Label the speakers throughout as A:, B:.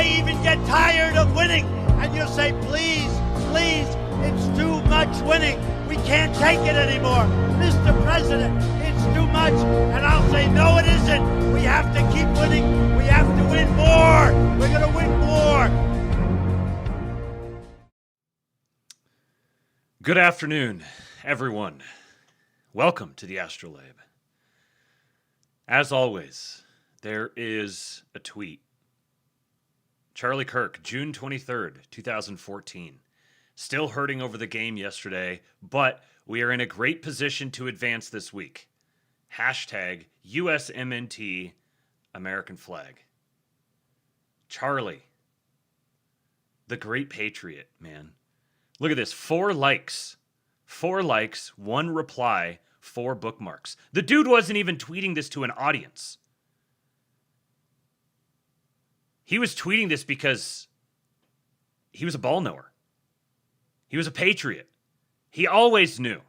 A: may even get tired of winning, and you'll say, please, please, it's too much winning. We can't take it anymore. Mr. President, it's too much. And I'll say, no, it isn't. We have to keep winning. We have to win more. We're going to win more.
B: Good afternoon, everyone. Welcome to the Astrolabe. As always, there is a tweet. Charlie Kirk, June 23rd, 2014. Still hurting over the game yesterday, but we are in a great position to advance this week. Hashtag USMNT American flag. Charlie, the great patriot, man. Look at this, 4 likes, 1 reply, 4 bookmarks. The dude wasn't even tweeting this to an audience. He was tweeting this because he was a ball knower. He was a patriot. He always knew.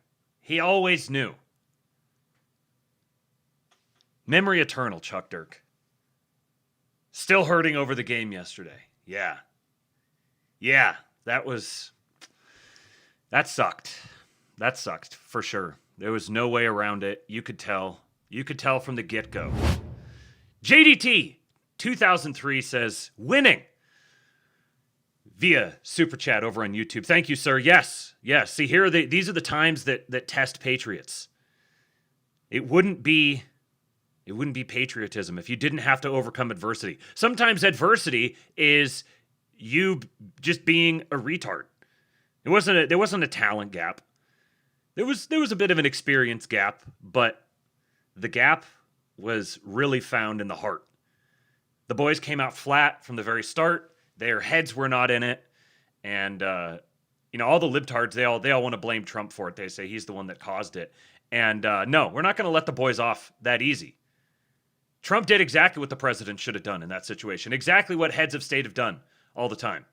B: Memory eternal, Chuck Dirk. Still hurting over the game yesterday. Yeah, that sucked. That sucked, for sure. There was no way around it. You could tell. From the get-go. JDT 2003 says, winning. Via Super Chat over on YouTube. Thank you, sir. Yes. See, these are the times that test patriots. It wouldn't be patriotism if you didn't have to overcome adversity. Sometimes adversity is you just being a retard. There wasn't a talent gap. There was a bit of an experience gap, but the gap was really found in the heart. The boys came out flat from the very start. Their heads were not in it, and all the libtards they all want to blame Trump for it. They say he's the one that caused it, and no, we're not going to let the boys off that easy. Trump did exactly what the president should have done in that situation. Exactly what heads of state have done all the time.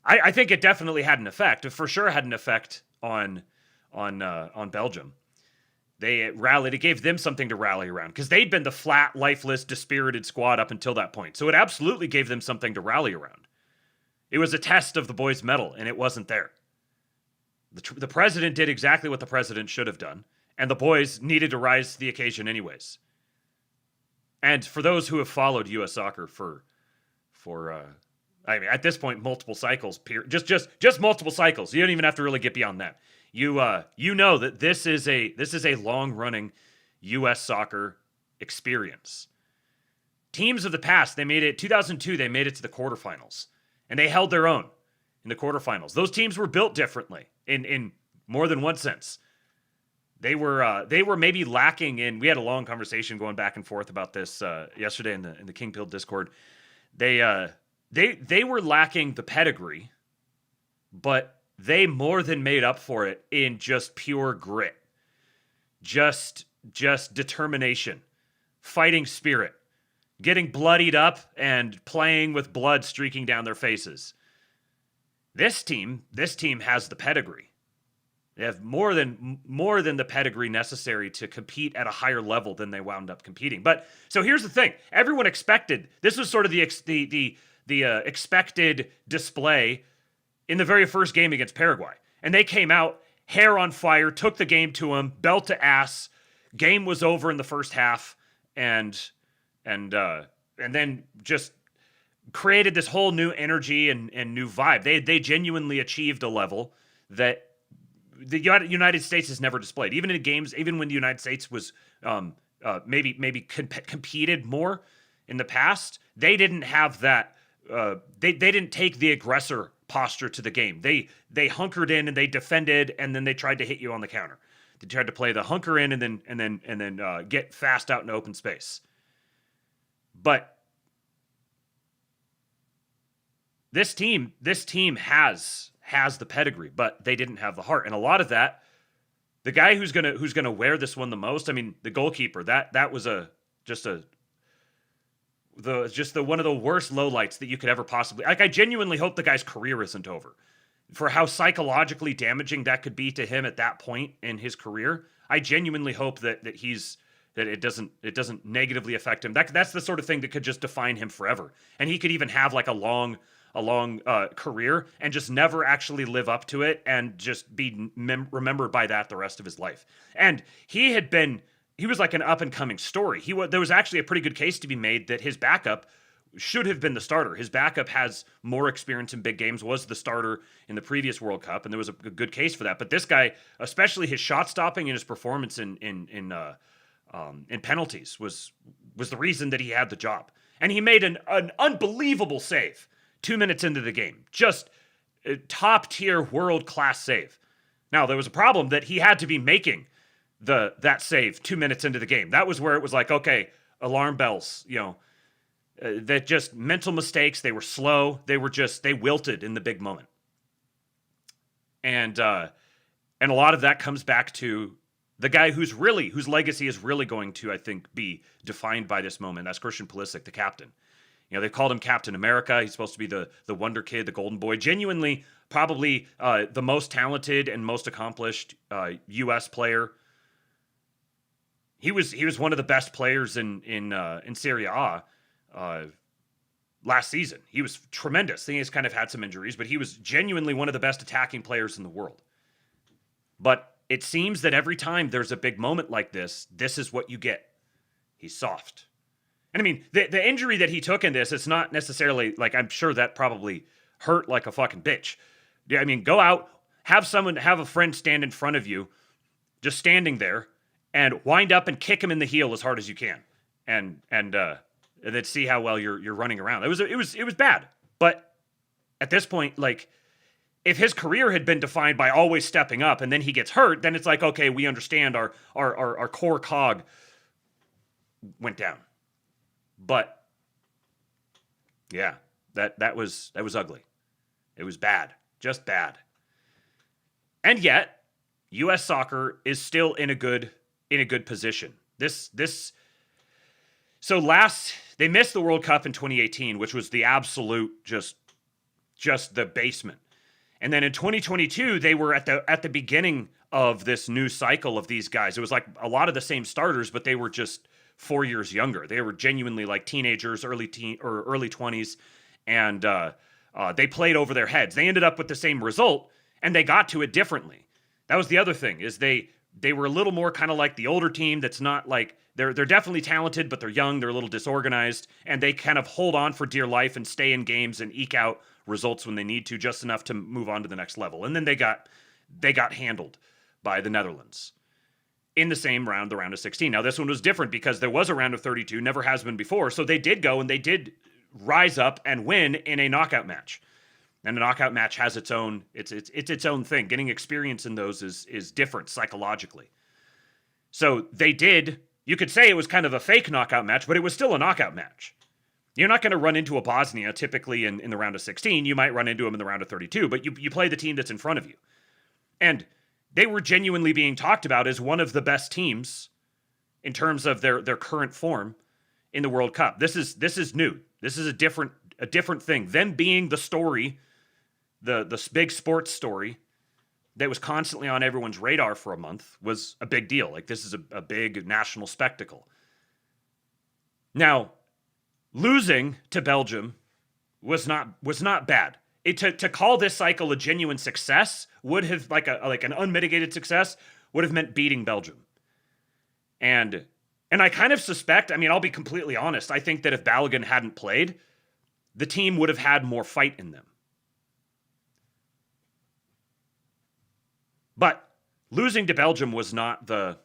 B: I think it definitely had an effect. It for sure had an effect on Belgium. They rallied. It gave them something to rally around because they'd been the flat, lifeless, dispirited squad up until that point. So it absolutely gave them something to rally around. It was a test of the boys' mettle, and it wasn't there. The president did exactly what the president should have done, and the boys needed to rise to the occasion anyways. And for those who have followed U.S. soccer for at this point, multiple cycles, just multiple cycles. You don't even have to really get beyond that. You know that this is a long-running U.S. soccer experience. Teams of the past, 2002, they made it to the quarterfinals, and they held their own in the quarterfinals. Those teams were built differently in more than one sense. They were maybe lacking in. We had a long conversation going back and forth about this yesterday in the King Pill Discord. They were lacking the pedigree, but they more than made up for it in just pure grit, just determination, fighting spirit, getting bloodied up and playing with blood streaking down their faces. This team has the pedigree. They have more than the pedigree necessary to compete at a higher level than they wound up competing. But so here's the thing: everyone expected this was sort of the expected display in the very first game against Paraguay. And they came out, hair on fire, took the game to them, belt to ass. Game was over in the first half, and then just created this whole new energy and new vibe. They genuinely achieved a level that the United States has never displayed. Even in games, even when the United States was maybe competed more in the past, they didn't have that. They didn't take the aggressor posture to the game. They hunkered in and they defended, and then they tried to hit you on the counter. They tried to play the hunker in and then get fast out in open space. But this team has the pedigree, but they didn't have the heart, and a lot of that. The guy who's gonna wear this one the most. I mean, the goalkeeper. That was just one of the worst lowlights that you could ever possibly. Like, I genuinely hope the guy's career isn't over. For how psychologically damaging that could be to him at that point in his career, I genuinely hope that he's that it doesn't negatively affect him. That's the sort of thing that could just define him forever. And he could even have like a long career and just never actually live up to it and just be remembered by that the rest of his life. And he was like an up and coming story. There was actually a pretty good case to be made that his backup should have been the starter. His backup has more experience in big games, was the starter in the previous World Cup, and there was a good case for that. But this guy, especially his shot stopping and his performance in penalties, was the reason that he had the job. And he made an unbelievable save 2 minutes into the game, just a top tier world class save. Now there was a problem that he had to be making that save 2 minutes into the game. That was where it was like, okay, alarm bells, that just mental mistakes. They were slow. They wilted in the big moment. And a lot of that comes back to the guy whose legacy is really going to, I think, be defined by this moment. That's Christian Pulisic, the captain. They called him Captain America. He's supposed to be the wonder kid, the golden boy. Genuinely, probably the most talented and most accomplished U.S. player. He was one of the best players in Serie A last season. He was tremendous. I think he's kind of had some injuries, but he was genuinely one of the best attacking players in the world. But it seems that every time there's a big moment like this is what you get. He's soft. And I mean, the injury that he took in this, it's not necessarily like, I'm sure that probably hurt like a fucking bitch. Yeah, I mean, go out, have a friend stand in front of you, just standing there, and wind up and kick him in the heel as hard as you can. And then see how well you're running around. It was bad. But at this point, like, if his career had been defined by always stepping up and then he gets hurt, then it's like, okay, we understand our core cog went down. But yeah, that was ugly. It was bad. Just bad. And yet, US soccer is still in a good position. So they missed the World Cup in 2018, which was the absolute just the basement. And then in 2022, they were at the beginning of this new cycle of these guys. It was like a lot of the same starters, but they were just 4 years younger. They were genuinely like teenagers, early 20s, and they played over their heads. They ended up with the same result, and they got to it differently. That was the other thing, is they were a little more kind of like the older team that's not like, they're definitely talented, but they're young, they're a little disorganized, and they kind of hold on for dear life and stay in games and eke out results when they need to, just enough to move on to the next level. And then they got handled by the Netherlands in the same round, the round of 16. Now, this one was different because there was a round of 32, never has been before, so they did go and they did rise up and win in a knockout match. And a knockout match has its own own thing. Getting experience in those is different psychologically. So they did, you could say it was kind of a fake knockout match, but it was still a knockout match. You're not going to run into a Bosnia typically in the round of 16. You might run into them in the round of 32, but you play the team that's in front of you. And they were genuinely being talked about as one of the best teams in terms of their current form in the World Cup. This is new. This is a different thing. Them being the story, the big sports story that was constantly on everyone's radar for a month was a big deal. Like, this is a big national spectacle. Now, losing to Belgium was not bad. To call this cycle a genuine success would have, like an unmitigated success, would have meant beating Belgium. And I kind of suspect, I mean, I'll be completely honest, I think that if Balogun hadn't played, the team would have had more fight in them. But losing to Belgium was not that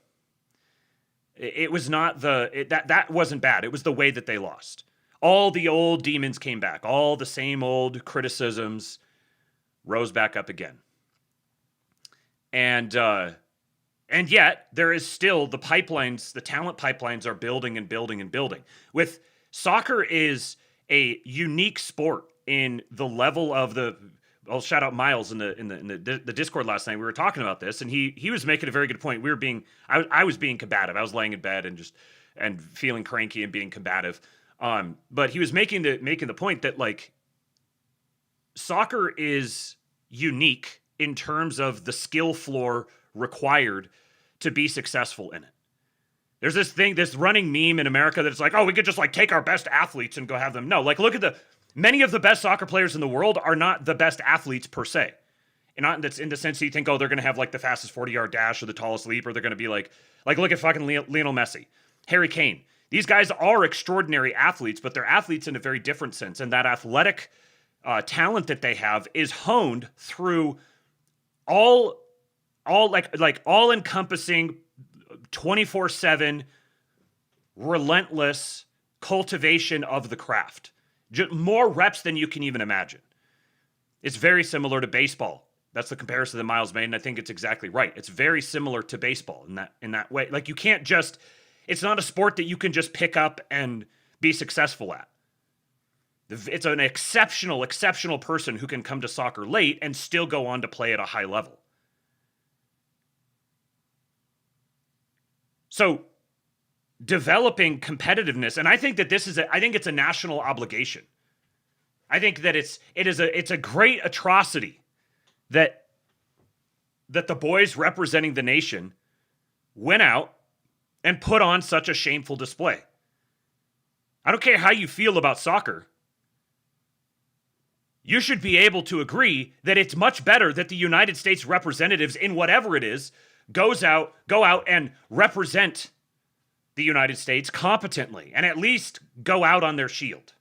B: wasn't bad. It was the way that they lost. All the old demons came back. All the same old criticisms rose back up again. And yet there is still the pipelines, the talent pipelines are building and building and building. With soccer is a unique sport in the level of I'll shout out Miles in the Discord last night. We were talking about this, and he was making a very good point. I was being combative. I was laying in bed and feeling cranky and being combative. But he was making the point that, like, soccer is unique in terms of the skill floor required to be successful in it. There's this running meme in America that's like, oh, we could just like take our best athletes and go have them. No, like look at many of the best soccer players in the world are not the best athletes per se. And not in the sense that you think, oh, they're going to have like the fastest 40-yard dash or the tallest leap, or they're going to be like look at fucking Lionel Messi, Harry Kane. These guys are extraordinary athletes, but they're athletes in a very different sense. And that athletic talent that they have is honed through all encompassing 24/7 relentless cultivation of the craft. Just more reps than you can even imagine. It's very similar to baseball. That's the comparison that Miles made, and I think it's exactly right. It's very similar to baseball in that way. Like you can't just, it's not a sport that you can just pick up and be successful at. It's an exceptional person who can come to soccer late and still go on to play at a high level. So developing competitiveness, and I think that I think it's a national obligation. I think that it's a great atrocity that the boys representing the nation went out and put on such a shameful display. I don't care how you feel about soccer. You should be able to agree that it's much better that the United States representatives in whatever it is go out and represent the United States competently and at least go out on their shield.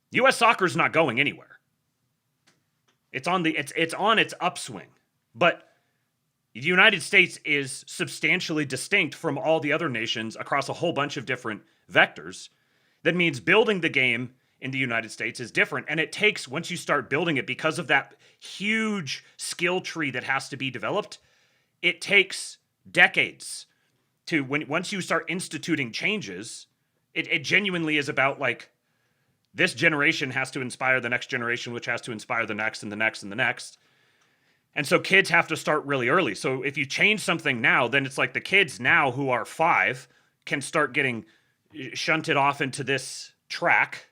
B: U.S. soccer is not going anywhere. It's on its upswing, but the United States is substantially distinct from all the other nations across a whole bunch of different vectors. That means building the game in the United States is different, and it takes, once you start building it, because of that huge skill tree that has to be developed, it takes decades to, once you start instituting changes, it genuinely is about like, this generation has to inspire the next generation, which has to inspire the next and the next and the next. And so kids have to start really early. So if you change something now, then it's like the kids now who are 5 can start getting shunted off into this track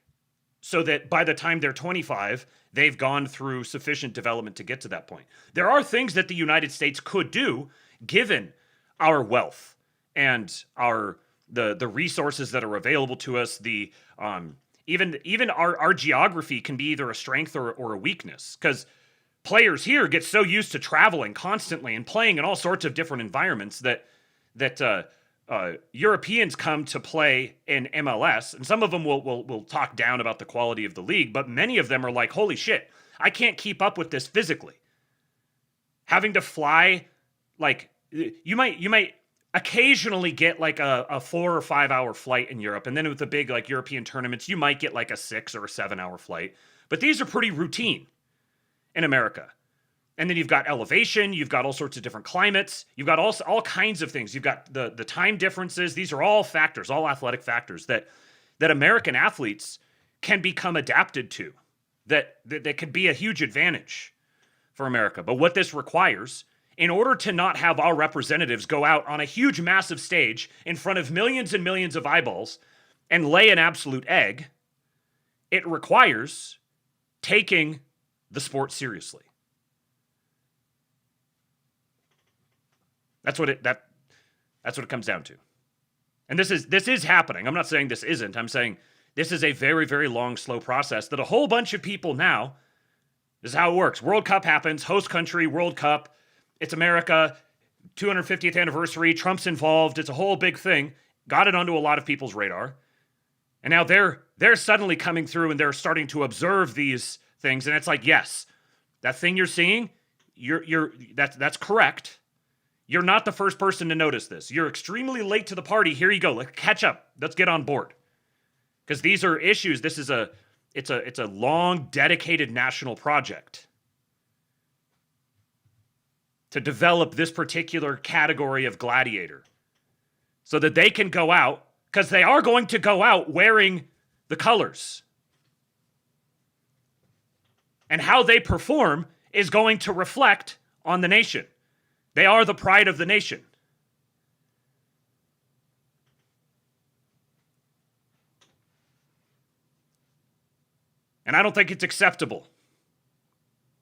B: so that by the time they're 25, they've gone through sufficient development to get to that point. There are things that the United States could do given our wealth and the resources that are available to us, even our geography can be either a strength or a weakness, because players here get so used to traveling constantly and playing in all sorts of different environments that Europeans come to play in MLS, and some of them will talk down about the quality of the league, but many of them are like, holy shit, I can't keep up with this physically. Having to fly, like, you might occasionally get like a 4 or 5 hour flight in Europe. And then with the big like European tournaments, you might get like a 6 or a 7 hour flight. But these are pretty routine in America. And then you've got elevation, you've got all sorts of different climates, you've got all kinds of things. You've got the time differences. These are all factors, all athletic factors that American athletes can become adapted to, that could be a huge advantage for America. But what this requires, in order to not have our representatives go out on a huge, massive stage in front of millions and millions of eyeballs and lay an absolute egg, it requires taking the sport seriously. That's what it comes down to. And this is happening. I'm not saying this isn't. I'm saying this is a very, very long, slow process that a whole bunch of people now, this is how it works. World Cup happens, host country, World Cup. It's America, 250th anniversary, Trump's involved. It's a whole big thing. Got it onto a lot of people's radar. And now they're suddenly coming through and they're starting to observe these things. And it's like, yes, that thing you're seeing, that's correct. You're not the first person to notice this. You're extremely late to the party. Here you go. Let's catch up. Let's get on board. Because these are issues. This is it's a long, dedicated national project to develop this particular category of gladiator so that they can go out, because they are going to go out wearing the colors. And how they perform is going to reflect on the nation. They are the pride of the nation. And I don't think it's acceptable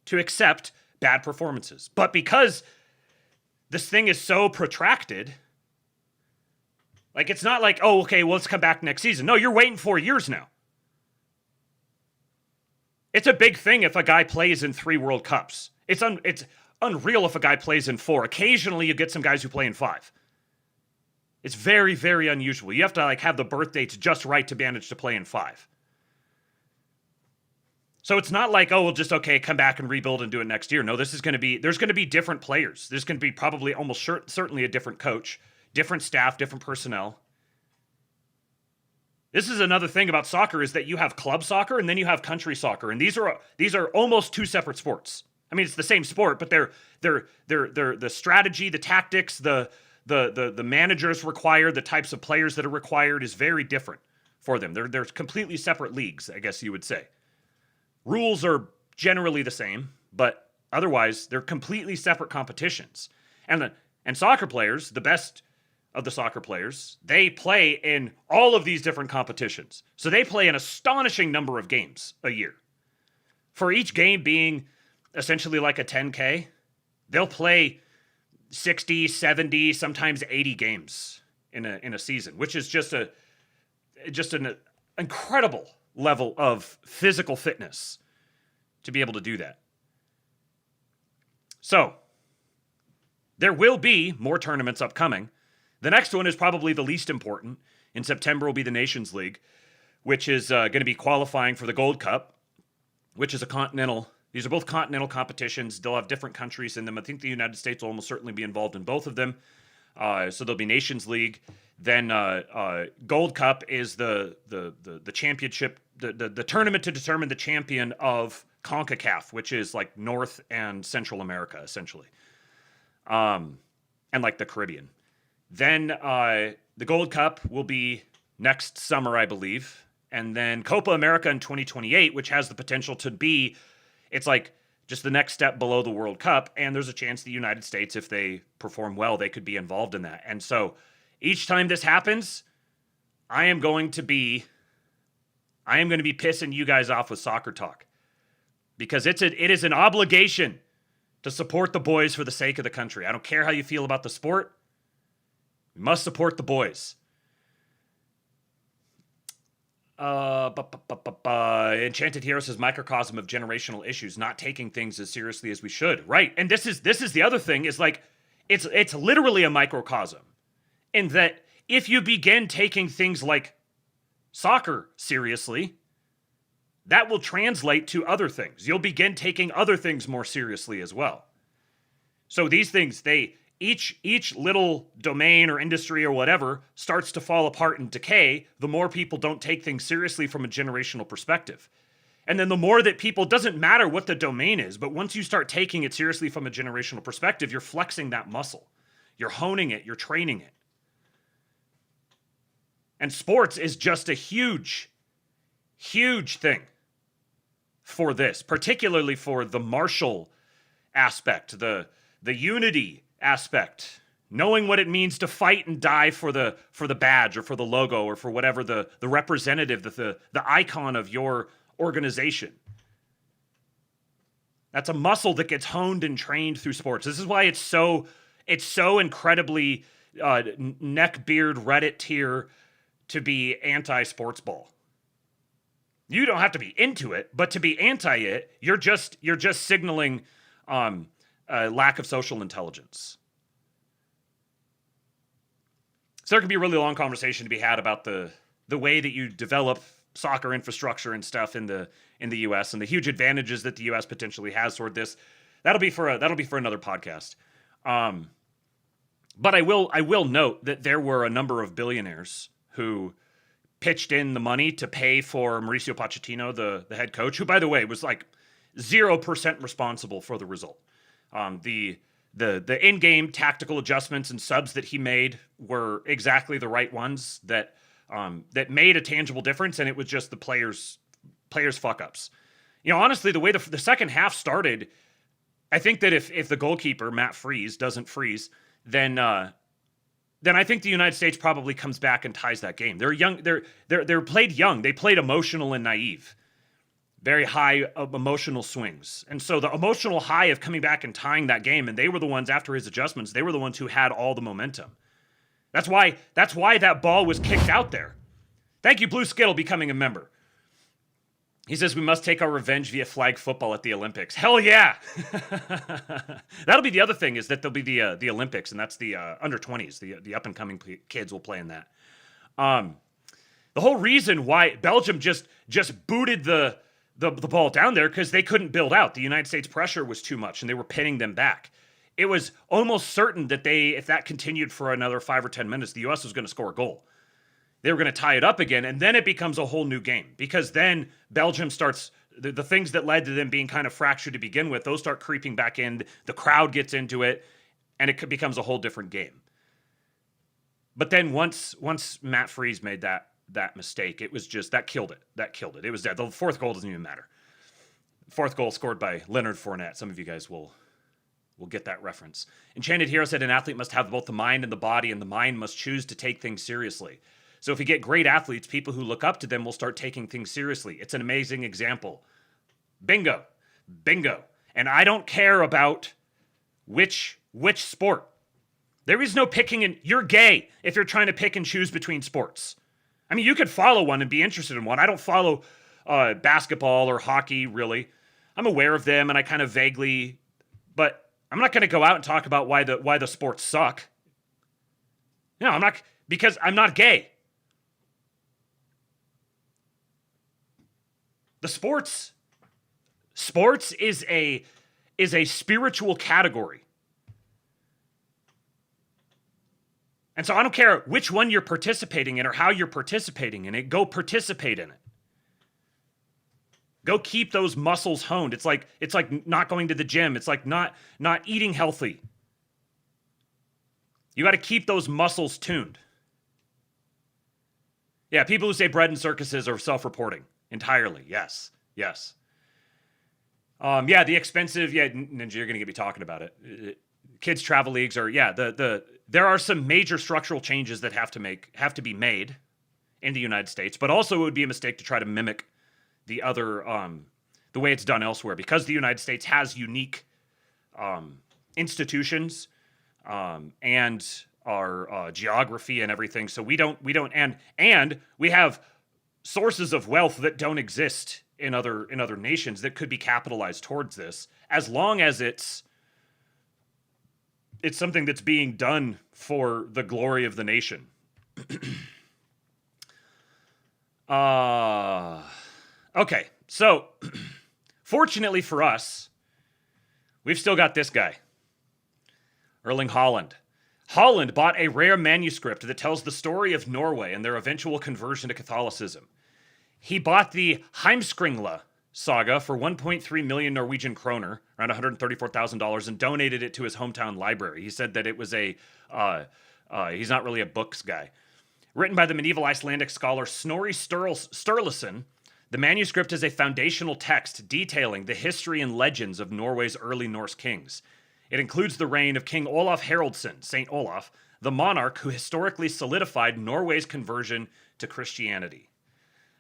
B: to accept bad performances. But because this thing is so protracted. Like, it's not like, oh, okay, well, let's come back next season. No, you're waiting 4 years now. It's a big thing if a guy plays in 3 World Cups. It's unreal if a guy plays in 4. Occasionally, you get some guys who play in 5. It's very, very unusual. You have to have the birth dates just right to manage to play in 5. So it's not like, oh, we'll just, come back and rebuild and do it next year. No, there's going to be different players. There's going to be probably almost certainly a different coach, different staff, different personnel. This is another thing about soccer is that you have club soccer and then you have country soccer. And these are almost 2 separate sports. I mean, it's the same sport, but they're the strategy, the tactics, the managers required, the types of players that are required is very different for them. They're completely separate leagues, I guess you would say. Rules are generally the same, but otherwise they're completely separate competitions. And soccer players, the best of the soccer players, they play in all of these different competitions. So they play an astonishing number of games a year. For each game being essentially like a 10K, they'll play 60, 70, sometimes 80 games in a season, which is just an incredible level of physical fitness to be able to do that. So, there will be more tournaments upcoming. The next one is probably the least important. In September will be the Nations League, which is going to be qualifying for the Gold Cup, which is these are both continental competitions. They'll have different countries in them. I think the United States will almost certainly be involved in both of them. So there'll be Nations League. Then Gold Cup is the championship, the tournament to determine the champion of CONCACAF, which is like North and Central America, essentially. And like the Caribbean. Then the Gold Cup will be next summer, I believe. And then Copa America in 2028, which has the potential to be, it's like just the next step below the World Cup. And there's a chance the United States, if they perform well, they could be involved in that. And so each time this happens, I am going to be pissing you guys off with soccer talk. Because it is an obligation to support the boys for the sake of the country. I don't care how you feel about the sport. We must support the boys. Enchanted Hero says microcosm of generational issues, not taking things as seriously as we should. Right. And this is the other thing is like, it's literally a microcosm in that if you begin taking things like soccer seriously, that will translate to other things. You'll begin taking other things more seriously as well. So these things, each little domain or industry or whatever starts to fall apart and decay, the more people don't take things seriously from a generational perspective. And then the more that people, doesn't matter what the domain is, but once you start taking it seriously from a generational perspective, you're flexing that muscle. You're honing it, you're training it. And sports is just a huge, huge thing for this, particularly for the martial aspect, the unity aspect, knowing what it means to fight and die for the badge or for the logo or for whatever the representative, the icon of your organization. That's a muscle that gets honed and trained through sports. This is why it's so incredibly neckbeard Reddit tier to be anti-sports ball. You don't have to be into it, but to be anti it, you're just signaling a lack of social intelligence. So there could be a really long conversation to be had about the way that you develop soccer infrastructure and stuff in the U.S. and the huge advantages that the U.S. potentially has toward this. That'll be for another podcast. But I will note that there were a number of billionaires who pitched in the money to pay for Mauricio Pochettino, the head coach, who, by the way, was like 0% responsible for the result. The in-game tactical adjustments and subs that he made were exactly the right ones that made a tangible difference, and it was just the players fuck-ups. You know, honestly, the way the second half started, I think that if the goalkeeper, Matt Freeze, doesn't freeze, then I think the United States probably comes back and ties that game. They're young. They're played young. They played emotional and naive. very high emotional swings. And so the emotional high of coming back and tying that game, and they were the ones after his adjustments, they were the ones who had all the momentum. That's why that ball was kicked out there. Thank you, Blue Skittle, becoming a member. He says we must take our revenge via flag football at the Olympics. Hell yeah! That'll be the other thing, is that there'll be the Olympics, and that's the under 20s. The up and coming kids will play in that. The whole reason why Belgium just booted the ball down there, because they couldn't build out. The United States pressure was too much, and they were pinning them back. It was almost certain that if that continued for another 5 or 10 minutes, the U.S. was going to score a goal. They were going to tie it up again, and then it becomes a whole new game, because then Belgium starts, the things that led to them being kind of fractured to begin with, those start creeping back in, the crowd gets into it, and it becomes a whole different game. But then once Matt Freese made that mistake, it was just, that killed it. It was dead. The fourth goal doesn't even matter. Fourth goal scored by Leonard Fournette. Some of you guys will get that reference. Enchanted Hero said an athlete must have both the mind and the body, and the mind must choose to take things seriously. So if you get great athletes, people who look up to them will start taking things seriously. It's an amazing example. Bingo. And I don't care about which sport. There is no picking, and you're gay if you're trying to pick and choose between sports. I mean, you could follow one and be interested in one. I don't follow basketball or hockey, really. I'm aware of them, and I kind of vaguely, but I'm not going to go out and talk about why the sports suck. No, I'm not, because I'm not gay. The sports is a spiritual category. And so I don't care which one you're participating in or how you're participating in it. Go participate in it. Go keep those muscles honed. It's like not going to the gym. It's like not eating healthy. You got to keep those muscles tuned. Yeah, people who say bread and circuses are self-reporting entirely. Yes. Yeah, the expensive. Yeah, Ninja, you're gonna get me talking about it. Kids travel leagues are there are some major structural changes that have to be made in the United States, but also it would be a mistake to try to mimic the other the way it's done elsewhere, because the United States has unique institutions and our geography and everything. So we don't and we have sources of wealth that don't exist in other nations that could be capitalized towards this, as long as it's something that's being done for the glory of the nation. Okay, so fortunately for us, we've still got this guy, Erling Haaland. Haaland bought a rare manuscript that tells the story of Norway and their eventual conversion to Catholicism. He bought the Heimskringla saga for 1.3 million Norwegian kroner, around $134,000, and donated it to his hometown library. He said that it was he's not really a books guy. Written by the medieval Icelandic scholar Snorri Sturluson, the manuscript is a foundational text detailing the history and legends of Norway's early Norse kings. It includes the reign of King Olaf Haraldsson, Saint Olaf, the monarch who historically solidified Norway's conversion to Christianity.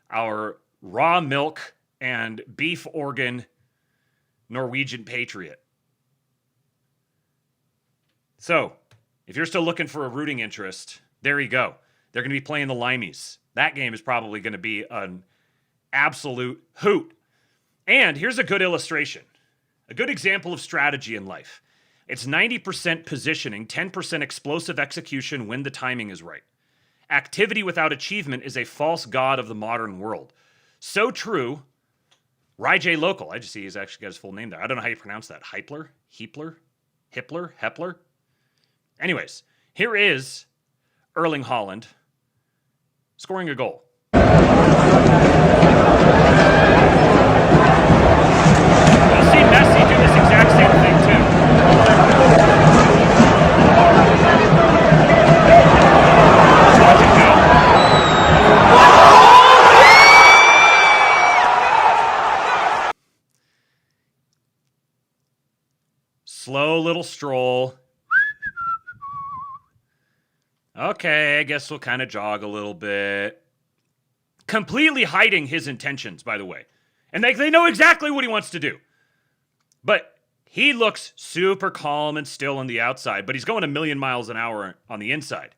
B: Our raw milk and beef organ Norwegian patriot. So, if you're still looking for a rooting interest, there you go. They're going to be playing the Limeys. That game is probably going to be an absolute hoot. And here's a good illustration, a good example of strategy in life. It's 90% positioning, 10% explosive execution when the timing is right. Activity without achievement is a false god of the modern world. So true. J. Local. I just see he's actually got his full name there. I don't know how you pronounce that. Hepler? Anyways, here is Erling Haaland scoring a goal. We'll see Messi do this exact same thing too. Watch it go. Slow little stroll. Okay, I guess we'll kind of jog a little bit. Completely hiding his intentions, by the way. And they know exactly what he wants to do. But he looks super calm and still on the outside, but he's going a million miles an hour on the inside.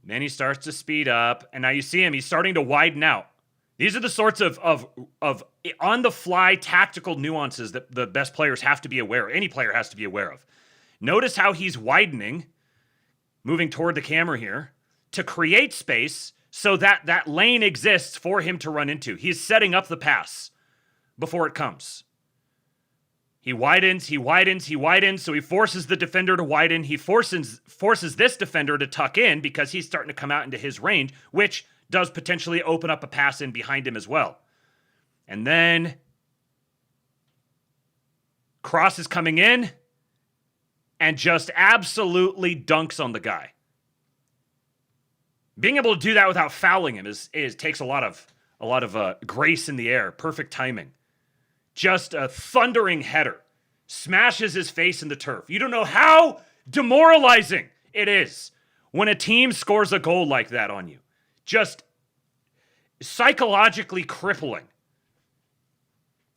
B: Then he starts to speed up, and now you see him, he's starting to widen out. These are the sorts of on-the-fly tactical nuances that the best players have to be aware of. Any player has to be aware of. Notice how he's widening, moving toward the camera here, to create space so that that lane exists for him to run into. He's setting up the pass before it comes. He widens, so he forces the defender to widen. He forces this defender to tuck in because he's starting to come out into his range, which does potentially open up a pass in behind him as well. And then Cross is coming in and just absolutely dunks on the guy. Being able to do that without fouling him takes a lot of grace in the air, perfect timing. Just a thundering header. Smashes his face in the turf. You don't know how demoralizing it is when a team scores a goal like that on you. Just psychologically crippling.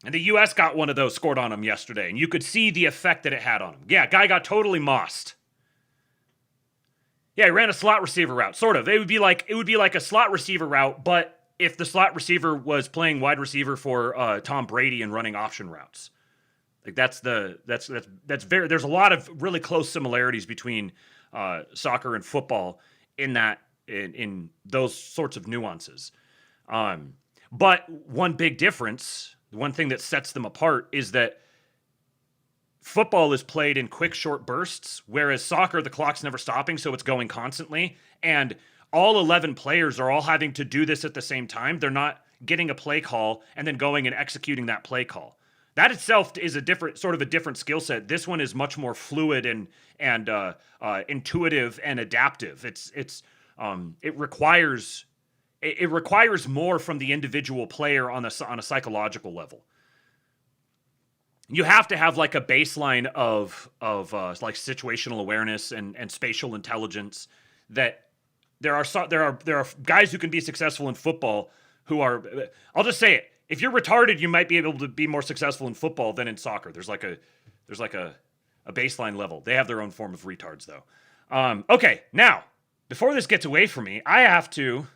B: And the U.S. got one of those scored on him yesterday, and you could see the effect that it had on him. Yeah, guy got totally mossed. Yeah, he ran a slot receiver route, sort of. It would be like a slot receiver route, but if the slot receiver was playing wide receiver for Tom Brady and running option routes. Like that's very, there's a lot of really close similarities between soccer and football in those sorts of nuances. But one big difference, one thing that sets them apart is that football is played in quick, short bursts, whereas soccer, the clock's never stopping, so it's going constantly. And all 11 players are all having to do this at the same time. They're not getting a play call and then going and executing that play call. That itself is a different skill set. This one is much more fluid and intuitive and adaptive. It requires more from the individual player on a psychological level. You have to have like a baseline of like situational awareness and spatial intelligence. That there are guys who can be successful in football who are. I'll just say it. If you're retarded, you might be able to be more successful in football than in soccer. There's like a baseline level. They have their own form of retards, though. Okay, now, before this gets away from me, I have to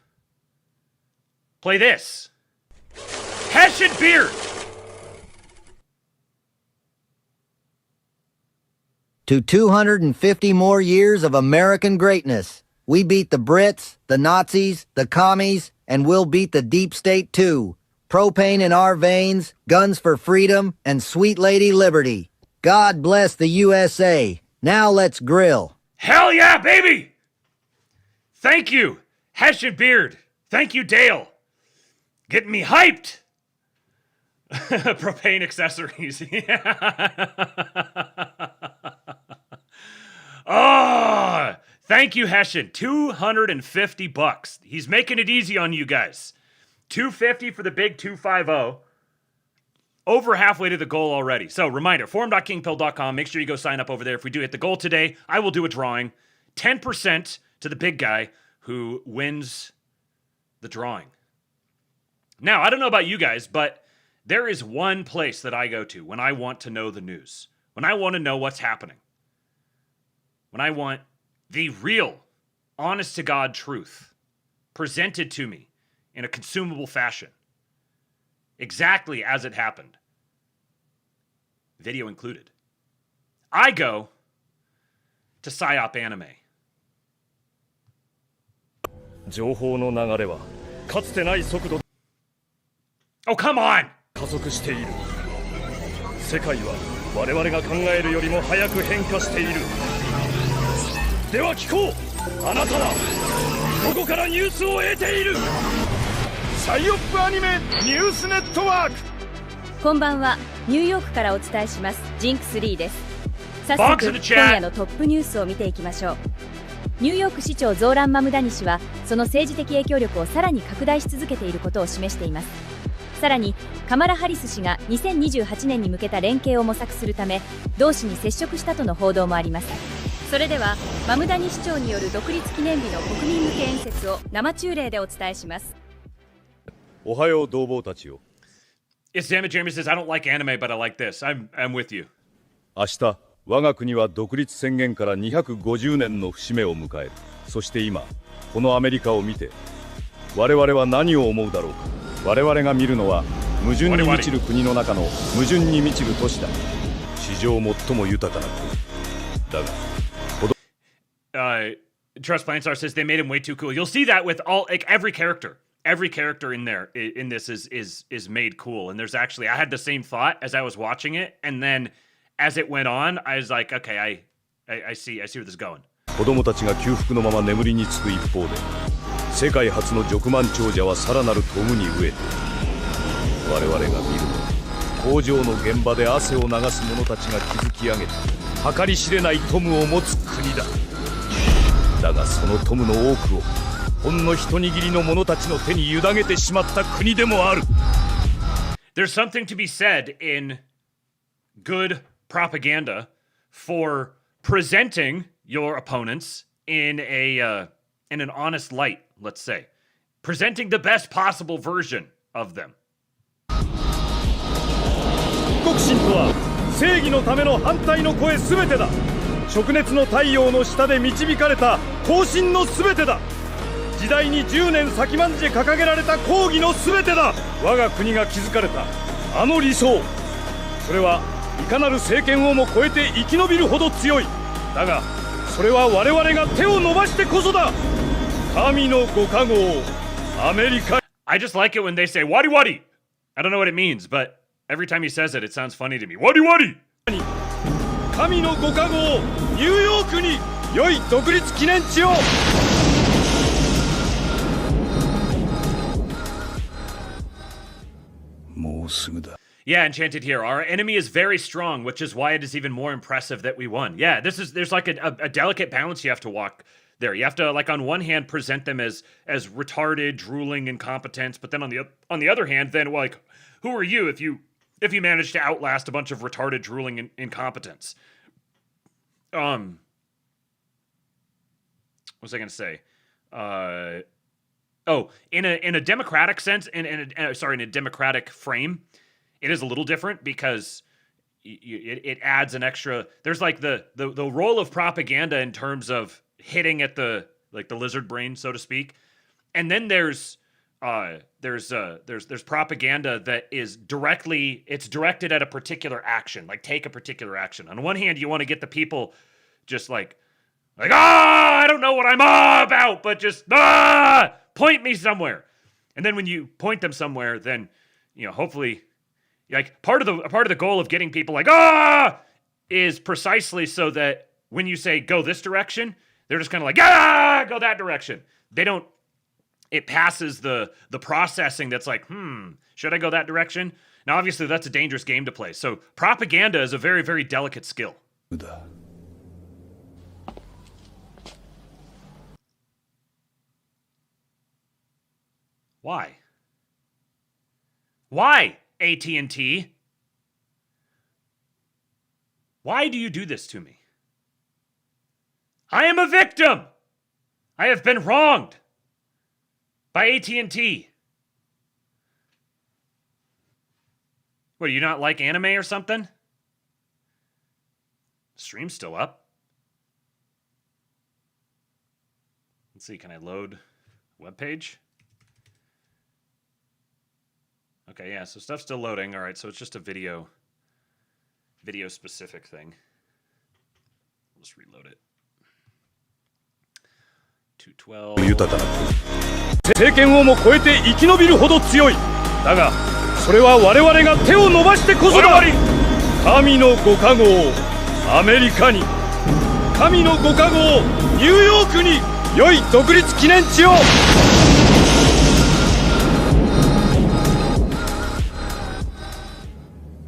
B: play this. Hessian Beard!
C: To 250 more years of American greatness. We beat the Brits, the Nazis, the commies, and we'll beat the deep state too. Propane in our veins, guns for freedom, and sweet lady liberty. God bless the USA. Now let's grill.
B: Hell yeah, baby! Thank you, Hessian Beard. Thank you, Dale. Getting me hyped. Propane accessories. Oh, thank you, Hessian. $250. He's making it easy on you guys. $250 for the big 250. Over halfway to the goal already. So reminder, forum.kingpill.com. Make sure you go sign up over there. If we do hit the goal today, I will do a drawing. 10% to the big guy who wins the drawing. Now, I don't know about you guys, but there is one place that I go to when I want to know the news. When I want to know what's happening. When I want the real, honest-to-God truth presented to me in a consumable fashion. Exactly as it happened. Video included. I go to PSYOP Anime.
D: 情報の流れはかつてない速度
B: Oh, come on!
D: 加速している。世界は我々が考えるよりも早く変化している。では聞こう。あなたはここからニュースを得ている。サイオップアニメニュースネットワーク。
E: こんばんは。ニューヨークからお伝えします。ジンクス・リーです。早速今夜のトップニュースを見ていきましょう。ニューヨーク市長ゾーラン・マムダニ氏はその政治的影響力をさらに拡大し続けていることを示しています。さらにカマラ・ハリス氏が2028年に向けた連携を模索するため同氏に接触したとの報道もあります。それではマムダニ市長による独立記念日の国民向け演説を生中継でお伝えします。
D: おはよう同胞たちよ。
B: Yes, Damn it, Jeremy says, I don't like anime, but I like this. I'm with you.
D: 明日我が国は独立宣言から250年の節目を迎える。そして今このアメリカを見て我々は何を思うだろうか。我々が見るのは矛盾に満ちる国の中の矛盾に満ちる都市だ。史上最も豊かな国だが。
B: Trust Planstar says they made him way too cool. You'll see that with all like every character in there in this is made cool. And there's actually I had the same thought as I was watching it, and then as it went on, I was like, okay, I see where this is going.
D: 子供たちが窮福のまま眠りにつく一方で、世界初の億万長者はさらなる富に飢えて、我々が見るのは工場の現場で汗を流す者たちが築き上げた計り知れない富を持つ国だ。だがその富の多くをほんの一握りの者たちの手に委ねてしまった国でもある。
B: There's something to be said in good propaganda for presenting your opponents in an honest light, let's say. Presenting the best possible version of them.
D: 国心とは正義のための反対の声すべてだ。灼熱の太陽の下で導かれた行進のすべてだ。時代に10年先まんじで掲げられた抗議のすべてだ。我が国が築かれたあの理想、それはいかなる政権をも超えて生き延びるほど強い。だがそれは我々が手を伸ばしてこそだ。神のご加護をアメリカ。
B: I just like it when they say wadi wadi. I don't know what it means, but every time he says it, it sounds funny to me. Wadi wadi.
D: 神のご加護をニューヨークに良い独立記念地を。もうすぐだ。
B: Yeah, Enchanted here. Our enemy is very strong, which is why it is even more impressive that we won. Yeah, there's like a delicate balance you have to walk there. You have to, like, on one hand present them as retarded, drooling incompetence, but then on the other hand, then, like, who are you if you manage to outlast a bunch of retarded, drooling incompetence? What was I gonna say? In a democratic sense, in a democratic frame, it is a little different because it adds an extra. There's like the role of propaganda in terms of hitting at the lizard brain, so to speak, and then there's propaganda that is directed at a particular action, like take a particular action. On one hand, you want to get the people just like I don't know what I'm about, but just point me somewhere, and then when you point them somewhere, then hopefully. Like part of the goal of getting people like is precisely so that when you say go this direction, they're just kind of like go that direction. They don't. It passes the processing that's like should I go that direction? Now obviously that's a dangerous game to play. So propaganda is a very, very delicate skill. Why? Why? AT&T, why do you do this to me? I am a victim. I have been wronged by AT&T. What, do you not like anime or something? Stream's still up. Let's see, can I load webpage? Okay, yeah, so stuff's still loading. All right, so it's just a video specific thing. We'll just reload it. 212.
D: 豊かな政権をも超えて生き延びるほど強い。だがそれは我々が手を伸ばしてこそだ。神のご加護をアメリカに、神のご加護をニューヨークに良い独立記念地を。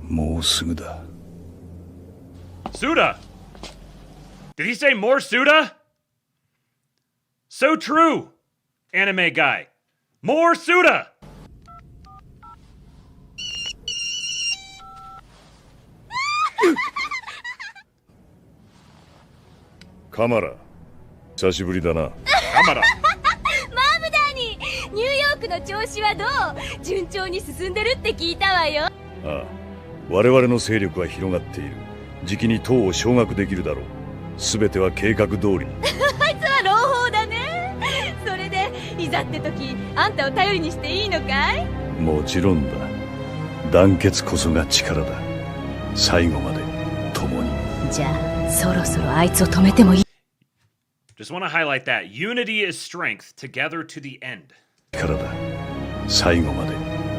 D: もうすぐだ。
B: Suda! Did he say more Suda? So true, anime guy. More Suda!
D: カマラ、久しぶりだな。
B: カマラ。
E: マブダニ、ニューヨークの調子はどう？順調に進んでるって聞いたわよ。
D: ああ、我々の勢力は広がっている。じきに党を掌握できるだろう。全ては計画通りに。
E: あいつは朗報だね。それでいざって時あんたを頼りにしていいのかい？
D: もちろんだ。団結こそが力だ。最後まで共に。
E: じゃあそろそろあいつを止めてもいい。
B: Just want to highlight that. Unity is strength, together to the end.
D: 力だ。最後まで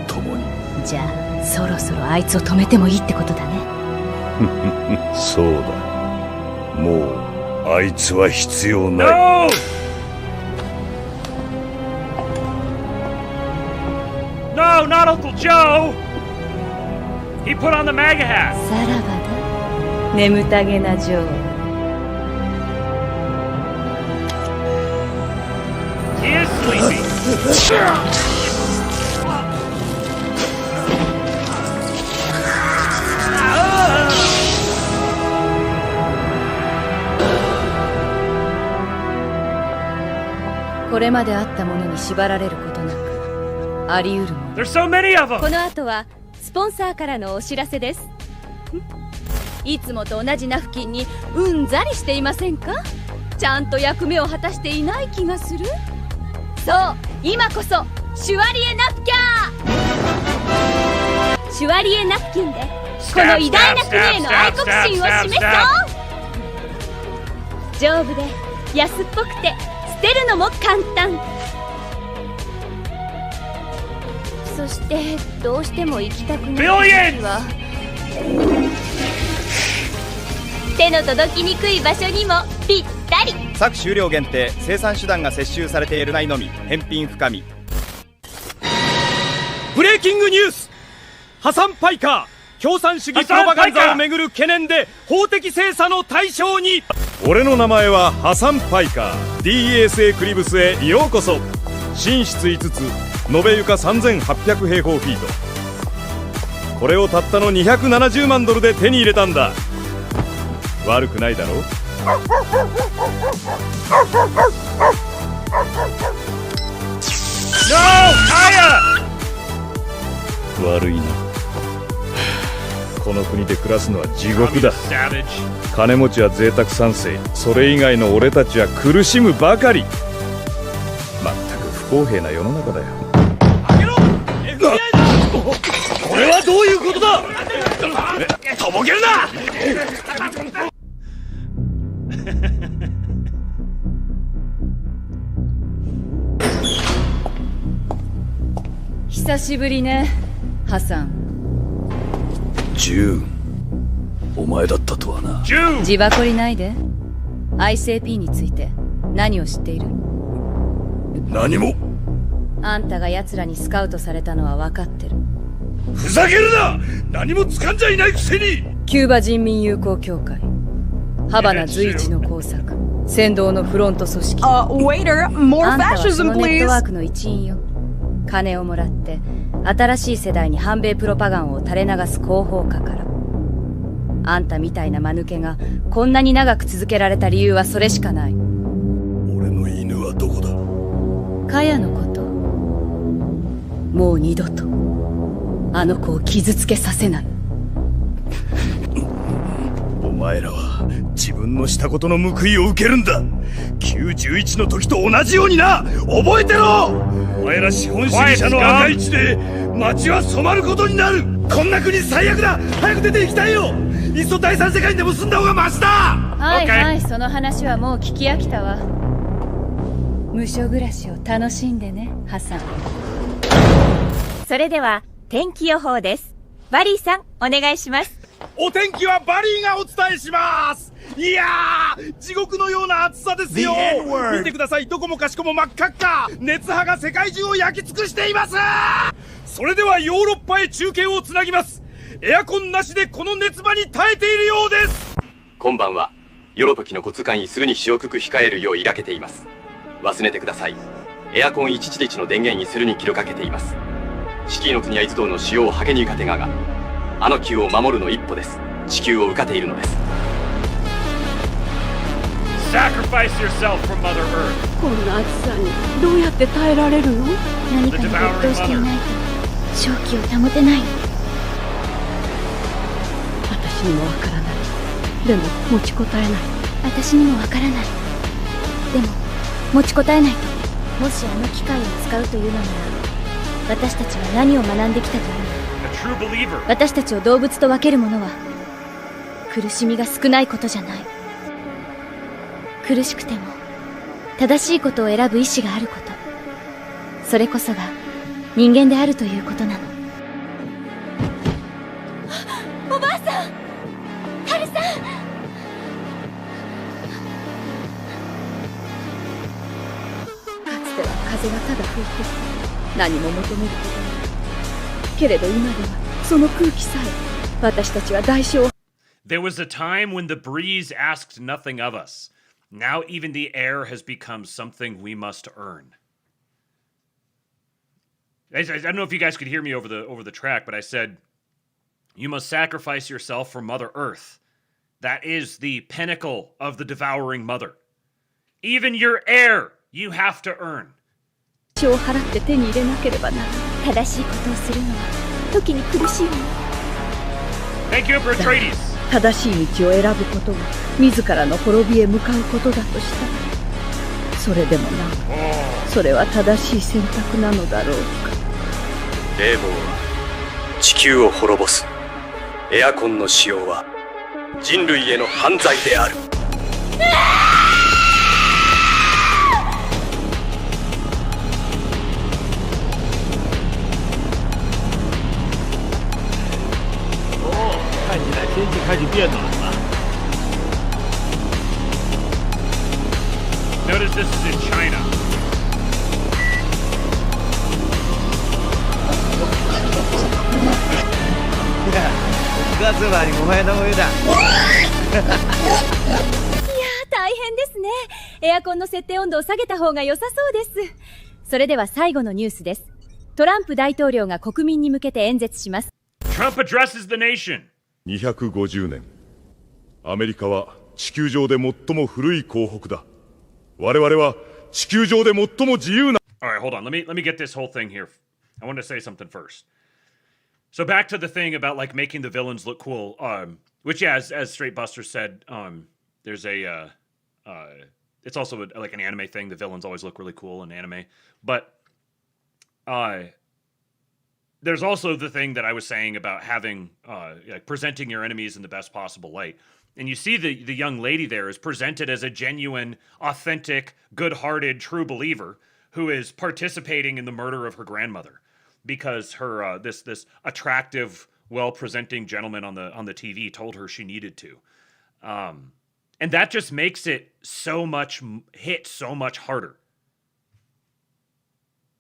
D: 共に。
E: じゃあそろそろあいつを止めてもいいってことだね。
D: そうだ。もうあいつは必要ない。
B: No! No, not Uncle Joe! He put on the MAGA hat.
E: さらばだ、眠たげな女王。
B: He is sleepy.
E: これまであったものに縛られることなく、あり得るもの。
B: There's so many of
E: こ
B: them.
E: の後はスポンサーからのお知らせです。いつもと同じナフキンにうんざりしていませんか？ちゃんと役目を果たしていない気がする。そう、今こそシュワリエナプキャー。シュワリエナプキンでこの偉大な国への愛国心を示そう。丈夫で安っぽくて捨てるのも簡単。そしてどうしても行きたくない時は手の届きにくい場所にもぴったり。
F: 作終了限定、生産手段が接収されているないのみ、返品深み。ブレイキングニュース。破産パイカー共産主義プロパガンダをめぐる懸念で法的精査の対象に。俺の名前はハサンパイカー。 DES エクリブスへようこそ。寝室5つ、延べ床3800平方フィート。これをたったの270万ドルで手に入れたんだ。悪くないだろう。
B: No! Kaya!
D: 悪いな。この国で暮らすのは地獄だ。
B: Savage.
D: 金持ちは贅沢三世、それ以外の俺たちは苦しむばかり。まったく不公平な世の中だよ。開けろ FBI だ。これはどういうことだ。とぼけるな。
E: 久しぶりね、ハサン。
D: ジューン、お前だったとはな。
B: Jew!
E: 自ばこりないで。 ICP について何を知っている？
D: 何も。
E: あんたが奴らにスカウトされたのは分かってる。
D: ふざけるな。何も掴んじゃいないくせに。
E: キューバ人民友好協会、ハバナ随一の工作、先導のフロント組織。
G: Waiter, more
E: あんたはそ
G: fascism,
E: のネッ
G: please.
E: トワークの一員よ。金をもらって新しい世代に反米プロパガンを垂れ流す広報課から。あんたみたいな間抜けがこんなに長く続けられた理由はそれしかない。
D: 俺の犬はどこだ。
E: カヤのこと、もう二度とあの子を傷つけさせない。
D: お前らは自分のしたことの報いを受けるんだ。91の時と同じようにな。覚えてろ。お前ら資本主義者の赤い地で街は染まることになる。こんな国最悪だ。早く出て行きたいよ。いっそ第三世界にでも住んだ方がマシだ。
E: はいはい、その話はもう聞き飽きたわ。無所暮らしを楽しんでね、ハサン。それでは天気予報です。バリーさん、お願いします。
F: お天気はバリーがお伝えします。いやー、地獄のような暑さですよ。見てください、どこもかしこも真っ赤っか。熱波が世界中を焼き尽くしています。それではヨーロッパへ中継をつなぎます。エアコンなしでこの熱波に耐えているようです。
H: こんばんは。よろときの骨管にすぐに塩く控えるよう抱けています。忘れてください。エアコン1日の電源にするにキロかけています。敷居の国や一同の塩をはけにかてがが、あの球を守るの一歩です。地球を浮かているのです。
B: Sacrifice yourself for Mother Earth.
G: こんな暑さにどうやって耐えられるの？
I: 何かに没頭していないと正気を保てないの。
G: 私にもわからない。でも持ちこたえない。
E: 私にもわからない。でも持ちこたえないと。もしあの機械を使うというのなら、私たちは何を学んできたというの。私たちを動物と分けるものは苦しみが少ないことじゃない。苦しくても正しいことを選ぶ意志があること、それこそが人間であるということなの。おばあさん、ハルさん。かつては風がただ吹いて何も求めることなく、けれど今ではその空気さえ私たちは代償を。
B: There was a time when the breeze asked nothing of us. Now even the air has become something we must earn. I don't know if you guys could hear me over the track, but I said, you must sacrifice yourself for Mother Earth. That is the pinnacle of the devouring mother. Even your air, you have to earn.
E: を払って手に入れなければならない。正しいことをするのは時に苦しいもの。
B: Thank you, Emperor Atreides.
G: 正しい道を選ぶことが自らの滅びへ向かうことだとしたら、それでもなおそれは正しい選択なのだろうか。
H: 冷房は地球を滅ぼす。エアコンの使用は人類への犯罪である。
F: 看起来天气开始变暖了。
B: Notice this is in China.
I: ガスバにお前の上だ。
E: いやー大変ですね。エアコンの設定温度を下げた方が良さそうです。それでは最後のニュースです。トランプ大統領が国民に向けて演説します。
B: Trump addresses the nation.
F: 250年。アメリカは地球上で最も古い港北だ。我々は地球上で最も自由な。
B: All right, hold on. Let me get this whole thing here. I want to say something first. So back to the thing about like making the villains look cool. Which yeah, as Straight Buster said, there's a it's also like an anime thing. The villains always look really cool in anime, but there's also the thing that I was saying about having like presenting your enemies in the best possible light. And you see the young lady there is presented as a genuine, authentic, good-hearted, true believer who is participating in the murder of her grandmother because her this attractive, well-presenting gentleman on the TV told her she needed to. And that just makes it so much harder.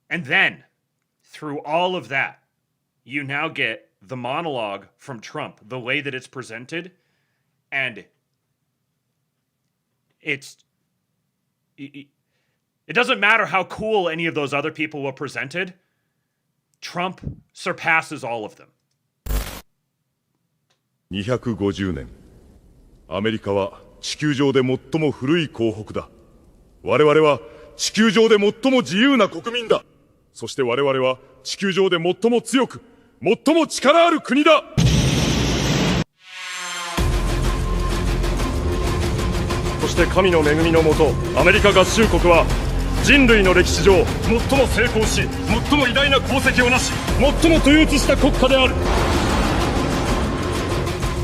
B: And then, through all of that, you now get the monologue from Trump, the way that it's presented, and it doesn't matter how cool any of those other people were presented, Trump surpasses all of them.
F: 250年。アメリカは地球上で最も古い港北だ。我々は地球上で最も自由な国民だ。そして我々は地球上で最も強く、最も力ある国だ。そして神の恵みのもと、アメリカ合衆国は人類の歴史上最も成功し、最も偉大な功績をなし、最も統一した国家である。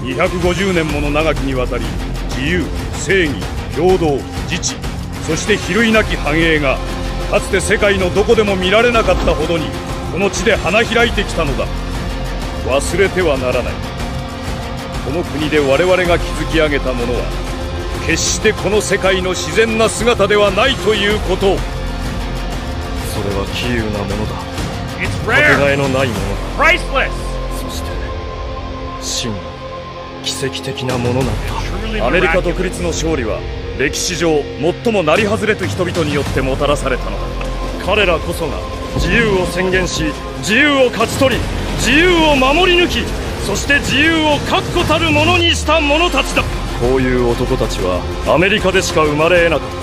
F: 250年もの長きにわたり、自由、正義、平等、自治、そして比類なき繁栄がかつて世界のどこでも見られなかったほどにこの地で花開いてきたのだ。忘れてはならない。この国で我々が築き上げたものは決してこの世界の自然な姿ではないということを。それは稀有なものだ。かけがえのないものだ。そして真の奇跡的なものなのだ。アメリカ独立の勝利は歴史上最も成り外れと人々によってもたらされたのだ。彼らこそが自由を宣言し、自由を勝ち取り、自由を守り抜き、そして自由を確固たるものにした者たちだ。こういう男たちはアメリカでしか生まれ得なかった。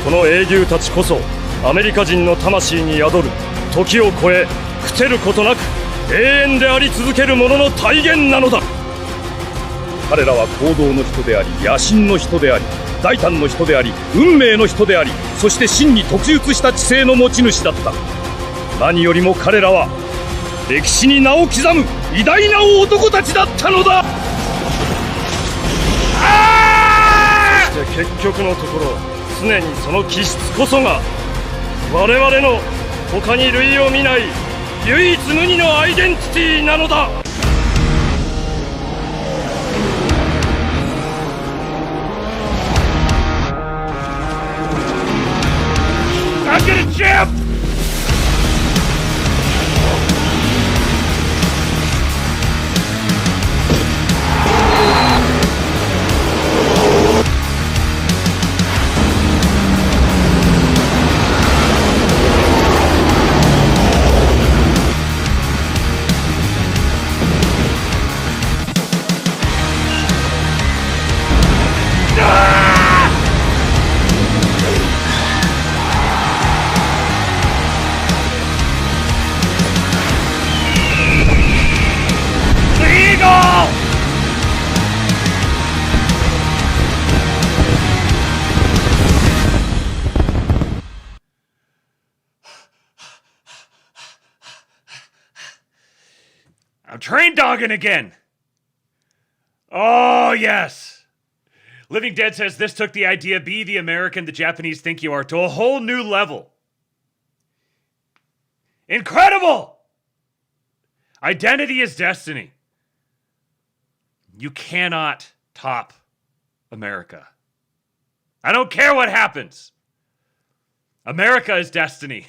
F: この英雄たちこそアメリカ人の魂に宿る、時を超え朽てることなく永遠であり続けるものの体現なのだ。彼らは行動の人であり、野心の人であり、大胆の人であり、運命の人であり、そして真に特殊した知性の持ち主だった。何よりも彼らは歴史に名を刻む偉大な男たちだったのだ。そして結局のところ、常にその気質こそが我々の他に類を見ない唯一無二のアイデンティティなのだ。
B: I'm gonna jump! I'm train dogging again. Oh, yes. Living Dead says this took the idea, be the American the Japanese think you are, to a whole new level. Incredible! Identity is destiny. You cannot top America. I don't care what happens. America is destiny.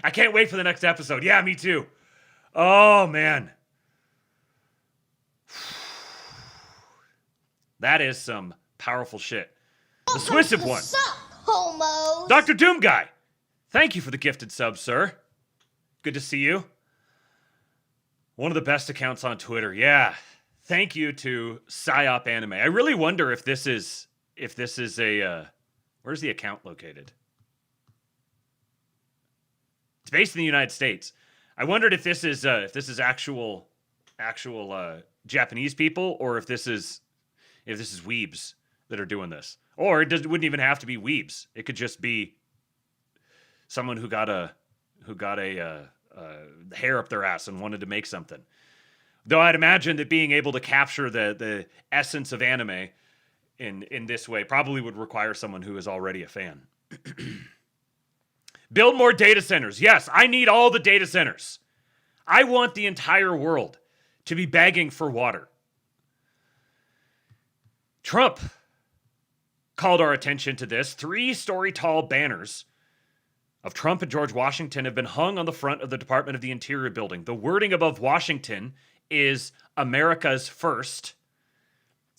B: I can't wait for the next episode. Yeah, me too. Oh, man. That is some powerful shit. The Swiss have won.
J: Homos.
B: Dr. Doom Guy, thank you for the gifted sub, sir. Good to see you. One of the best accounts on Twitter. Yeah. Thank you to Psyop Anime. I really wonder if this is a where's the account located? It's based in the United States. I wondered if this is actual Japanese people, or if this is weebs that are doing this, or it wouldn't even have to be weebs. It could just be someone who got a hair up their ass and wanted to make something. Though I'd imagine that being able to capture the essence of anime in this way probably would require someone who is already a fan. Build more data centers. Yes, I need all the data centers. I want the entire world to be begging for water. Trump called our attention to this. 3-story-tall banners of Trump and George Washington have been hung on the front of the Department of the Interior building. The wording above Washington is America's first,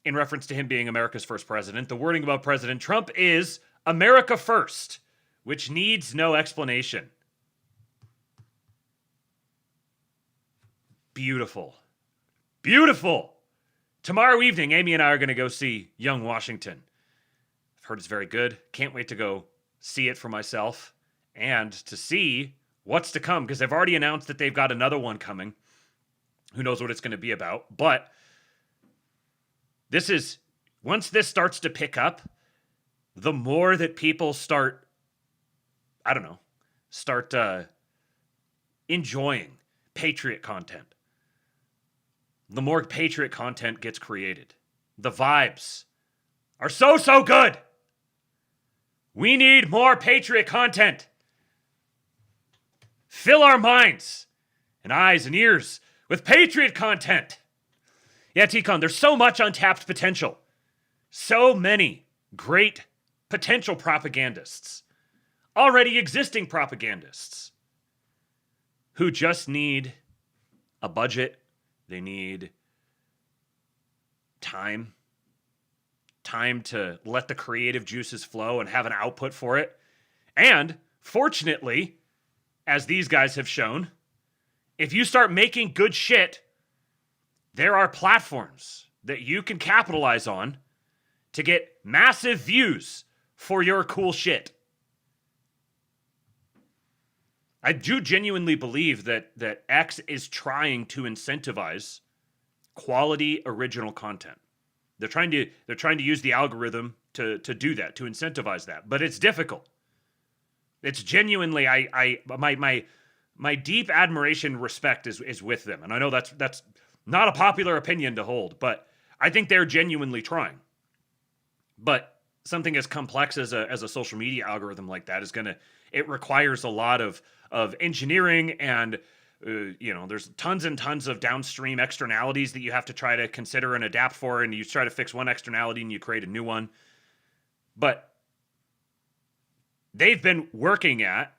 B: in reference to him being America's first president. The wording above President Trump is America first, which needs no explanation. Beautiful. Beautiful. Tomorrow evening, Amy and I are going to go see Young Washington. I've heard it's very good. Can't wait to go see it for myself and to see what's to come, because they've already announced that they've got another one coming. Who knows what it's going to be about. But once this starts to pick up, the more that people start enjoying Patriot content, the more Patriot content gets created. The vibes are so good. We need more Patriot content. Fill our minds and eyes and ears with Patriot content. Yeah, T-Con, there's so much untapped potential. So many great potential propagandists. Already existing propagandists. Who just need a budget. They need time. Time to let the creative juices flow and have an output for it. And, fortunately, as these guys have shown, if you start making good shit, there are platforms that you can capitalize on to get massive views for your cool shit. I do genuinely believe that X is trying to incentivize quality original content. They're trying to use the algorithm to do that, to incentivize that. But it's difficult. It's genuinely my deep admiration, respect is with them. And I know that's not a popular opinion to hold, but I think they're genuinely trying. But something as complex as a social media algorithm like that it requires a lot of engineering and there's tons and tons of downstream externalities that you have to try to consider and adapt for, and you try to fix one externality and you create a new one. But they've been working at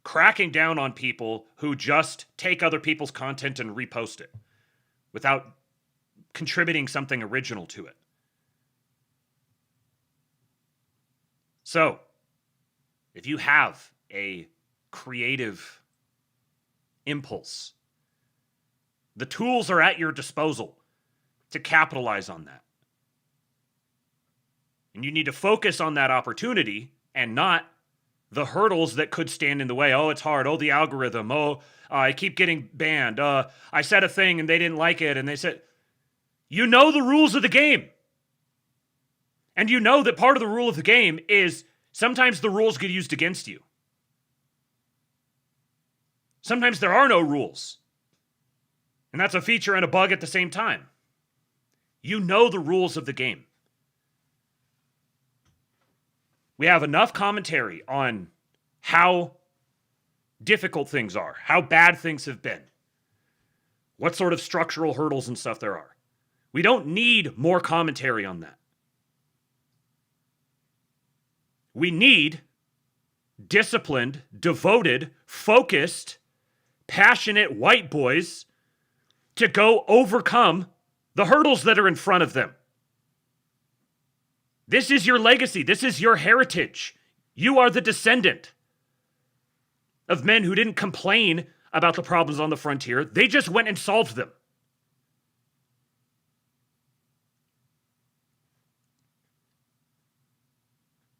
B: cracking down on people who just take other people's content and repost it without contributing something original to it. So, if you have a creative impulse, the tools are at your disposal to capitalize on that. And you need to focus on that opportunity and not the hurdles that could stand in the way. Oh, it's hard. Oh, the algorithm. Oh, I keep getting banned. I said a thing and they didn't like it. And they said, you know the rules of the game. And you know that part of the rule of the game is sometimes the rules get used against you. Sometimes there are no rules. And that's a feature and a bug at the same time. You know the rules of the game. We have enough commentary on how difficult things are, how bad things have been, what sort of structural hurdles and stuff there are. We don't need more commentary on that. We need disciplined, devoted, focused, passionate white boys to go overcome the hurdles that are in front of them. This is your legacy. This is your heritage. You are the descendant of men who didn't complain about the problems on the frontier. They just went and solved them.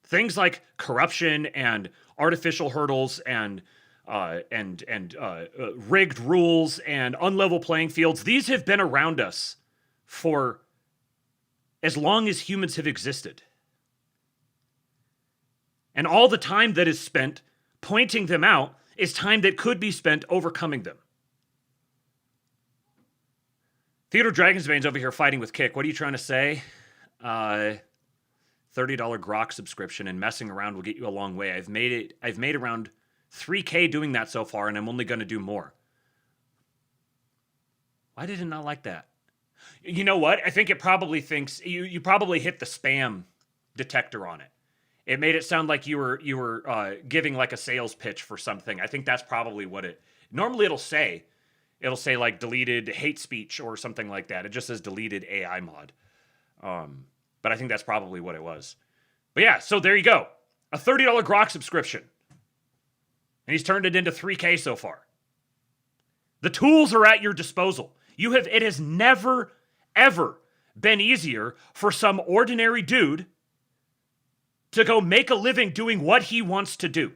B: Things like corruption and artificial hurdles and rigged rules and unlevel playing fields, these have been around us for as long as humans have existed. And all the time that is spent pointing them out is time that could be spent overcoming them. Theodore Dragonsbane's over here fighting with Kick. What are you trying to say? $30 Grok subscription and messing around will get you a long way. I've made around 3K doing that so far, and I'm only going to do more. Why did it not like that? You know what? I think it probably thinks you probably hit the spam detector on it. It made it sound like you were giving like a sales pitch for something. I think that's probably what it. Normally it'll say like deleted hate speech or something like that. It just says deleted AI mod. But I think that's probably what it was. But yeah, so there you go. A $30 Grok subscription. And he's turned it into 3K so far. The tools are at your disposal. It has never, ever been easier for some ordinary dude to go make a living doing what he wants to do.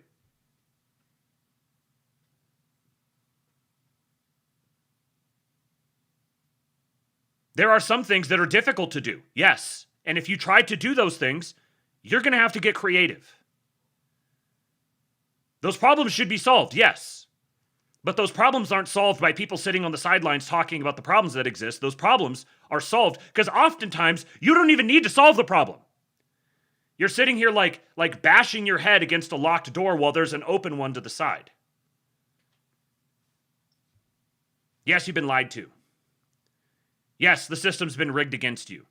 B: There are some things that are difficult to do, yes. And if you try to do those things, you're going to have to get creative. Those problems should be solved, yes. But those problems aren't solved by people sitting on the sidelines talking about the problems that exist. Those problems are solved because oftentimes you don't even need to solve the problem. You're sitting here like bashing your head against a locked door while there's an open one to the side. Yes, you've been lied to. Yes, the system's been rigged against you.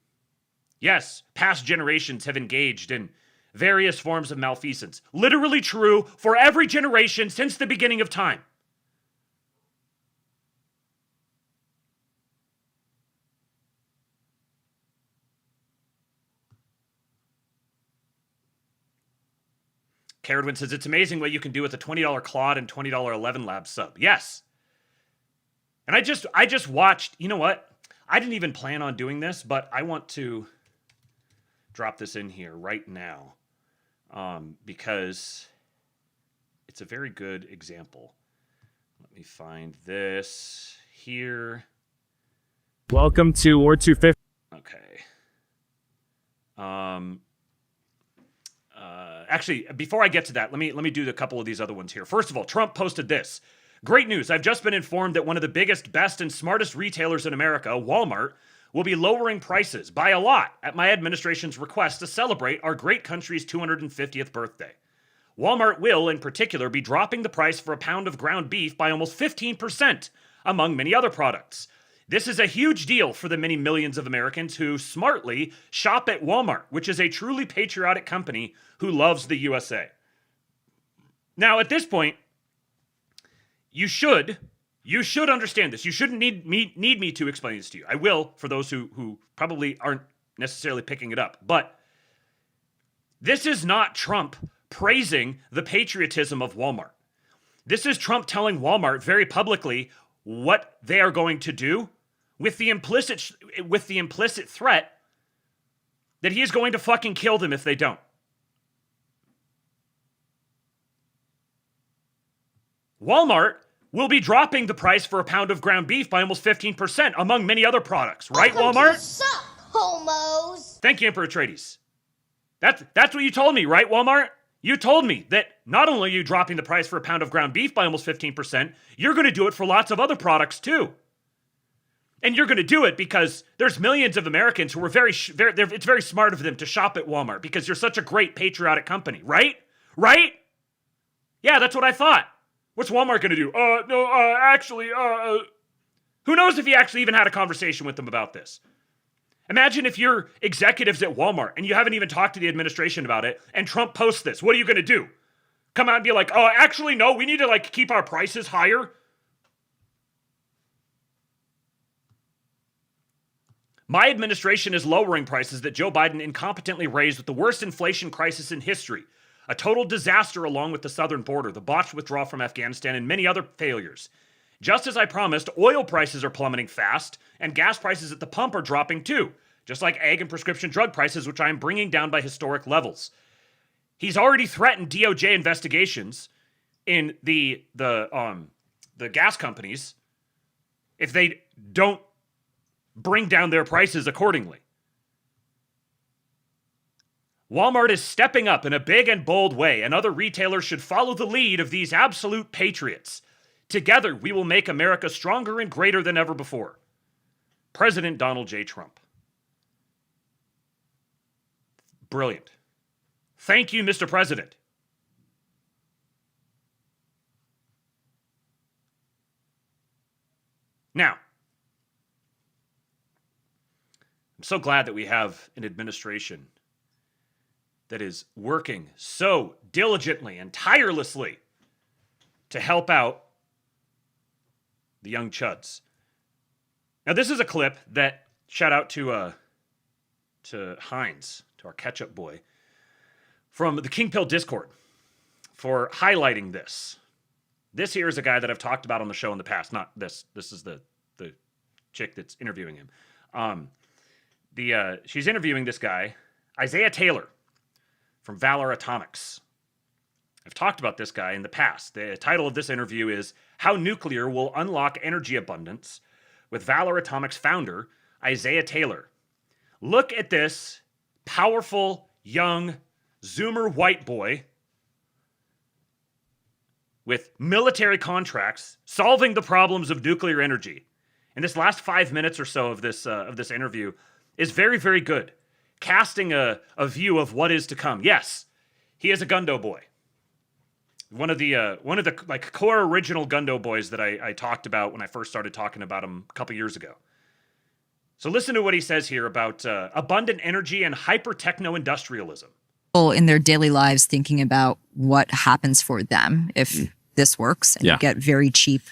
B: Yes, past generations have engaged in various forms of malfeasance. Literally true for every generation since the beginning of time. Caradwin says, it's amazing what you can do with a $20 Claude and $20 11 Labs sub. Yes. And I just watched, you know what? I didn't even plan on doing this, but I want to drop this in here right now because it's a very good example. Let me find this here.
F: Welcome to War 250.
B: Okay. Actually, before I get to that, let me do a couple of these other ones here. First of all, Trump posted this. Great news. I've just been informed that one of the biggest, best, and smartest retailers in America, Walmart, will be lowering prices by a lot at my administration's request to celebrate our great country's 250th birthday. Walmart will, in particular, be dropping the price for a pound of ground beef by almost 15%, among many other products. This is a huge deal for the many millions of Americans who smartly shop at Walmart, which is a truly patriotic company who loves the USA. Now, at this point, you should understand this. You shouldn't need me to explain this to you. I will, for those who probably aren't necessarily picking it up. But this is not Trump praising the patriotism of Walmart. This is Trump telling Walmart very publicly what they are going to do with the implicit threat that he is going to fucking kill them if they don't. Walmart will be dropping the price for a pound of ground beef by almost 15%, among many other products. Right, Walmart?
J: Suck, homos!
B: Thank you, Emperor Atreides. That's what you told me, right, Walmart? You told me that not only are you dropping the price for a pound of ground beef by almost 15%, you're going to do it for lots of other products too. And you're going to do it because there's millions of Americans who are it's very smart of them to shop at Walmart because you're such a great patriotic company, right? Right? Yeah, that's what I thought. What's Walmart going to do? Who knows if he actually even had a conversation with them about this? Imagine if you're executives at Walmart and you haven't even talked to the administration about it and Trump posts this. What are you going to do? Come out and be like, oh, actually, no, we need to keep our prices higher. My administration is lowering prices that Joe Biden incompetently raised with the worst inflation crisis in history. A total disaster along with the southern border, the botched withdrawal from Afghanistan, and many other failures. Just as I promised, oil prices are plummeting fast, and gas prices at the pump are dropping too, just like egg and prescription drug prices, which I am bringing down by historic levels. He's already threatened DOJ investigations in the gas companies if they don't bring down their prices accordingly. Walmart is stepping up in a big and bold way, and other retailers should follow the lead of these absolute patriots. Together, we will make America stronger and greater than ever before. President Donald J. Trump. Brilliant. Thank you, Mr. President. Now, I'm so glad that we have an administration that is working so diligently and tirelessly to help out the young chuds. Now, this is a clip that, shout out to Heinz, to our ketchup boy, from the King Pill Discord for highlighting this. This here is a guy that I've talked about on the show in the past. Not this. This is the chick that's interviewing him. She's interviewing this guy, Isaiah Taylor, from Valor Atomics. I've talked about this guy in the past. The title of this interview is How Nuclear Will Unlock Energy Abundance with Valor Atomics founder Isaiah Taylor. Look at this powerful, young, Zoomer white boy with military contracts solving the problems of nuclear energy. And this last 5 minutes or so of this interview is very, very good. Casting a view of what is to come. Yes, he is a Gundo boy. One of the core original Gundo boys that I talked about when I first started talking about him a couple years ago. So listen to what he says here about abundant energy and hyper-techno-industrialism.
K: In their daily lives thinking about what happens for them if this works and you get very cheap,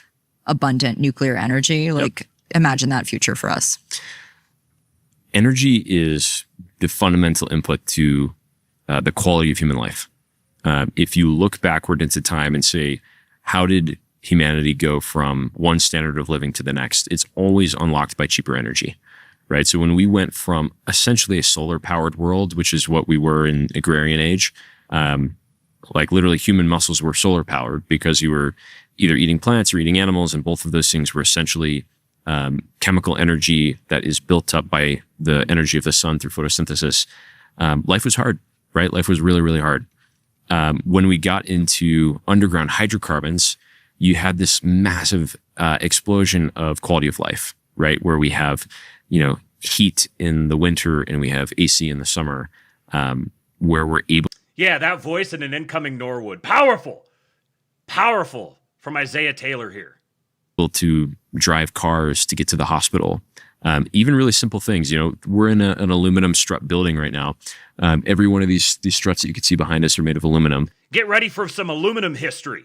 K: abundant nuclear energy. Imagine that future for us.
L: Energy is the fundamental input to the quality of human life. If you look backward into time and say, how did humanity go from one standard of living to the next? It's always unlocked by cheaper energy, right? So when we went from essentially a solar-powered world, which is what we were in agrarian age, literally human muscles were solar-powered because you were either eating plants or eating animals, and both of those things were essentially chemical energy that is built up by the energy of the sun through photosynthesis. life was hard, right? Life was really, really hard. When we got into underground hydrocarbons, you had this massive explosion of quality of life, right? Where we have, heat in the winter and we have AC in the summer, where we're able.
B: Yeah, that voice in an incoming Norwood. Powerful from Isaiah Taylor here.
L: To drive cars to get to the hospital. Even really simple things. We're in an aluminum strut building right now. Every one of these struts that you can see behind us are made of aluminum.
B: Get ready for some aluminum history.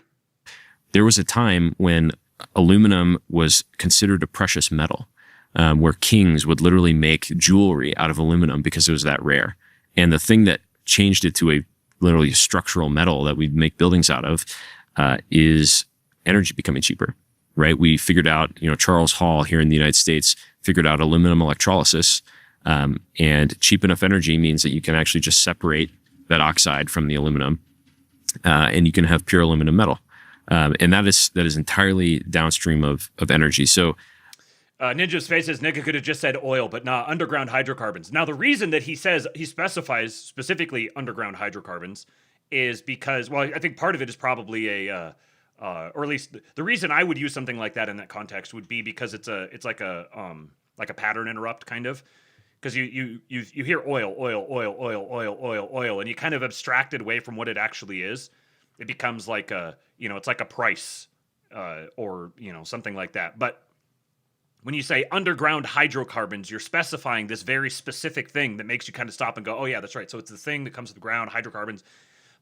L: There was a time when aluminum was considered a precious metal, where kings would literally make jewelry out of aluminum because it was that rare. And the thing that changed it to a literally structural metal that we make buildings out of is energy becoming cheaper. Right, we figured out, Charles Hall here in the United States figured out aluminum electrolysis, and cheap enough energy means that you can actually just separate that oxide from the aluminum, and you can have pure aluminum metal, and that is entirely downstream of energy. So,
B: Ninja's face says Nigga could have just said oil, but nah, underground hydrocarbons. Now, the reason that he specifies specifically underground hydrocarbons is because, well, I think part of it is probably or at least the reason I would use something like that in that context would be because it's like a pattern interrupt kind of, because you hear oil, and you kind of abstract it away from what it actually is. It becomes like it's like a price, or something like that. But when you say underground hydrocarbons, you're specifying this very specific thing that makes you kind of stop and go, oh yeah, that's right. So it's the thing that comes to the ground, hydrocarbons.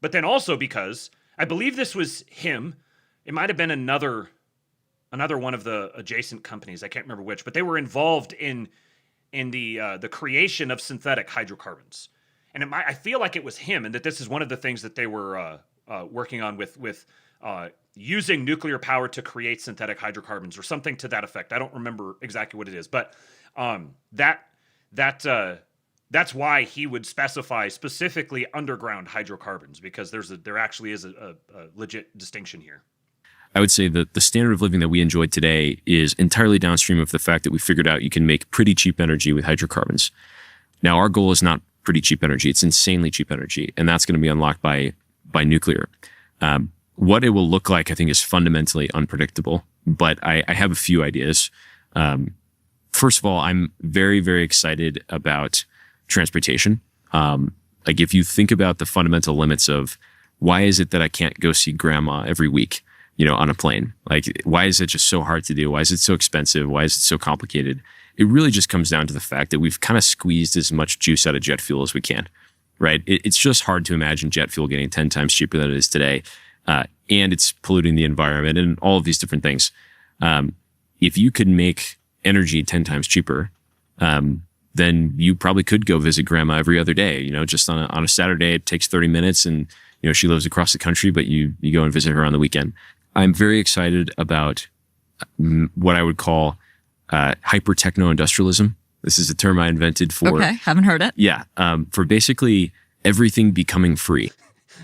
B: But then also because I believe this was him. It might have been another one of the adjacent companies. I can't remember which, but they were involved in the creation of synthetic hydrocarbons. And I feel like it was him, and that this is one of the things that they were working on with using nuclear power to create synthetic hydrocarbons or something to that effect. I don't remember exactly what it is, but that's why he would specify specifically underground hydrocarbons, because there actually is a legit distinction here.
L: I would say that the standard of living that we enjoy today is entirely downstream of the fact that we figured out you can make pretty cheap energy with hydrocarbons. Now, our goal is not pretty cheap energy. It's insanely cheap energy, and that's going to be unlocked by nuclear. What it will look like, I think, is fundamentally unpredictable, but I have a few ideas. First of all, I'm very, very excited about transportation. Like, if you think about the fundamental limits of why is it that I can't go see grandma every week, on a plane? Like, why is it just so hard to do? Why is it so expensive? Why is it so complicated? It really just comes down to the fact that we've kind of squeezed as much juice out of jet fuel as we can, right? It's just hard to imagine jet fuel getting 10 times cheaper than it is today. And it's polluting the environment and all of these different things. If you could make energy 10 times cheaper, then you probably could go visit grandma every other day. Just on a Saturday, it takes 30 minutes and, she lives across the country, but you go and visit her on the weekend. I'm very excited about what I would call hyper techno industrialism. This is a term I invented for.
K: Okay, haven't heard it.
L: Yeah, for basically everything becoming free.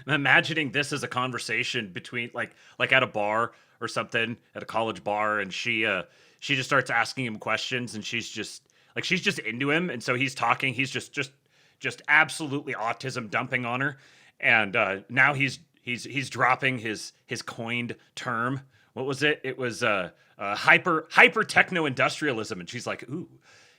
B: I'm imagining this as a conversation between like at a bar or something, at a college bar, and she just starts asking him questions, and she's just into him, and so he's talking. He's just absolutely autism dumping on her, and now he's dropping his coined term. What was it? It was hyper techno industrialism, and she's like, "Ooh,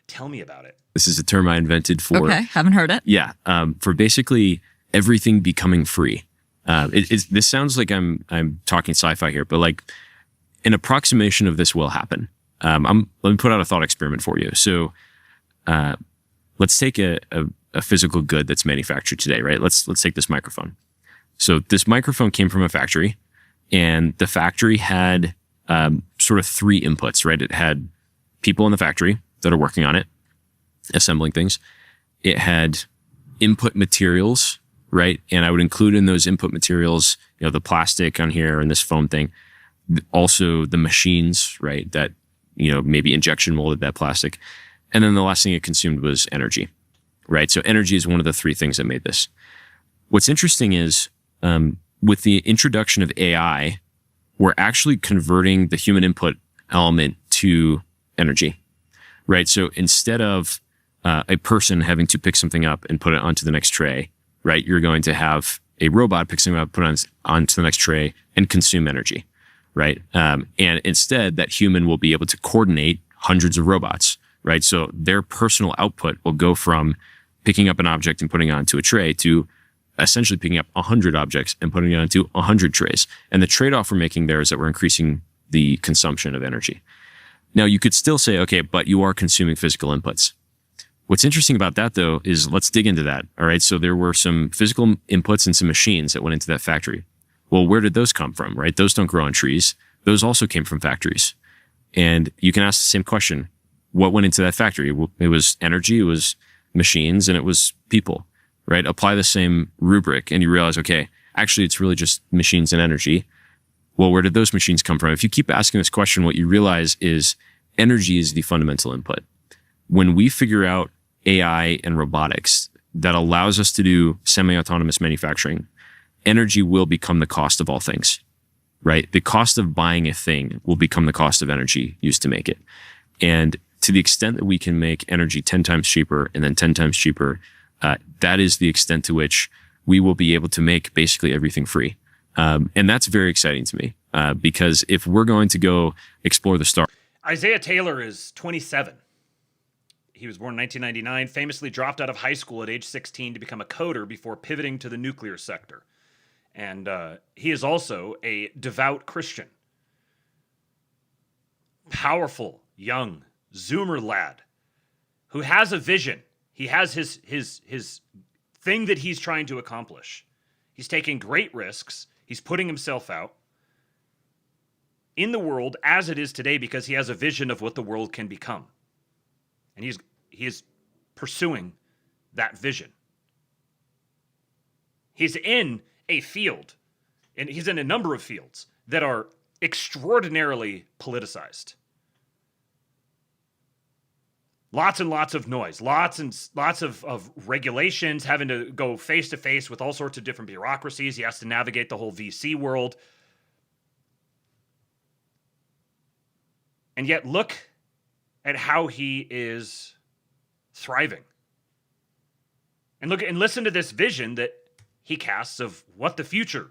B: tell me about it."
L: This is a term I invented for.
K: Okay, haven't heard it.
L: Yeah, for basically everything becoming free. This sounds like I'm talking sci-fi here, but like an approximation of this will happen. Let me put out a thought experiment for you. So, let's take a physical good that's manufactured today, right? Let's take this microphone. So this microphone came from a factory, and the factory had sort of three inputs, right? It had people in the factory that are working on it, assembling things. It had input materials, right? And I would include in those input materials, the plastic on here and this foam thing. Also the machines, right? That, maybe injection molded that plastic. And then the last thing it consumed was energy, right? So energy is one of the three things that made this. What's interesting is, with the introduction of AI, we're actually converting the human input element to energy, right? So instead of a person having to pick something up and put it onto the next tray, right? You're going to have a robot pick something up, put it onto the next tray, and consume energy, right? And instead, that human will be able to coordinate hundreds of robots, right? So their personal output will go from picking up an object and putting it onto a tray to essentially picking up 100 objects and putting it onto 100 trays. And the trade-off we're making there is that we're increasing the consumption of energy. Now, you could still say, okay, but you are consuming physical inputs. What's interesting about that, though, is let's dig into that. All right. So there were some physical inputs and some machines that went into that factory. Well, where did those come from, right? Those don't grow on trees. Those also came from factories. And you can ask the same question. What went into that factory? It was energy, it was machines, and it was people, right? Apply the same rubric and you realize, okay, actually, it's really just machines and energy. Well, where did those machines come from? If you keep asking this question, what you realize is energy is the fundamental input. When we figure out AI and robotics that allows us to do semi-autonomous manufacturing, energy will become the cost of all things, right? The cost of buying a thing will become the cost of energy used to make it. And to the extent that we can make energy 10 times cheaper and then 10 times cheaper, that is the extent to which we will be able to make basically everything free. And that's very exciting to me because if we're going to go explore the stars.
B: Isaiah Taylor is 27. He was born in 1999, famously dropped out of high school at age 16 to become a coder before pivoting to the nuclear sector. And he is also a devout Christian. Powerful, young Zoomer lad who has a vision. He has his thing that he's trying to accomplish. He's taking great risks. He's putting himself out in the world as it is today because he has a vision of what the world can become. And he is pursuing that vision. He's in a field, and he's in a number of fields that are extraordinarily politicized. Lots and lots of noise, lots of regulations, having to go face to face with all sorts of different bureaucracies. He has to navigate the whole VC world. And yet look at how he is thriving. And look and listen to this vision that he casts of what the future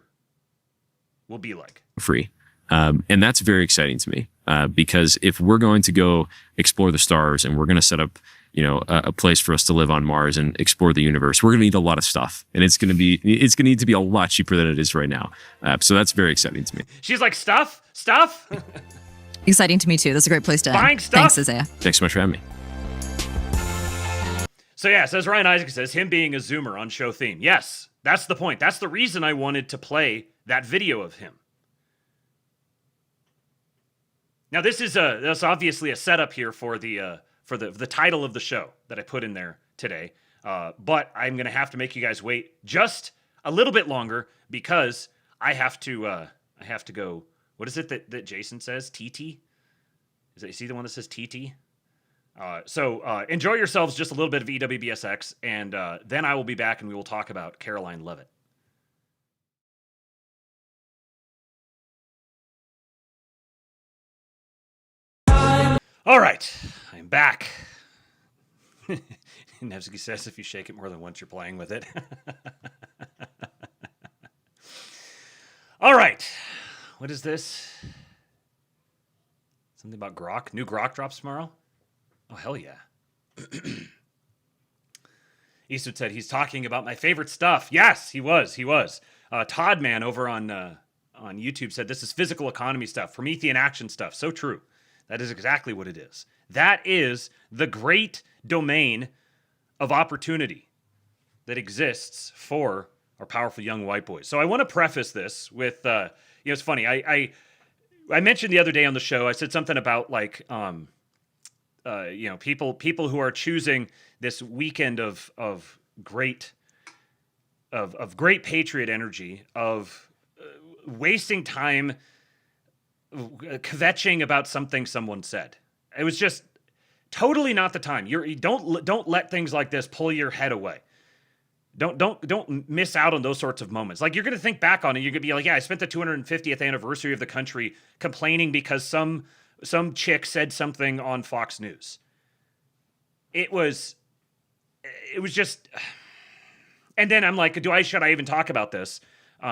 B: will be like.
L: Free. And that's very exciting to me because if we're going to go explore the stars and we're going to set up, a place for us to live on Mars and explore the universe, we're going to need a lot of stuff, and it's going to need to be a lot cheaper than it is right now. So that's very exciting to me.
B: She's like, stuff.
K: Exciting to me too. That's a great place to
B: buying
K: end.
B: Stuff.
K: Thanks, Isaiah.
L: Thanks so much for having me.
B: So yeah, says Ryan Isaac says him being a Zoomer on show theme. Yes, that's the point. That's the reason I wanted to play that video of him. Now that's obviously a setup here for the title of the show that I put in there today. But I'm gonna have to make you guys wait just a little bit longer because I have to go. What is it that Jason says? TT? Is he the one that says TT? So enjoy yourselves just a little bit of EWBSX, and then I will be back and we will talk about Karoline Leavitt. All right, I'm back. Nevsky says if you shake it more than once, you're playing with it. All right, what is this? Something about Grok? New Grok drops tomorrow? Oh, hell yeah. Eastwood said he's talking about my favorite stuff. Yes, he was. Todd Man over on YouTube said this is physical economy stuff, Promethean action stuff. So true. That is exactly what it is. That is the great domain of opportunity that exists for our powerful young white boys. So I want to preface this with, it's funny. I mentioned the other day on the show, I said something about like, people who are choosing this weekend of great patriot energy, of wasting time kvetching about something someone said. It was just totally not the time. You don't let things like this pull your head away. Don't miss out on those sorts of moments. Like, you're going to think back on it. You're going to be like, yeah, I spent the 250th anniversary of the country complaining because some chick said something on Fox News. It was it was just, and then I'm like, should I even talk about this?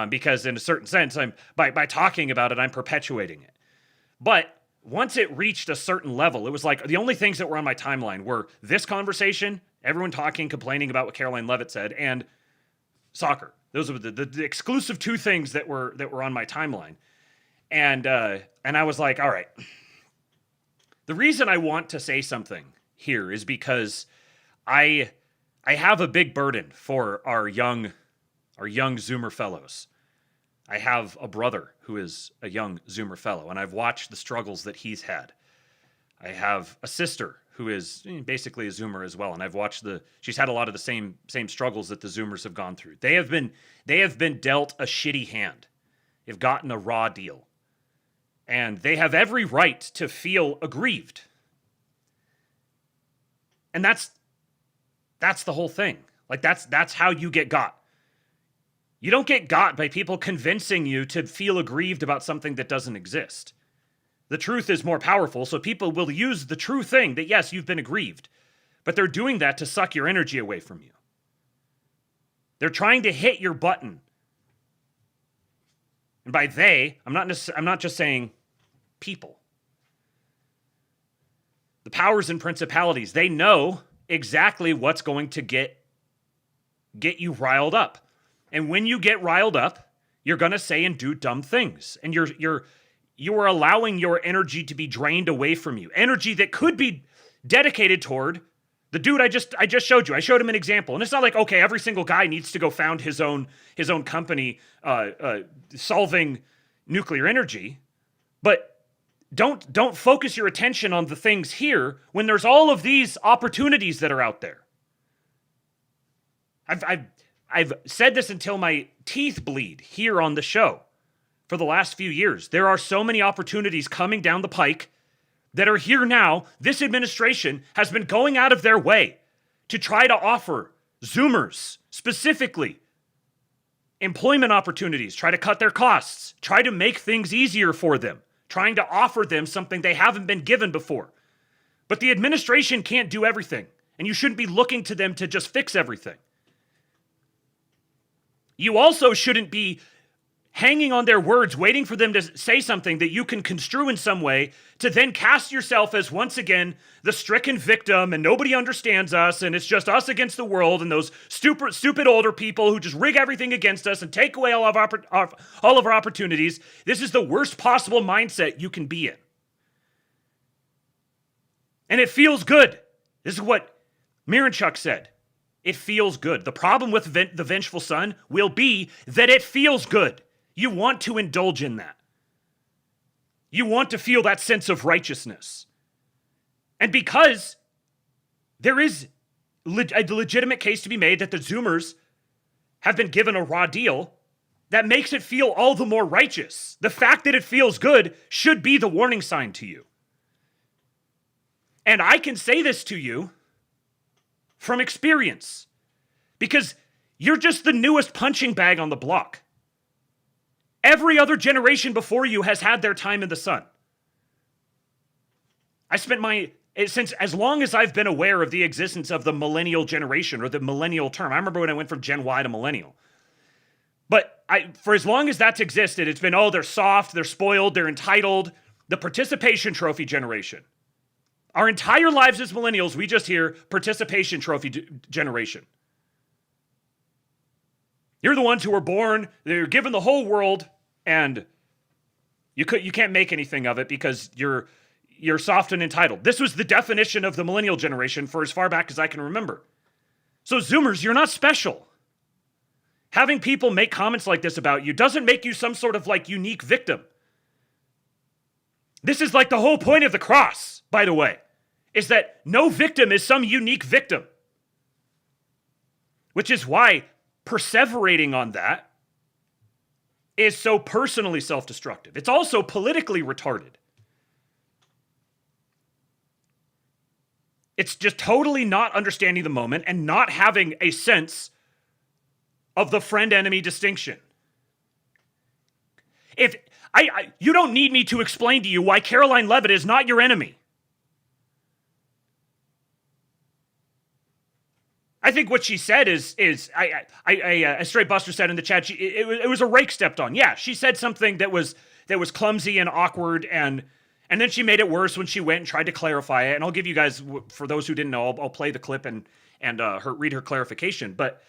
B: Because in a certain sense, by talking about it, I'm perpetuating it. But once it reached a certain level, it was like the only things that were on my timeline were this conversation, everyone talking, complaining about what Karoline Leavitt said, and soccer. Those were the exclusive two things that were on my timeline. And I was like, all right. The reason I want to say something here is because I have a big burden for our young Zoomer fellows. I have a brother who is a young Zoomer fellow, and I've watched the struggles that he's had. I have a sister who is basically a Zoomer as well, and I've watched she's had a lot of the same struggles that the Zoomers have gone through. They have been dealt a shitty hand. They've gotten a raw deal. And they have every right to feel aggrieved. And that's the whole thing. Like that's how you get got. You don't get got by people convincing you to feel aggrieved about something that doesn't exist. The truth is more powerful, so people will use the true thing that yes, you've been aggrieved, but they're doing that to suck your energy away from you. They're trying to hit your button. And by they, I'm not just saying people. The powers and principalities, they know exactly what's going to get you riled up. And when you get riled up, you're going to say and do dumb things. And you are allowing your energy to be drained away from you. Energy that could be dedicated toward the dude I just showed you. I showed him an example. And it's not like, okay, every single guy needs to go found his own company solving nuclear energy. But don't focus your attention on the things here when there's all of these opportunities that are out there. I've said this until my teeth bleed here on the show for the last few years. There are so many opportunities coming down the pike that are here now. This administration has been going out of their way to try to offer Zoomers specifically employment opportunities, try to cut their costs, try to make things easier for them, trying to offer them something they haven't been given before. But the administration can't do everything, and you shouldn't be looking to them to just fix everything. You also shouldn't be hanging on their words, waiting for them to say something that you can construe in some way to then cast yourself as once again the stricken victim and nobody understands us and it's just us against the world and those stupid older people who just rig everything against us and take away all of our opportunities. This is the worst possible mindset you can be in. And it feels good. This is what Miranchuk said. It feels good. The problem with the Vengeful Son will be that it feels good. You want to indulge in that. You want to feel that sense of righteousness. And because there is a legitimate case to be made that the Zoomers have been given a raw deal, that makes it feel all the more righteous. The fact that it feels good should be the warning sign to you. And I can say this to you from experience, because you're just the newest punching bag on the block. Every other generation before you has had their time in the sun. I spent since as long as I've been aware of the existence of the millennial generation or the millennial term. I remember when I went from Gen Y to millennial. But for as long as that's existed, it's been, oh, they're soft, they're spoiled, they're entitled. The participation trophy generation. Our entire lives as millennials, we just hear participation trophy generation. You're the ones who were born, they're given the whole world, and you can't make anything of it because you're soft and entitled. This was the definition of the millennial generation for as far back as I can remember. So Zoomers, you're not special. Having people make comments like this about you doesn't make you some sort of like unique victim. This is like the whole point of the cross, by the way, is that no victim is some unique victim. Which is why perseverating on that is so personally self-destructive. It's also politically retarded. It's just totally not understanding the moment and not having a sense of the friend-enemy distinction. You don't need me to explain to you why Karoline Leavitt is not your enemy. I think what she said is as Straight Buster said in the chat, it was a rake stepped on. Yeah, she said something that was clumsy and awkward, and then she made it worse when she went and tried to clarify it. And I'll give you guys, for those who didn't know, I'll play the clip and read her clarification. But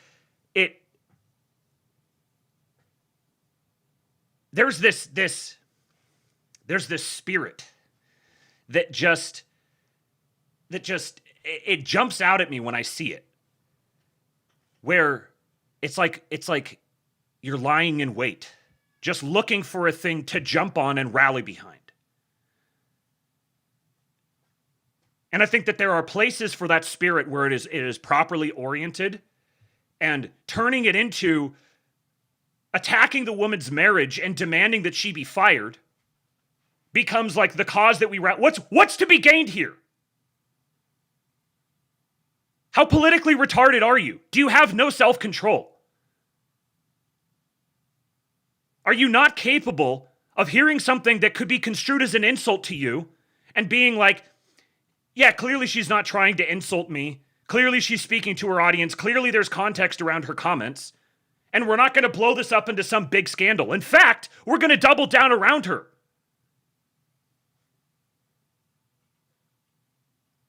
B: there's this spirit that just it jumps out at me when I see it, where it's like you're lying in wait, just looking for a thing to jump on and rally behind. And I think that there are places for that spirit where it is properly oriented, and turning it into attacking the woman's marriage and demanding that she be fired becomes like the cause that we what's to be gained here? How politically retarded are you? Do you have no self-control? Are you not capable of hearing something that could be construed as an insult to you and being like, yeah, clearly she's not trying to insult me. Clearly she's speaking to her audience. Clearly there's context around her comments. And we're not going to blow this up into some big scandal. In fact, we're going to double down around her.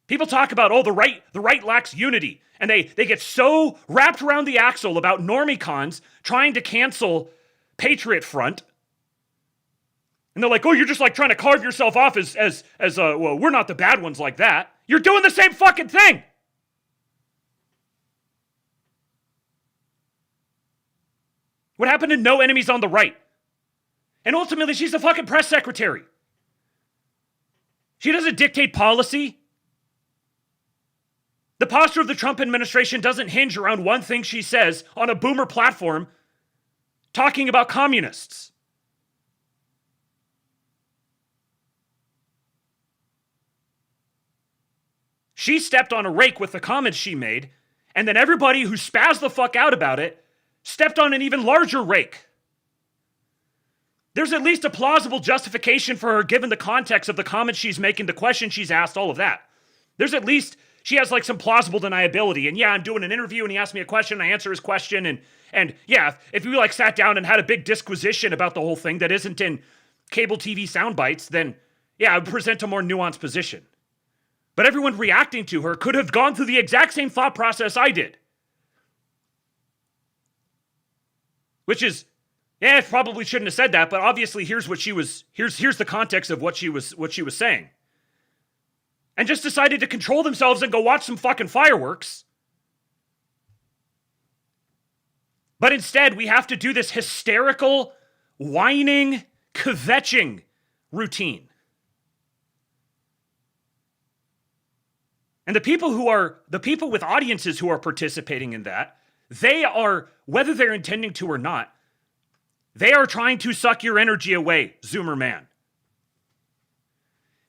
B: People talk about, the right lacks unity. And they get so wrapped around the axle about normie-cons trying to cancel Patriot Front. And they're like, you're just like trying to carve yourself off as well, we're not the bad ones like that. You're doing the same fucking thing. What happened to no enemies on the right? And ultimately, she's the fucking press secretary. She doesn't dictate policy. The posture of the Trump administration doesn't hinge around one thing she says on a boomer platform talking about communists. She stepped on a rake with the comments she made, and then everybody who spazzed the fuck out about it stepped on an even larger rake. There's at least a plausible justification for her given the context of the comments she's making, the question she's asked, all of that. There's at least, she has like some plausible deniability. And yeah, I'm doing an interview and he asked me a question, I answer his question. And yeah, if we like sat down and had a big disquisition about the whole thing that isn't in cable TV sound bites, then yeah, I would present a more nuanced position. But everyone reacting to her could have gone through the exact same thought process I did. Which is, yeah, probably shouldn't have said that, but obviously here's the context of what she was saying. And just decided to control themselves and go watch some fucking fireworks. But instead, we have to do this hysterical, whining, kvetching routine. And the people with audiences who are participating in that, they are, whether they're intending to or not, they are trying to suck your energy away, Zoomer man.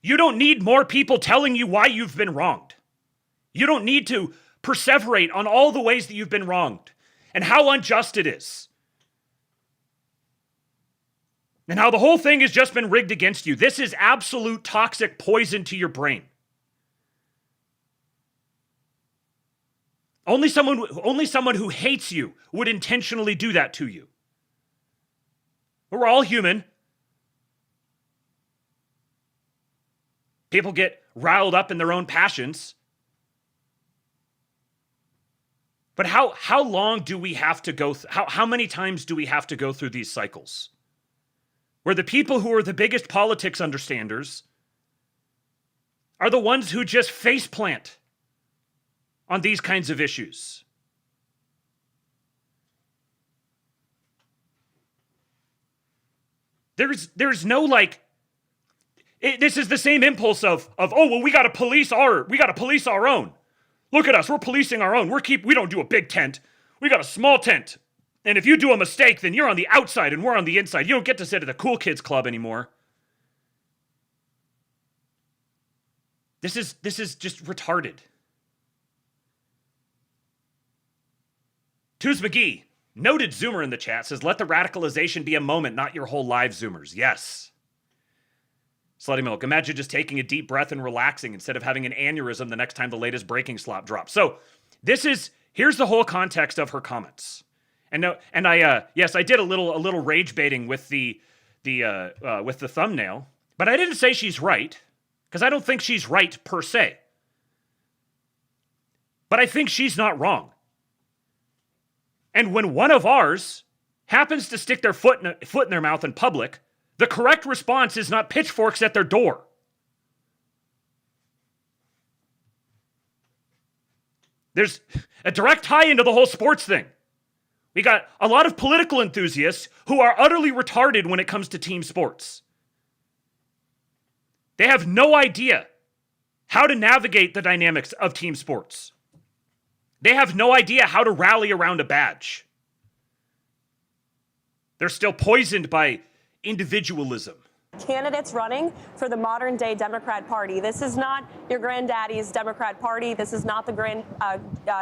B: You don't need more people telling you why you've been wronged. You don't need to perseverate on all the ways that you've been wronged and how unjust it is. And how the whole thing has just been rigged against you. This is absolute toxic poison to your brain. Only someone who hates you would intentionally do that to you. We're all human. People get riled up in their own passions. But how long do we have to go how many times do we have to go through these cycles? Where the people who are the biggest politics understanders are the ones who just faceplant on these kinds of issues. There's no like, this is the same impulse of we gotta police our own. Look at us, we're policing our own. We don't do a big tent. We got a small tent. And if you do a mistake, then you're on the outside and we're on the inside. You don't get to sit at the cool kids club anymore. This is just retarded. Tooz McGee, noted Zoomer in the chat, says, let the radicalization be a moment, not your whole life, Zoomers. Yes. Slutty Milk, imagine just taking a deep breath and relaxing instead of having an aneurysm the next time the latest breaking slop drops. So this is, Here's the whole context of her comments. And I did a little rage baiting with the thumbnail, but I didn't say she's right, because I don't think she's right per se. But I think she's not wrong. And when one of ours happens to stick their foot in their mouth in public, the correct response is not pitchforks at their door. There's a direct tie into the whole sports thing. We got a lot of political enthusiasts who are utterly retarded when it comes to team sports. They have no idea how to navigate the dynamics of team sports. They have no idea how to rally around a badge. They're still poisoned by individualism.
M: Candidates running for the modern day Democrat Party. This is not your granddaddy's Democrat Party. This is not the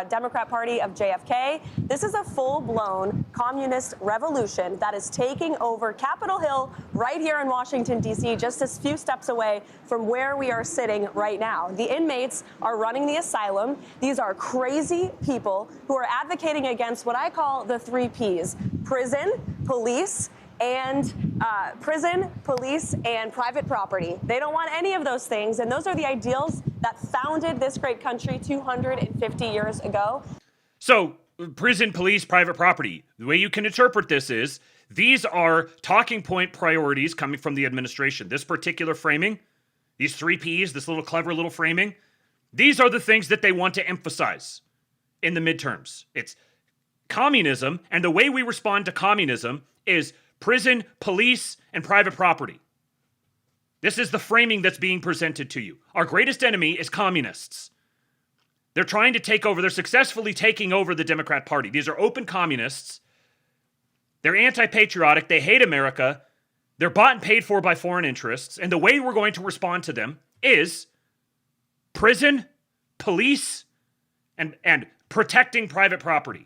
M: Democrat Party of JFK. This is a full-blown communist revolution that is taking over Capitol Hill right here in Washington, D.C., just a few steps away from where we are sitting right now. The inmates are running the asylum. These are crazy people who are advocating against what I call the 3 Ps: prison, police, and private property. They don't want any of those things, and those are the ideals that founded this great country 250 years ago.
B: So, prison, police, private property. The way you can interpret this is, these are talking point priorities coming from the administration. This particular framing, these 3 Ps, this little clever little framing, these are the things that they want to emphasize in the midterms. It's communism, and the way we respond to communism is prison, police, and private property. This is the framing that's being presented to you. Our greatest enemy is communists. They're trying to take over, they're successfully taking over the Democrat Party. These are open communists. They're anti-patriotic, they hate America, they're bought and paid for by foreign interests, and the way we're going to respond to them is prison, police, and protecting private property.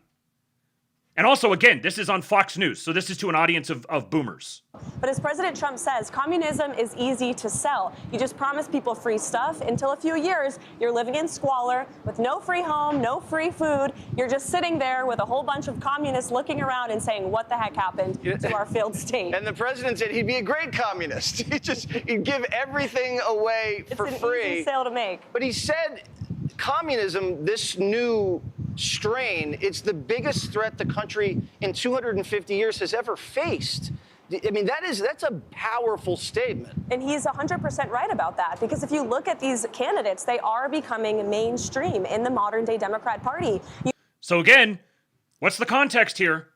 B: And also, again, this is on Fox News, so this is to an audience of boomers.
M: But as President Trump says, communism is easy to sell. You just promise people free stuff. Until a few years, you're living in squalor with no free home, no free food. You're just sitting there with a whole bunch of communists looking around and saying, what the heck happened to our failed state?
N: And the president said he'd be a great communist. He'd give everything away for free.
M: It's an easy sale to make.
N: But he said communism, this new strain, it's the biggest threat the country in 250 years has ever faced. I mean, that's a powerful statement.
M: And he's 100% right about that, because if you look at these candidates, they are becoming mainstream in the modern day Democrat Party.
B: So again, what's the context here?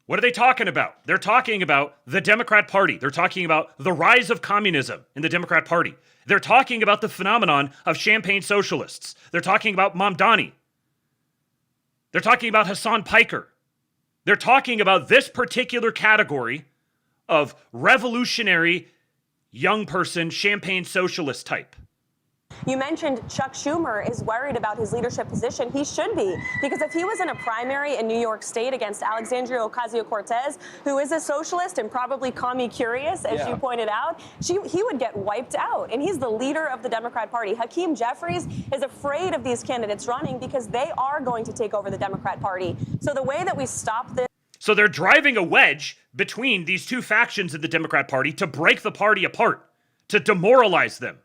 B: What are they talking about? They're talking about the Democrat Party. They're talking about the rise of communism in the Democrat Party. They're talking about the phenomenon of champagne socialists. They're talking about Mamdani. They're talking about Hassan Piker. They're talking about this particular category of revolutionary young person, champagne socialist type.
M: You mentioned Chuck Schumer is worried about his leadership position. He should be, because if he was in a primary in New York State against Alexandria Ocasio-Cortez, who is a socialist and probably commie-curious, as you pointed out, he would get wiped out. And he's the leader of the Democrat Party. Hakeem Jeffries is afraid of these candidates running because they are going to take over the Democrat Party. So the way that we stop this...
B: So they're driving a wedge between these two factions in the Democrat Party to break the party apart, to demoralize them.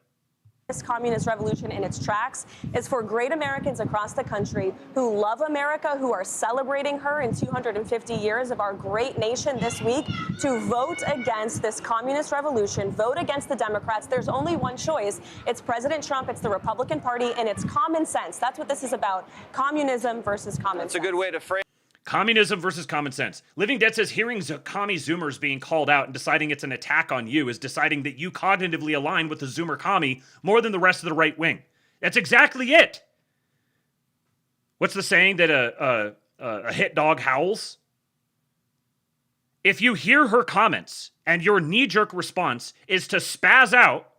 M: This communist revolution in its tracks is for great Americans across the country who love America, who are celebrating her in 250 years of our great nation this week, to vote against this communist revolution, vote against the Democrats. There's only one choice. It's President Trump, it's the Republican Party, and it's common sense. That's what this is about. Communism versus common sense.
N: That's a good way to frame.
B: Communism versus common sense. Living Dead says hearing commie Zoomers being called out and deciding it's an attack on you is deciding that you cognitively align with the Zoomer commie more than the rest of the right wing. That's exactly it. What's the saying that a hit dog howls? If you hear her comments and your knee-jerk response is to spaz out,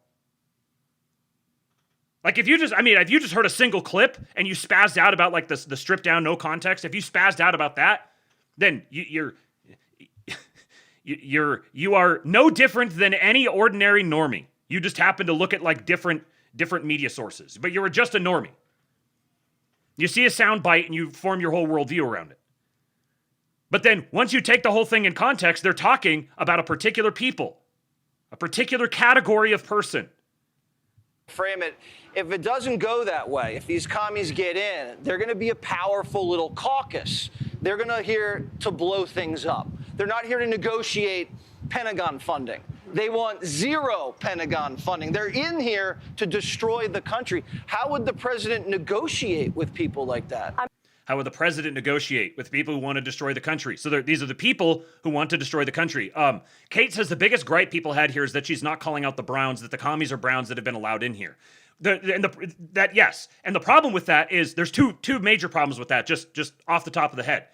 B: like if you just heard a single clip and you spazzed out about like the stripped down, no context, if you spazzed out about that, then you are no different than any ordinary normie. You just happen to look at like different media sources, but you're just a normie. You see a sound bite and you form your whole worldview around it. But then once you take the whole thing in context, they're talking about a particular people, a particular category of person.
N: Frame it. If it doesn't go that way, if these commies get in, they're going to be a powerful little caucus. They're going to here to blow things up. They're not here to negotiate Pentagon funding. They want zero Pentagon funding. They're in here to destroy the country. How would the president negotiate with people like that?
B: How would the president negotiate with people who want to destroy the country? So these are the people who want to destroy the country. Kate says the biggest gripe people had here is that she's not calling out the Browns, that the commies are Browns that have been allowed in here. Yes. And the problem with that is there's two major problems with that, just off the top of the head.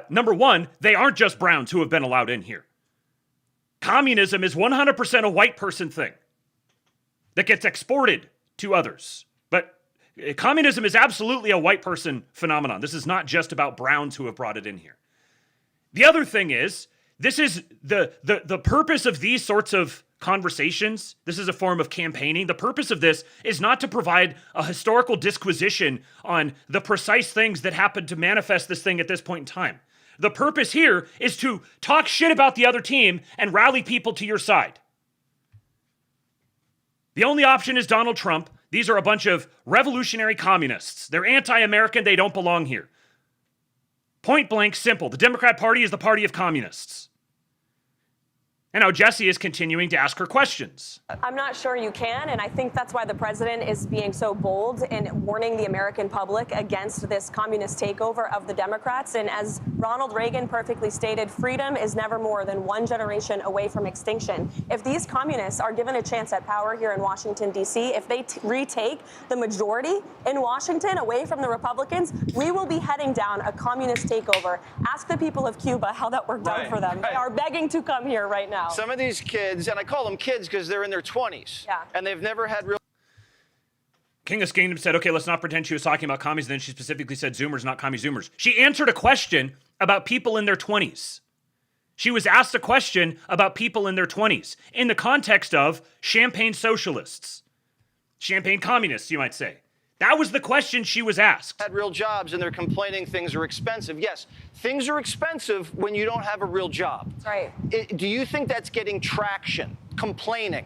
B: Number one, they aren't just Browns who have been allowed in here. Communism is 100% a white person thing that gets exported to others. But communism is absolutely a white person phenomenon. This is not just about Browns who have brought it in here. The other thing is, this is the purpose of these sorts of conversations. This is a form of campaigning. The purpose of this is not to provide a historical disquisition on the precise things that happened to manifest this thing at this point in time. The purpose here is to talk shit about the other team and rally people to your side. The only option is Donald Trump. These are a bunch of revolutionary communists. They're anti-American. They don't belong here. Point blank, simple. The Democrat Party is the party of communists. And now Jesse is continuing to ask her questions.
M: I'm not sure you can, and I think that's why the president is being so bold in warning the American public against this communist takeover of the Democrats. And as Ronald Reagan perfectly stated, freedom is never more than one generation away from extinction. If these communists are given a chance at power here in Washington, D.C., if they retake the majority in Washington away from the Republicans, we will be heading down a communist takeover. Ask the people of Cuba how that worked out for them. They are begging to come here right now.
N: Some of these kids, and I call them kids because they're in their 20s, and they've never had real...
B: King of Kingdom said, okay, let's not pretend she was talking about commies. Then she specifically said Zoomers, not commie Zoomers. She answered a question about people in their 20s. She was asked a question about people in their 20s in the context of champagne socialists, champagne communists, you might say. That was the question she was asked.
N: Had real jobs and they're complaining things are expensive. Yes, things are expensive when you don't have a real job.
M: That's right.
N: Do you think that's getting traction, complaining?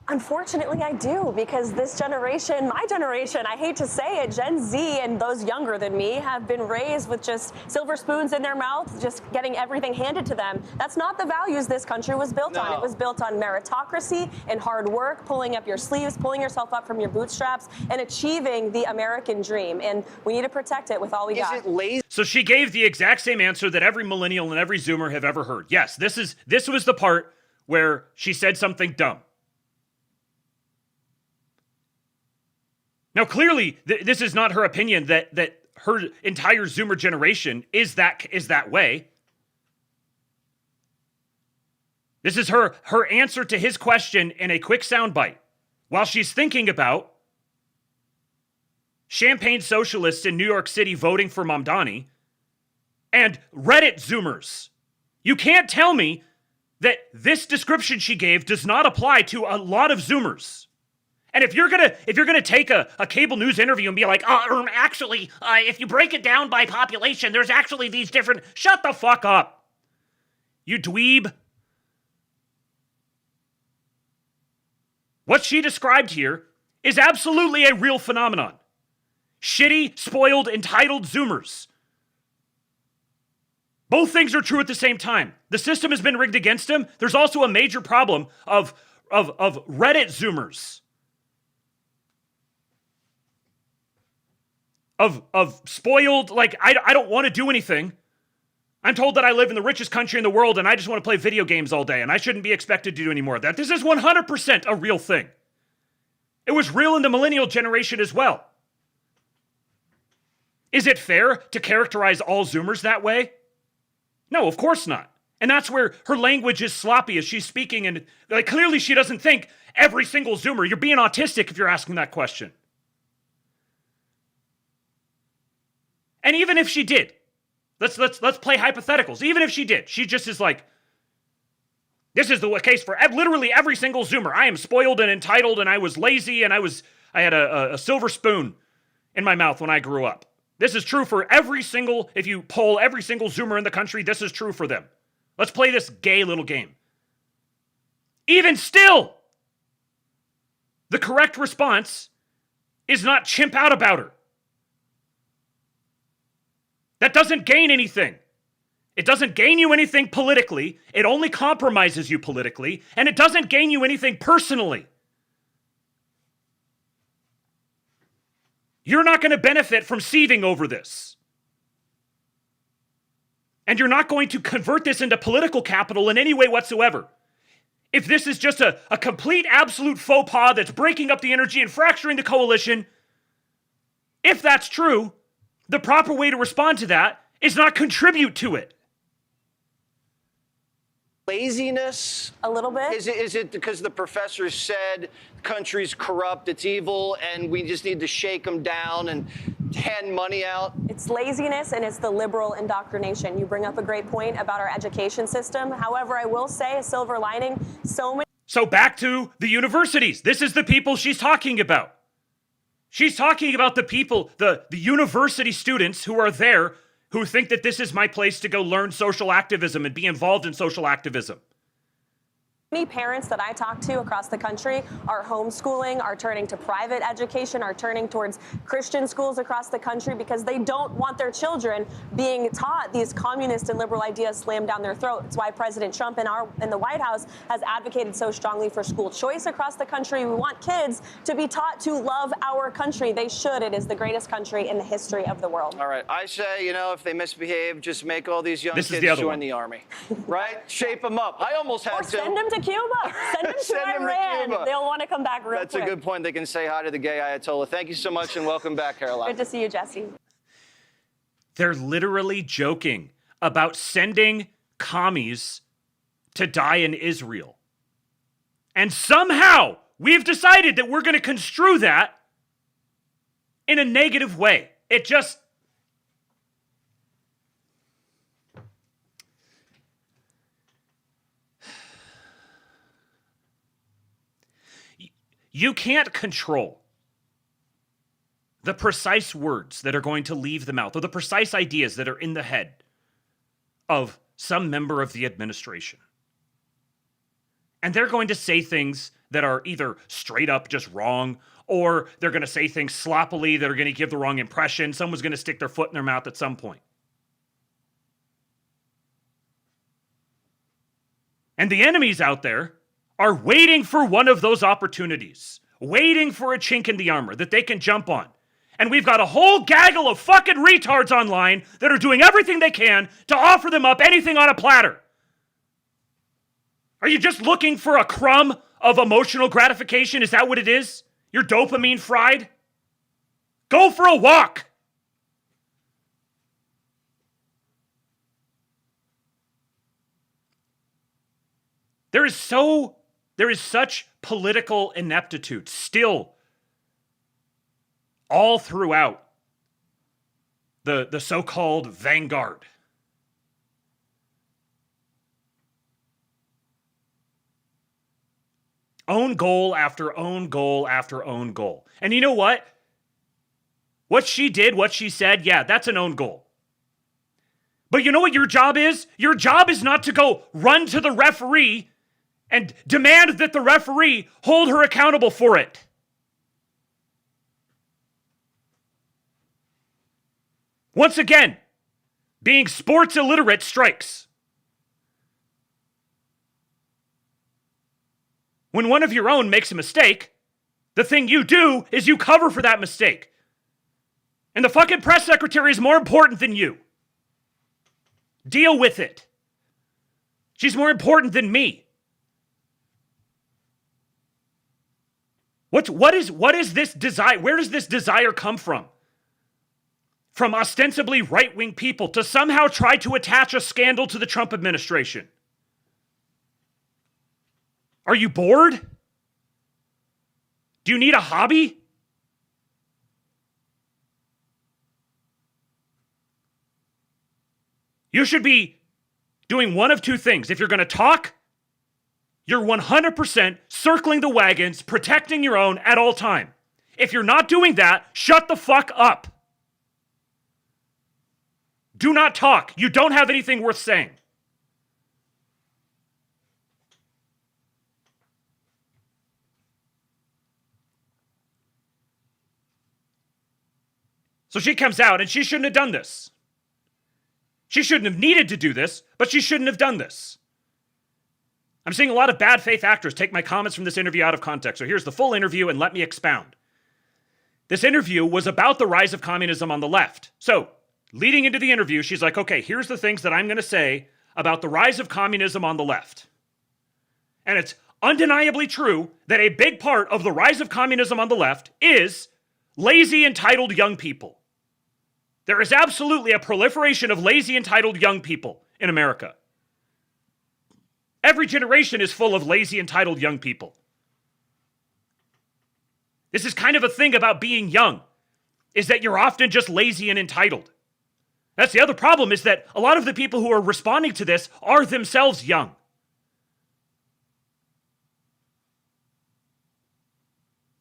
M: Unfortunately, I do, because this generation, my generation, I hate to say it, Gen Z and those younger than me have been raised with just silver spoons in their mouth, just getting everything handed to them. That's not the values this country was built on. It was built on meritocracy and hard work, pulling up your sleeves, pulling yourself up from your bootstraps, and achieving the American dream. And we need to protect it with all we got.
N: Is it lazy?
B: So she gave the exact same answer that every millennial and every Zoomer have ever heard. Yes, this was the part where she said something dumb. Now, clearly, this is not her opinion that her entire Zoomer generation is that way. This is her answer to his question in a quick soundbite while she's thinking about champagne socialists in New York City voting for Mamdani and Reddit Zoomers. You can't tell me that this description she gave does not apply to a lot of Zoomers. And if you're gonna take a cable news interview and be like, actually, if you break it down by population, there's actually these different... Shut the fuck up, you dweeb. What she described here is absolutely a real phenomenon. Shitty, spoiled, entitled Zoomers. Both things are true at the same time. The system has been rigged against them. There's also a major problem of Reddit Zoomers. Of spoiled, like, I don't want to do anything. I'm told that I live in the richest country in the world and I just want to play video games all day and I shouldn't be expected to do any more of that. This is 100% a real thing. It was real in the millennial generation as well. Is it fair to characterize all Zoomers that way? No, of course not. And that's where her language is sloppy as she's speaking, and like clearly she doesn't think every single Zoomer. You're being autistic if you're asking that question. And even if she did, let's play hypotheticals. Even if she did, she just is like, this is the case for literally every single Zoomer. I am spoiled and entitled, and I was lazy, and I had a silver spoon in my mouth when I grew up. This is true for every single, if you poll every single Zoomer in the country, this is true for them. Let's play this gay little game. Even still, the correct response is not chimp out about her. That doesn't gain anything. It doesn't gain you anything politically. It only compromises you politically, and it doesn't gain you anything personally. You're not going to benefit from seething over this. And you're not going to convert this into political capital in any way whatsoever. If this is just a complete, absolute faux pas that's breaking up the energy and fracturing the coalition, if that's true, the proper way to respond to that is not contribute to it.
N: Laziness?
M: A little bit.
N: Is it because the professor said the country's corrupt, it's evil, and we just need to shake them down and hand money out?
M: It's laziness and it's the liberal indoctrination. You bring up a great point about our education system. However, I will say a silver lining,
B: So back to the universities. This is the people she's talking about. She's talking about the people, the university students who are there who think that this is my place to go learn social activism and be involved in social activism.
M: Many parents that I talk to across the country are homeschooling, are turning to private education, are turning towards Christian schools across the country because they don't want their children being taught these communist and liberal ideas slammed down their throat. It's why President Trump in the White House has advocated so strongly for school choice across the country. We want kids to be taught to love our country. They should. It is the greatest country in the history of the world.
N: All right. I say, if they misbehave, just make all these young
B: This is
N: kids
B: the other
N: join
B: one.
N: the army. Right? Shape them up. I almost had
M: Or send them to Cuba. Send them to
N: Send them to
M: Iran.
N: Cuba.
M: They'll want to come back real
N: That's
M: quick.
N: a good point. They can say hi to the gay Ayatollah. Thank you so much and welcome back, Karoline.
M: Good to see you, Jesse.
B: They're literally joking about sending commies to die in Israel. And somehow we've decided that we're going to construe that in a negative way. It just... You can't control the precise words that are going to leave the mouth or the precise ideas that are in the head of some member of the administration. And they're going to say things that are either straight up just wrong, or they're going to say things sloppily that are going to give the wrong impression. Someone's going to stick their foot in their mouth at some point. And the enemies out there are waiting for one of those opportunities, waiting for a chink in the armor that they can jump on. And we've got a whole gaggle of fucking retards online that are doing everything they can to offer them up anything on a platter. Are you just looking for a crumb of emotional gratification? Is that what it is? You're dopamine fried? Go for a walk. There is such political ineptitude still all throughout the so-called vanguard. Own goal after own goal after own goal. And you know what? What she did, what she said, yeah, that's an own goal. But you know what your job is? Your job is not to go run to the referee and demand that the referee hold her accountable for it. Once again, being sports illiterate strikes. When one of your own makes a mistake, the thing you do is you cover for that mistake. And the fucking press secretary is more important than you. Deal with it. She's more important than me. What is this desire? Where does this desire come from? From ostensibly right-wing people to somehow try to attach a scandal to the Trump administration. Are you bored? Do you need a hobby? You should be doing one of two things. If you're going to talk, you're 100% circling the wagons, protecting your own at all time. If you're not doing that, shut the fuck up. Do not talk. You don't have anything worth saying. So she comes out, and she shouldn't have done this. She shouldn't have needed to do this, but she shouldn't have done this. I'm seeing a lot of bad faith actors take my comments from this interview out of context. So here's the full interview, and let me expound. This interview was about the rise of communism on the left. So, leading into the interview, she's like, okay, here's the things that I'm going to say about the rise of communism on the left. And it's undeniably true that a big part of the rise of communism on the left is lazy, entitled young people. There is absolutely a proliferation of lazy, entitled young people in America. Every generation is full of lazy, entitled young people. This is kind of a thing about being young, is that you're often just lazy and entitled. That's the other problem, is that a lot of the people who are responding to this are themselves young.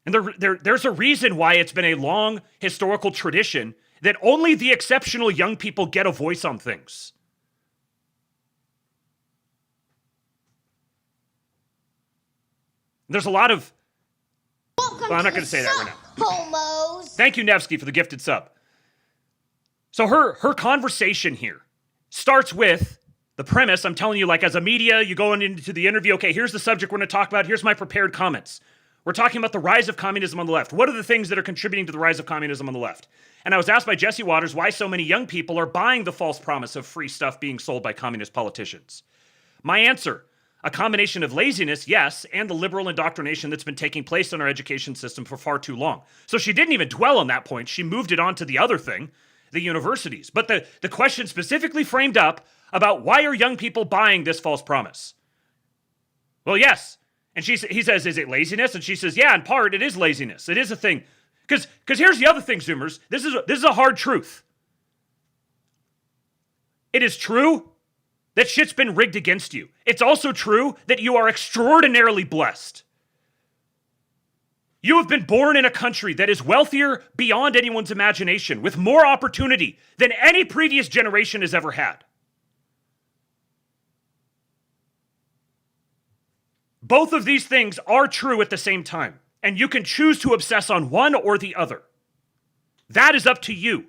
B: And there's a reason why it's been a long historical tradition that only the exceptional young people get a voice on things. There's a lot of... Well, I'm not going to say that right now.
J: Homos.
B: Thank you, Nevsky, for the gifted sub. So her conversation here starts with the premise. I'm telling you, like, as a media, you go into the interview, okay, here's the subject we're going to talk about. Here's my prepared comments. We're talking about the rise of communism on the left. What are the things that are contributing to the rise of communism on the left? And I was asked by Jesse Waters why so many young people are buying the false promise of free stuff being sold by communist politicians. My answer: a combination of laziness, yes, and the liberal indoctrination that's been taking place in our education system for far too long. So she didn't even dwell on that point. She moved it on to the other thing, the universities. But the question specifically framed up about why are young people buying this false promise? Well, yes. And he says, is it laziness? And she says, yeah, in part, it is laziness. It is a thing. Because here's the other thing, Zoomers. This is a hard truth. It is true that shit's been rigged against you. It's also true that you are extraordinarily blessed. You have been born in a country that is wealthier beyond anyone's imagination, with more opportunity than any previous generation has ever had. Both of these things are true at the same time, and you can choose to obsess on one or the other. That is up to you.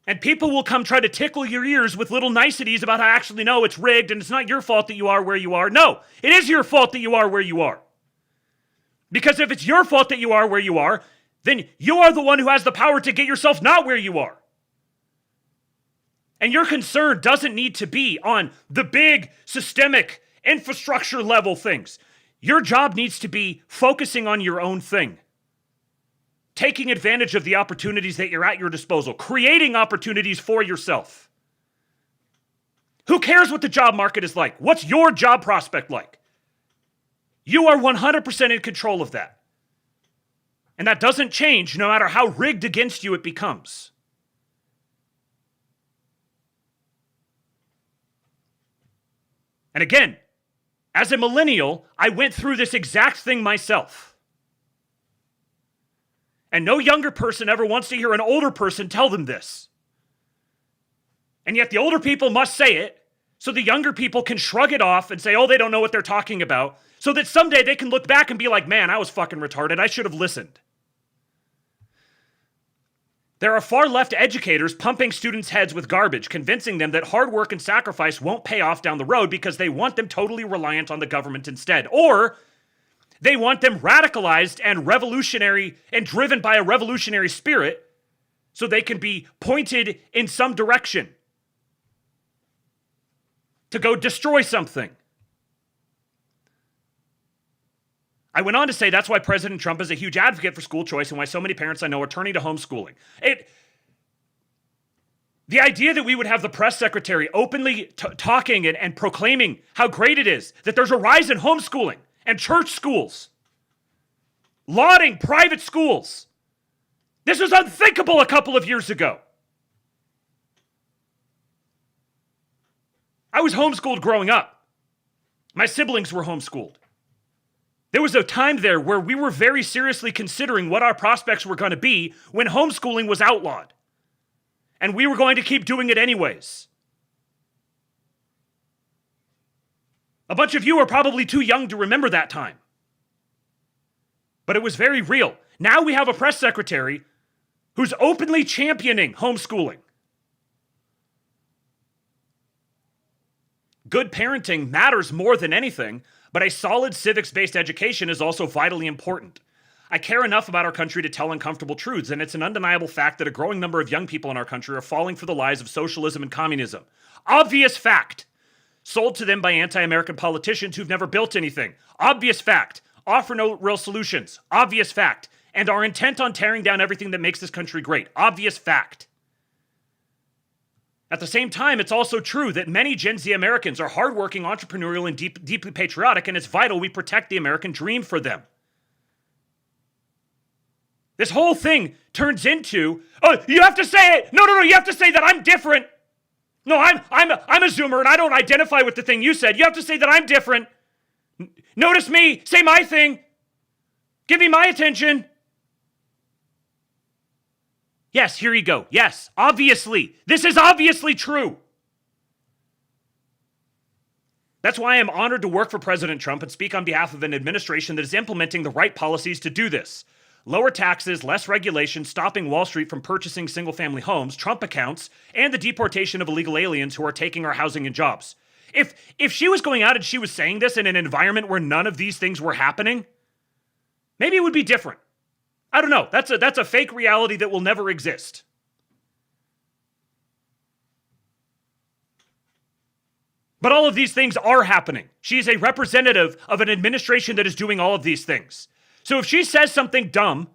B: And people will come try to tickle your ears with little niceties about how actually, no, it's rigged and it's not your fault that you are where you are. No, it is your fault that you are where you are. Because if it's your fault that you are where you are, then you are the one who has the power to get yourself not where you are. And your concern doesn't need to be on the big systemic infrastructure level things. Your job needs to be focusing on your own thing. Taking advantage of the opportunities that you're at your disposal. Creating opportunities for yourself. Who cares what the job market is like? What's your job prospect like? You are 100% in control of that. And that doesn't change no matter how rigged against you it becomes. And again, as a millennial, I went through this exact thing myself. And no younger person ever wants to hear an older person tell them this. And yet the older people must say it, so the younger people can shrug it off and say, oh, they don't know what they're talking about, so that someday they can look back and be like, man, I was fucking retarded. I should have listened. There are far left educators pumping students' heads with garbage, convincing them that hard work and sacrifice won't pay off down the road because they want them totally reliant on the government instead. Or they want them radicalized and revolutionary and driven by a revolutionary spirit so they can be pointed in some direction to go destroy something. I went on to say that's why President Trump is a huge advocate for school choice and why so many parents I know are turning to homeschooling. The idea that we would have the press secretary openly talking and proclaiming how great it is that there's a rise in homeschooling and church schools, lauding private schools. This was unthinkable a couple of years ago. I was homeschooled growing up. My siblings were homeschooled. There was a time there where we were very seriously considering what our prospects were going to be when homeschooling was outlawed. And we were going to keep doing it anyways. A bunch of you are probably too young to remember that time. But it was very real. Now we have a press secretary who's openly championing homeschooling. Good parenting matters more than anything, but a solid civics-based education is also vitally important. I care enough about our country to tell uncomfortable truths, and it's an undeniable fact that a growing number of young people in our country are falling for the lies of socialism and communism. Obvious fact. Sold to them by anti-American politicians who've never built anything. Obvious fact. Offer no real solutions. Obvious fact. And are intent on tearing down everything that makes this country great. Obvious fact. At the same time, it's also true that many Gen Z Americans are hardworking, entrepreneurial, and deeply patriotic, and it's vital we protect the American dream for them. This whole thing turns into, oh, you have to say it. No, you have to say that I'm different. No, I'm a Zoomer, and I don't identify with the thing you said. You have to say that I'm different. Notice me. Say my thing. Give me my attention. Yes, here you go. Yes, obviously. This is obviously true. That's why I'm honored to work for President Trump and speak on behalf of an administration that is implementing the right policies to do this. Lower taxes, less regulation, stopping Wall Street from purchasing single-family homes, Trump accounts, and the deportation of illegal aliens who are taking our housing and jobs. If she was going out and she was saying this in an environment where none of these things were happening, maybe it would be different. I don't know. That's a fake reality that will never exist. But all of these things are happening. She is a representative of an administration that is doing all of these things. So if she says something dumb,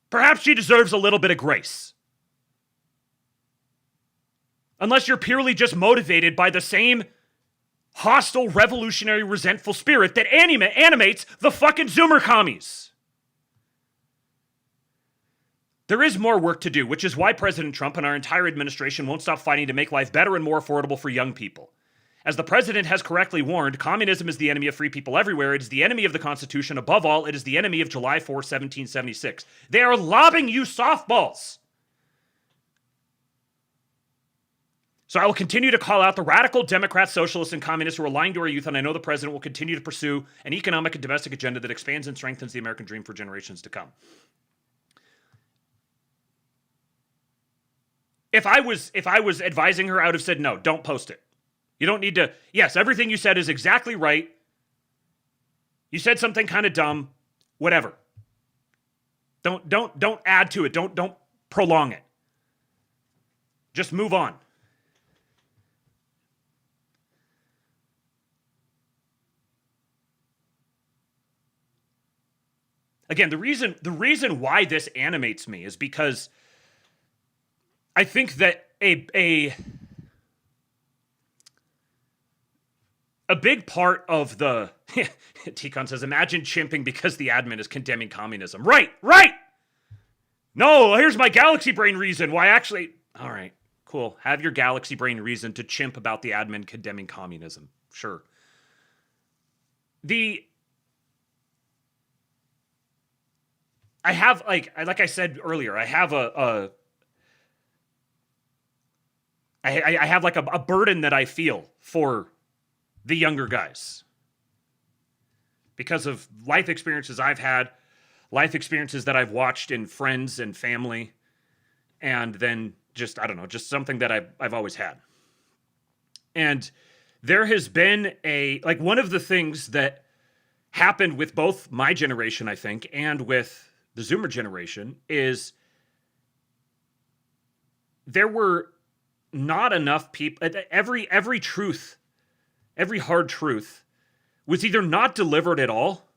B: perhaps she deserves a little bit of grace. Unless you're purely just motivated by the same hostile, revolutionary, resentful spirit that animates the fucking Zoomer commies. There is more work to do, which is why President Trump and our entire administration won't stop fighting to make life better and more affordable for young people. As the president has correctly warned, communism is the enemy of free people everywhere. It is the enemy of the Constitution. Above all, it is the enemy of July 4, 1776. They are lobbing you softballs. So I will continue to call out the radical Democrats, socialists, and communists who are lying to our youth, and I know the president will continue to pursue an economic and domestic agenda that expands and strengthens the American dream for generations to come. If I was advising her, I would have said, no, don't post it. You don't need to. Yes, everything you said is exactly right. You said something kind of dumb. Whatever. Don't add to it. Don't prolong it. Just move on. Again, the reason why this animates me is because I think that a big part of the Ticon says, imagine chimping because the admin is condemning communism. Right. No, here's my galaxy brain reason why actually. All right, cool. Have your galaxy brain reason to chimp about the admin condemning communism. Sure. I have, like I said earlier, I have I have like a burden that I feel for the younger guys because of life experiences I've had, life experiences that I've watched in friends and family, and then just, I don't know, just something that I've always had. And there has been one of the things that happened with both my generation, I think, and with the Zoomer generation is there were not enough people. Every truth, every hard truth was either not delivered at all.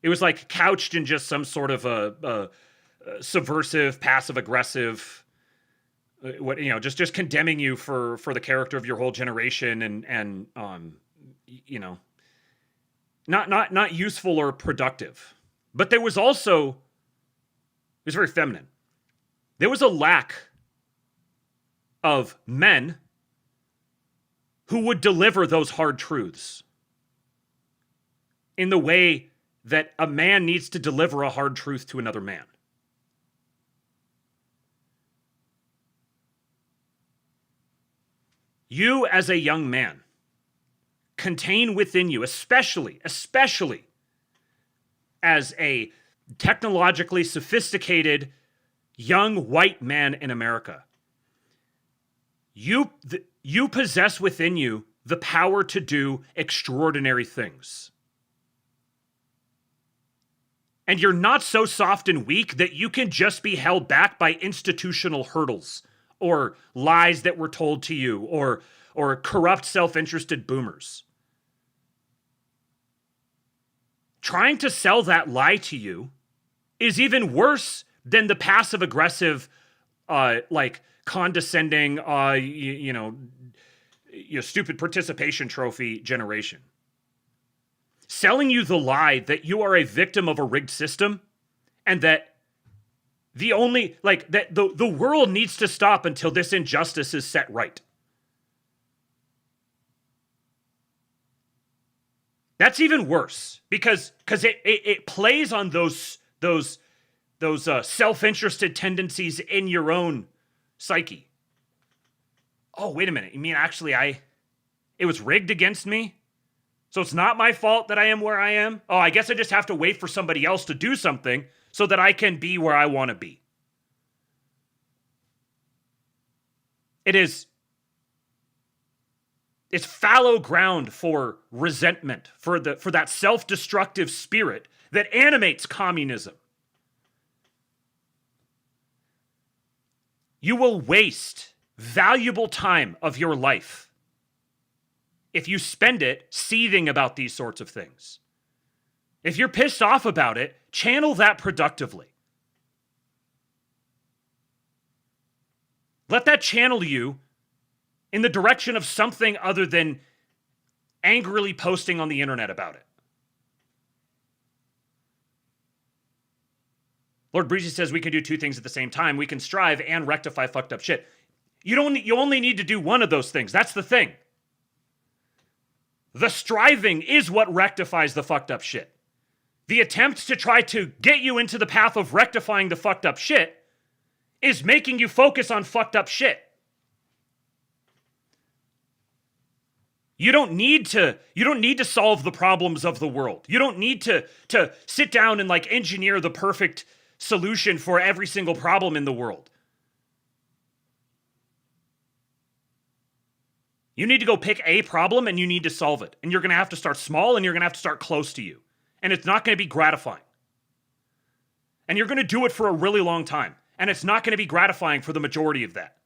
B: It was like couched in just some sort of a subversive, passive aggressive, just condemning you for the character of your whole generation and not useful or productive. But there was also, it was very feminine. There was a lack of men who would deliver those hard truths. in the way that a man needs to deliver a hard truth to another man. You as a young man contain within you, especially as a technologically sophisticated young white man in America, you possess within you the power to do extraordinary things. And you're not so soft and weak that you can just be held back by institutional hurdles or lies that were told to you or corrupt, self-interested boomers. Trying to sell that lie to you is even worse than the passive-aggressive, condescending, stupid participation trophy generation. Selling you the lie that you are a victim of a rigged system and that the world needs to stop until this injustice is set right. That's even worse because it plays on those self-interested tendencies in your own psyche. Oh, wait a minute. You mean actually it was rigged against me? So it's not my fault that I am where I am? Oh, I guess I just have to wait for somebody else to do something so that I can be where I want to be. It's fallow ground for resentment, for that self-destructive spirit that animates communism. You will waste valuable time of your life if you spend it seething about these sorts of things. If you're pissed off about it, channel that productively. Let that channel you in the direction of something other than angrily posting on the internet about it. Lord Breezy says we can do two things at the same time. We can strive and rectify fucked up shit. You only need to do one of those things. That's the thing. The striving is what rectifies the fucked up shit. The attempt to try to get you into the path of rectifying the fucked up shit is making you focus on fucked up shit. You don't need to solve the problems of the world. You don't need to sit down and engineer the perfect solution for every single problem in the world. You need to go pick a problem and you need to solve it. And you're going to have to start small and you're going to have to start close to you. And it's not going to be gratifying. And you're going to do it for a really long time. And it's not going to be gratifying for the majority of that.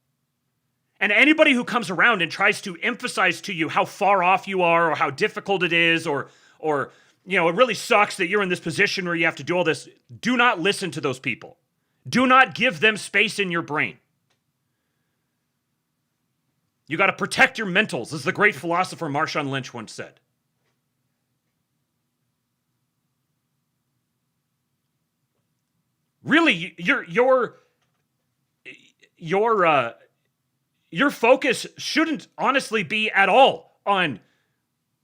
B: And anybody who comes around and tries to emphasize to you how far off you are or how difficult it is or it really sucks that you're in this position where you have to do all this, do not listen to those people. Do not give them space in your brain. You got to protect your mentals, as the great philosopher Marshawn Lynch once said. Really, your focus shouldn't honestly be at all on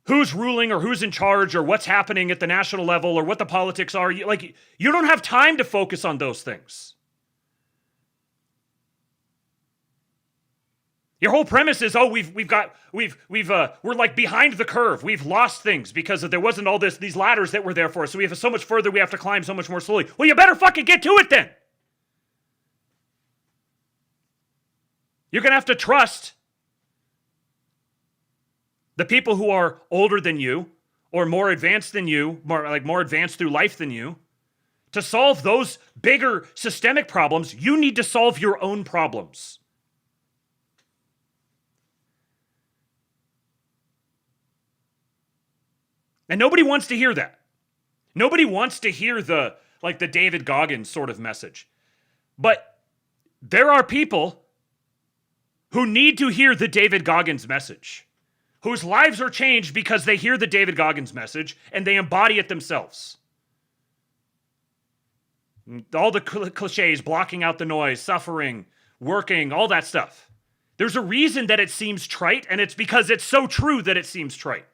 B: who's ruling or who's in charge or what's happening at the national level or what the politics are. You don't have time to focus on those things. Your whole premise is, we're behind the curve. We've lost things because there wasn't all these ladders that were there for us. So we have so much further we have to climb so much more slowly. Well, you better fucking get to it then. You're going to have to trust the people who are older than you or more advanced than you, more advanced through life than you. To solve those bigger systemic problems, you need to solve your own problems. And nobody wants to hear that. Nobody wants to hear the David Goggins sort of message. But there are people who need to hear the David Goggins message, whose lives are changed because they hear the David Goggins message and they embody it themselves. All the cliches, blocking out the noise, suffering, working, all that stuff. There's a reason that it seems trite, and it's because it's so true that it seems trite.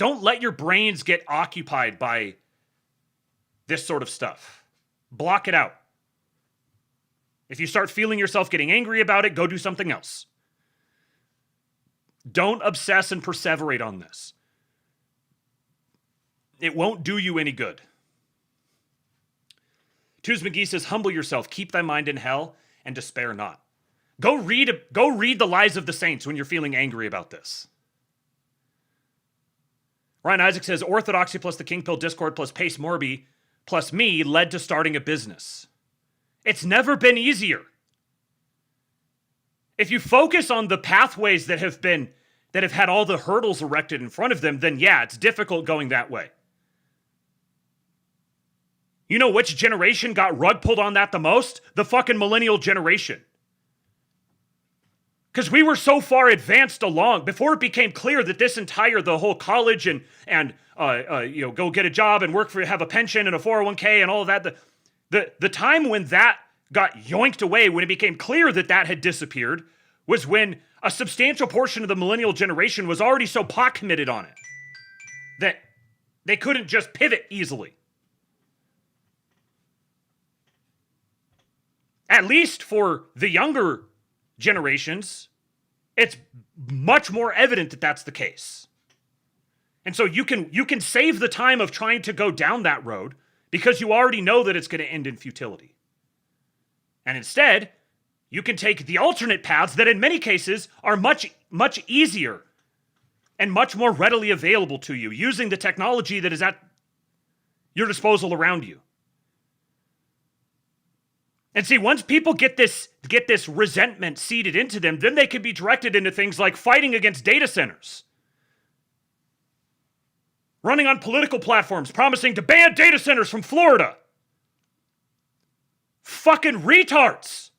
B: Don't let your brains get occupied by this sort of stuff. Block it out. If you start feeling yourself getting angry about it, go do something else. Don't obsess and perseverate on this. It won't do you any good. Tuz McGee says, humble yourself, keep thy mind in hell, and despair not. Go read the Lives of the Saints when you're feeling angry about this. Ryan Isaac says, orthodoxy plus the King Pill Discord plus Pace Morby plus me led to starting a business. It's never been easier. If you focus on the pathways that have had all the hurdles erected in front of them, then yeah, it's difficult going that way. You know which generation got rug pulled on that the most? The fucking millennial generation. Because we were so far advanced along before it became clear that the whole college and go get a job and have a pension and a 401k and all of that. The time when that got yoinked away, when it became clear that had disappeared, was when a substantial portion of the millennial generation was already so pot committed on it that they couldn't just pivot easily. At least for the younger generations, it's much more evident that that's the case. And so you can save the time of trying to go down that road because you already know that it's going to end in futility. And instead, you can take the alternate paths that in many cases are much, much easier and much more readily available to you using the technology that is at your disposal around you. And see, once people get this resentment seeded into them, then they can be directed into things like fighting against data centers. Running on political platforms promising to ban data centers from Florida. Fucking retards.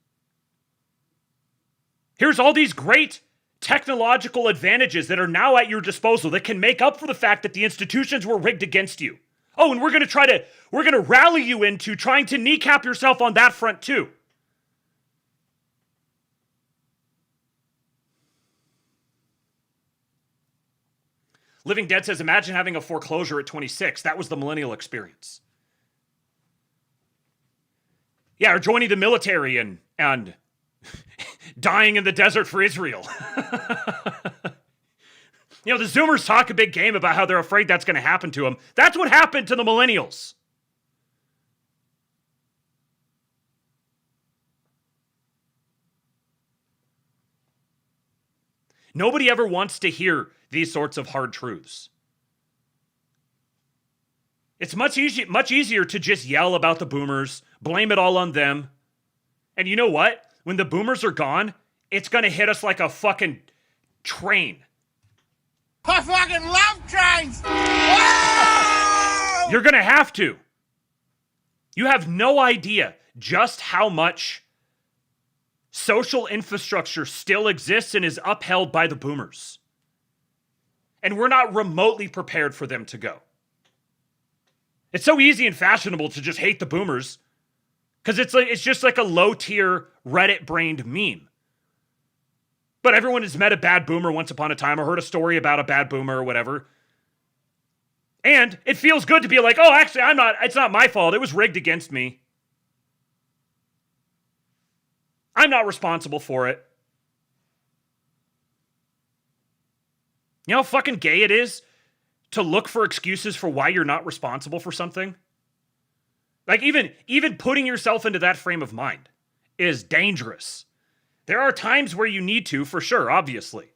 B: Here's all these great technological advantages that are now at your disposal that can make up for the fact that the institutions were rigged against you. Oh, and we're going to rally you into trying to kneecap yourself on that front too. Living Dead says, imagine having a foreclosure at 26. That was the millennial experience. Yeah, or joining the military and dying in the desert for Israel. You know, the Zoomers talk a big game about how they're afraid that's going to happen to them. That's what happened to the millennials. Nobody ever wants to hear these sorts of hard truths. It's much easier to just yell about the boomers, blame it all on them. And you know what? When the boomers are gone, it's going to hit us like a fucking train.
O: I fucking love trains!
B: You're going to have to. You have no idea just how much social infrastructure still exists and is upheld by the boomers. And we're not remotely prepared for them to go. It's so easy and fashionable to just hate the boomers because it's just like a low-tier Reddit-brained meme. But everyone has met a bad boomer once upon a time or heard a story about a bad boomer or whatever. And it feels good to be like, oh, actually, it's not my fault. It was rigged against me. I'm not responsible for it. You know how fucking gay it is to look for excuses for why you're not responsible for something? Like even putting yourself into that frame of mind is dangerous. There are times where you need to, for sure, obviously.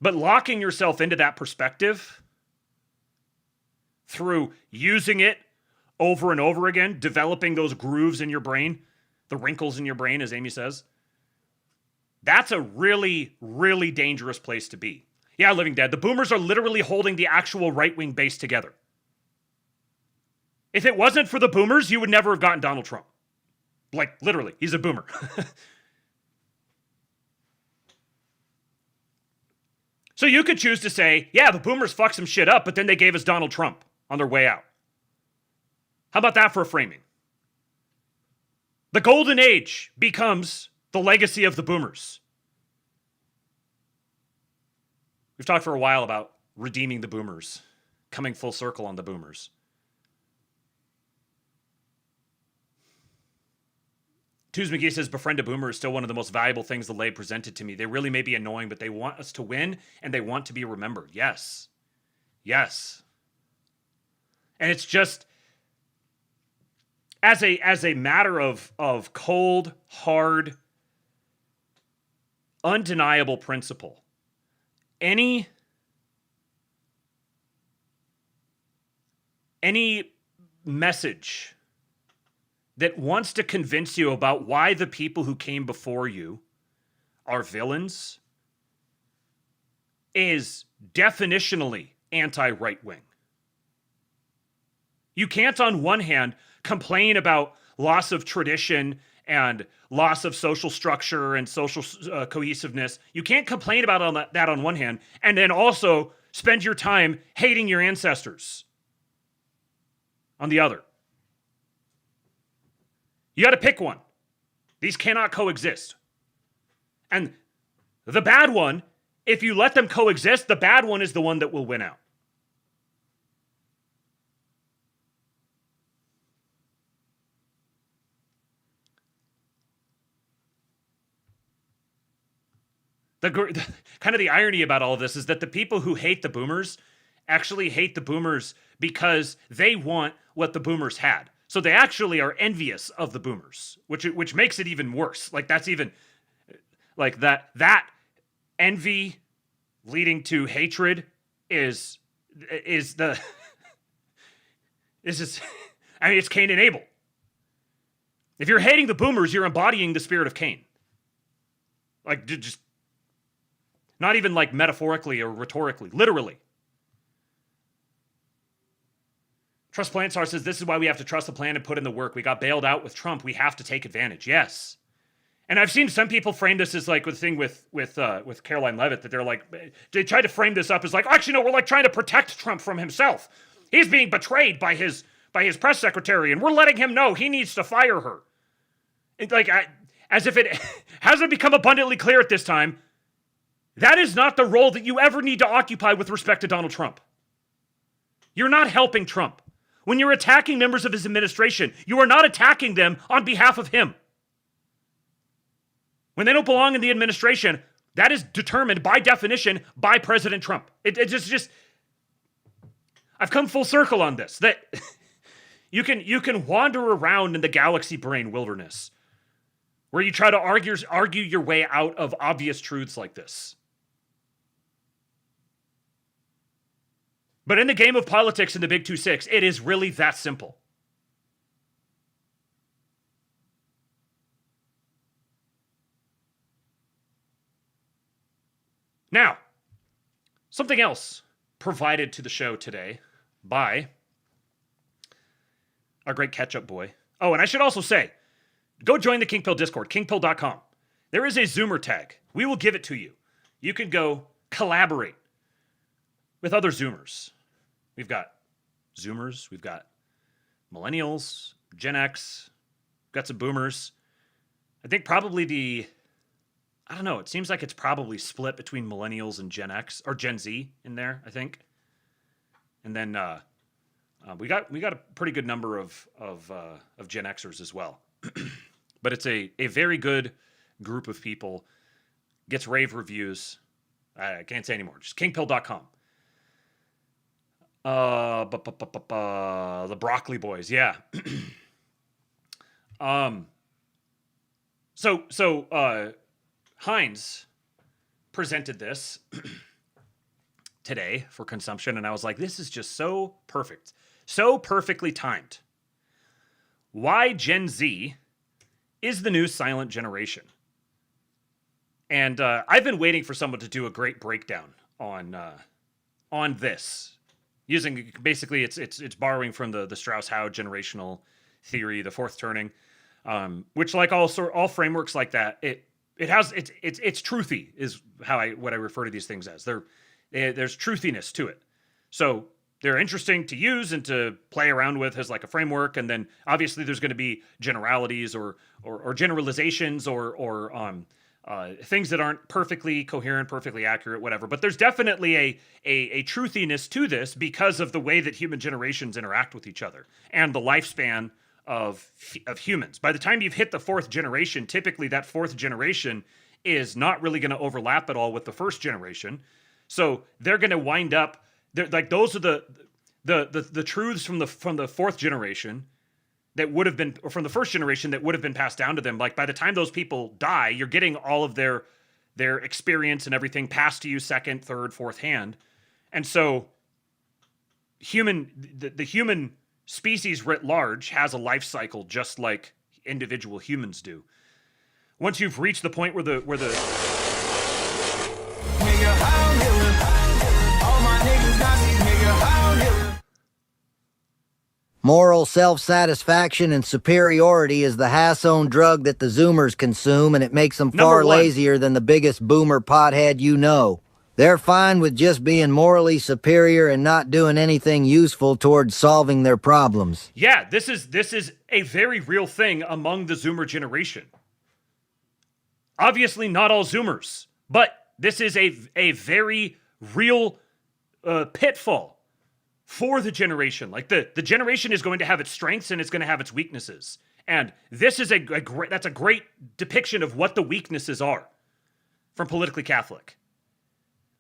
B: But locking yourself into that perspective through using it over and over again, developing those grooves in your brain, the wrinkles in your brain, as Amy says, that's a really, really dangerous place to be. Yeah, Living Dead, the boomers are literally holding the actual right-wing base together. If it wasn't for the boomers, you would never have gotten Donald Trump. Like, literally, he's a boomer. So you could choose to say, yeah, the boomers fucked some shit up, but then they gave us Donald Trump on their way out. How about that for a framing? The golden age becomes the legacy of the boomers. We've talked for a while about redeeming the boomers, coming full circle on the boomers. Tuz McGee says, befriend a boomer is still one of the most valuable things the lay presented to me. They really may be annoying, but they want us to win and they want to be remembered. Yes. Yes. And it's just, as a matter of cold, hard, undeniable principle, any message that wants to convince you about why the people who came before you are villains is definitionally anti-right-wing. You can't, on one hand, complain about loss of tradition and loss of social structure and social cohesiveness. You can't complain about that on one hand, and then also spend your time hating your ancestors on the other. You got to pick one. These cannot coexist. And the bad one, if you let them coexist, the bad one is the one that will win out. Kind of the irony about all of this is that the people who hate the boomers actually hate the boomers because they want what the boomers had. So they actually are envious of the boomers, which makes it even worse. Like that's even like that envy leading to hatred is just, I mean, it's Cain and Abel. If you're hating the boomers, you're embodying the spirit of Cain. Like just not even like metaphorically or rhetorically, literally. Trust Plan Star says, this is why we have to trust the plan and put in the work. We got bailed out with Trump. We have to take advantage. Yes. And I've seen some people frame this as like the thing with Karoline Leavitt, that they're like, they tried to frame this up as like, actually, no, we're like trying to protect Trump from himself. He's being betrayed by his press secretary, and we're letting him know he needs to fire her. It's like, as if it hasn't become abundantly clear at this time, that is not the role that you ever need to occupy with respect to Donald Trump. You're not helping Trump. When you're attacking members of his administration, you are not attacking them on behalf of him. When they don't belong in the administration, that is determined by definition by President Trump. It's just I've come full circle on this, that you can wander around in the galaxy brain wilderness where you try to argue your way out of obvious truths like this. But in the game of politics in the Big 2-6, it is really that simple. Now, something else provided to the show today by our great catch-up boy. Oh, and I should also say, go join the Kingpill Discord, kingpill.com. There is a Zoomer tag. We will give it to you. You can go collaborate with other Zoomers. We've got Zoomers, we've got Millennials, Gen X, we've got some Boomers. I think probably I don't know, it seems like it's probably split between Millennials and Gen X, or Gen Z in there, I think. And then we got a pretty good number of Gen Xers as well. But it's a very good group of people. Gets rave reviews. I can't say anymore. Just kingpill.com. The Broccoli Boys, yeah. So Heinz presented this today for consumption, and I was like, this is just so perfect. So perfectly timed. Why Gen Z is the new silent generation. And I've been waiting for someone to do a great breakdown on this. Using basically, it's borrowing from the Strauss-Howe generational theory, the fourth turning, which, like all frameworks like that, it's truthy is what I refer to these things as. There's truthiness to it, so they're interesting to use and to play around with as like a framework. And then obviously there's going to be generalities or generalizations or things that aren't perfectly coherent, perfectly accurate, whatever. But there's definitely a truthiness to this because of the way that human generations interact with each other and the lifespan of humans. By the time you've hit the fourth generation, typically that fourth generation is not really going to overlap at all with the first generation. So they're going to wind up, like those are the truths from the fourth generation that would have been, or from the first generation that would have been passed down to them. Like by the time those people die, you're getting all of their experience and everything passed to you second, third, fourth hand. And so the human species writ large has a life cycle just like individual humans do. Once you've reached the point where the
C: Moral self-satisfaction and superiority is the Hass-owned drug that the Zoomers consume, and it makes them far lazier than the biggest boomer pothead you know. They're fine with just being morally superior and not doing anything useful towards solving their problems.
B: Yeah, this is a very real thing among the Zoomer generation. Obviously not all Zoomers, but this is a very real pitfall for the generation. Like the generation is going to have its strengths and it's going to have its weaknesses. And this is that's a great depiction of what the weaknesses are from Politically Catholic.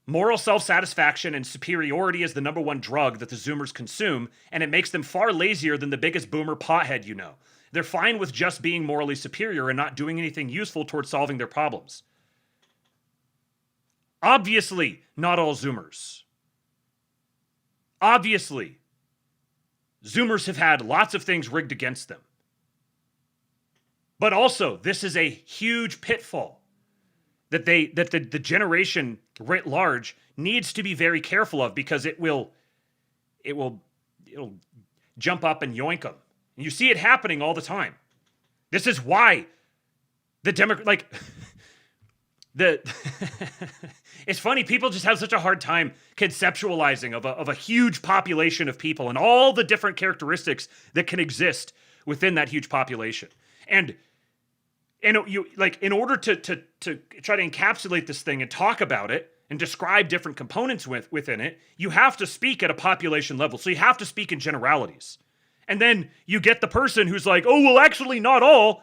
B: Moral self-satisfaction and superiority is the number one drug that the Zoomers consume, and it makes them far lazier than the biggest boomer pothead you know. They're fine with just being morally superior and not doing anything useful towards solving their problems. Obviously, not all Zoomers. Obviously, Zoomers have had lots of things rigged against them. But also, this is a huge pitfall that the generation writ large needs to be very careful of, because it'll jump up and yoink them. And you see it happening all the time. This is why it's funny, people just have such a hard time conceptualizing of a huge population of people and all the different characteristics that can exist within that huge population. And you like, in order to try to encapsulate this thing and talk about it and describe different components within it, you have to speak at a population level. So you have to speak in generalities. And then you get the person who's like, oh, well, actually not all.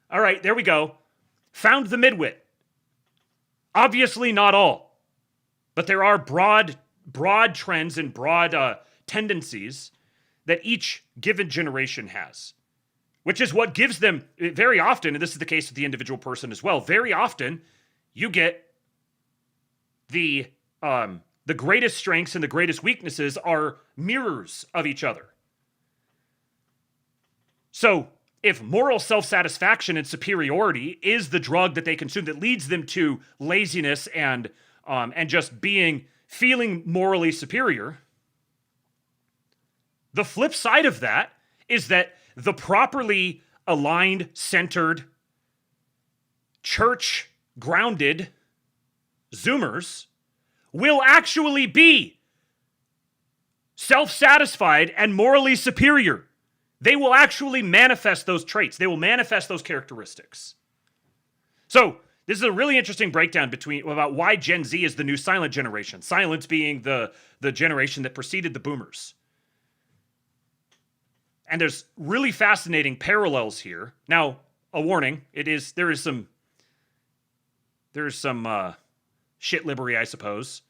B: All right, there we go. Found the midwit. Obviously not all. But there are broad trends and broad tendencies that each given generation has, which is what gives them, very often, and this is the case with the individual person as well, very often you get the greatest strengths and the greatest weaknesses are mirrors of each other. So if moral self-satisfaction and superiority is the drug that they consume that leads them to laziness and just feeling morally superior, the flip side of that is that the properly aligned, centered, church-grounded Zoomers will actually be self-satisfied and morally superior. They will actually manifest those traits. They will manifest those characteristics. So this is a really interesting breakdown about why Gen Z is the new silent generation. Silent being the generation that preceded the boomers. And there's really fascinating parallels here. Now, a warning, there is some shit libbery, I suppose.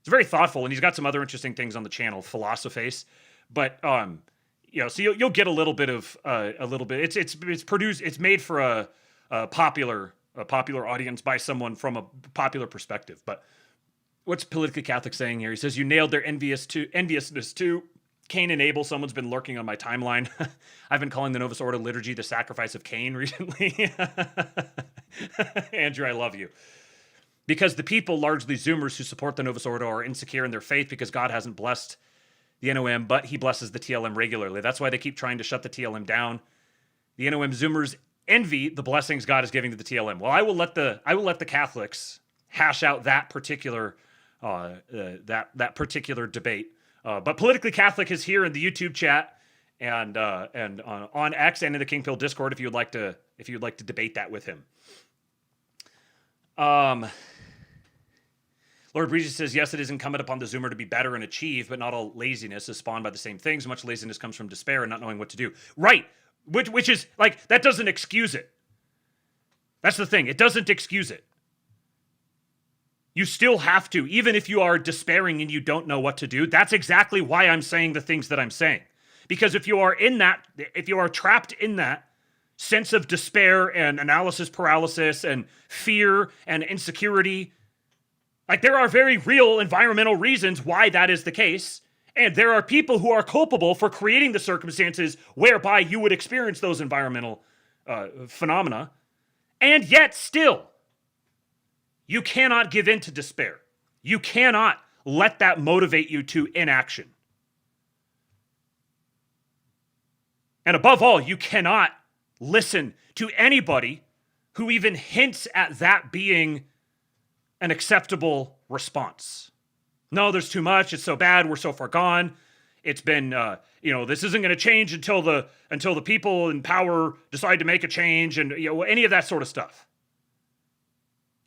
B: It's very thoughtful, and he's got some other interesting things on the channel, Philosophace. But so you'll get a little bit. It's produced. It's made for a popular audience by someone from a popular perspective. But what's Politically Catholic saying here? He says, "You nailed their enviousness too. Cain and Abel." Someone's been lurking on my timeline. I've been calling the Novus Ordo liturgy the sacrifice of Cain recently. Andrew, I love you. Because the people, largely Zoomers, who support the Novus Ordo are insecure in their faith because God hasn't blessed the NOM, but he blesses the TLM regularly. That's why they keep trying to shut the TLM down. The NOM Zoomers envy the blessings God is giving to the TLM. Well, I will let the Catholics hash out that particular that particular debate. But Politically Catholic is here in the YouTube chat and on X and in the King Pill Discord if you'd like to debate that with him. Lord Regis says, yes, it is incumbent upon the Zoomer to be better and achieve, but not all laziness is spawned by the same things. Much laziness comes from despair and not knowing what to do. Right. Which is, like, that doesn't excuse it. That's the thing. It doesn't excuse it. You still have to, even if you are despairing and you don't know what to do. That's exactly why I'm saying the things that I'm saying. Because if you are trapped in that sense of despair and analysis paralysis and fear and insecurity, like, there are very real environmental reasons why that is the case. And there are people who are culpable for creating the circumstances whereby you would experience those environmental phenomena. And yet still, you cannot give in to despair. You cannot let that motivate you to inaction. And above all, you cannot listen to anybody who even hints at that being an acceptable response. No, there's too much. It's so bad. We're so far gone. It's been, this isn't going to change until the people in power decide to make a change, and any of that sort of stuff.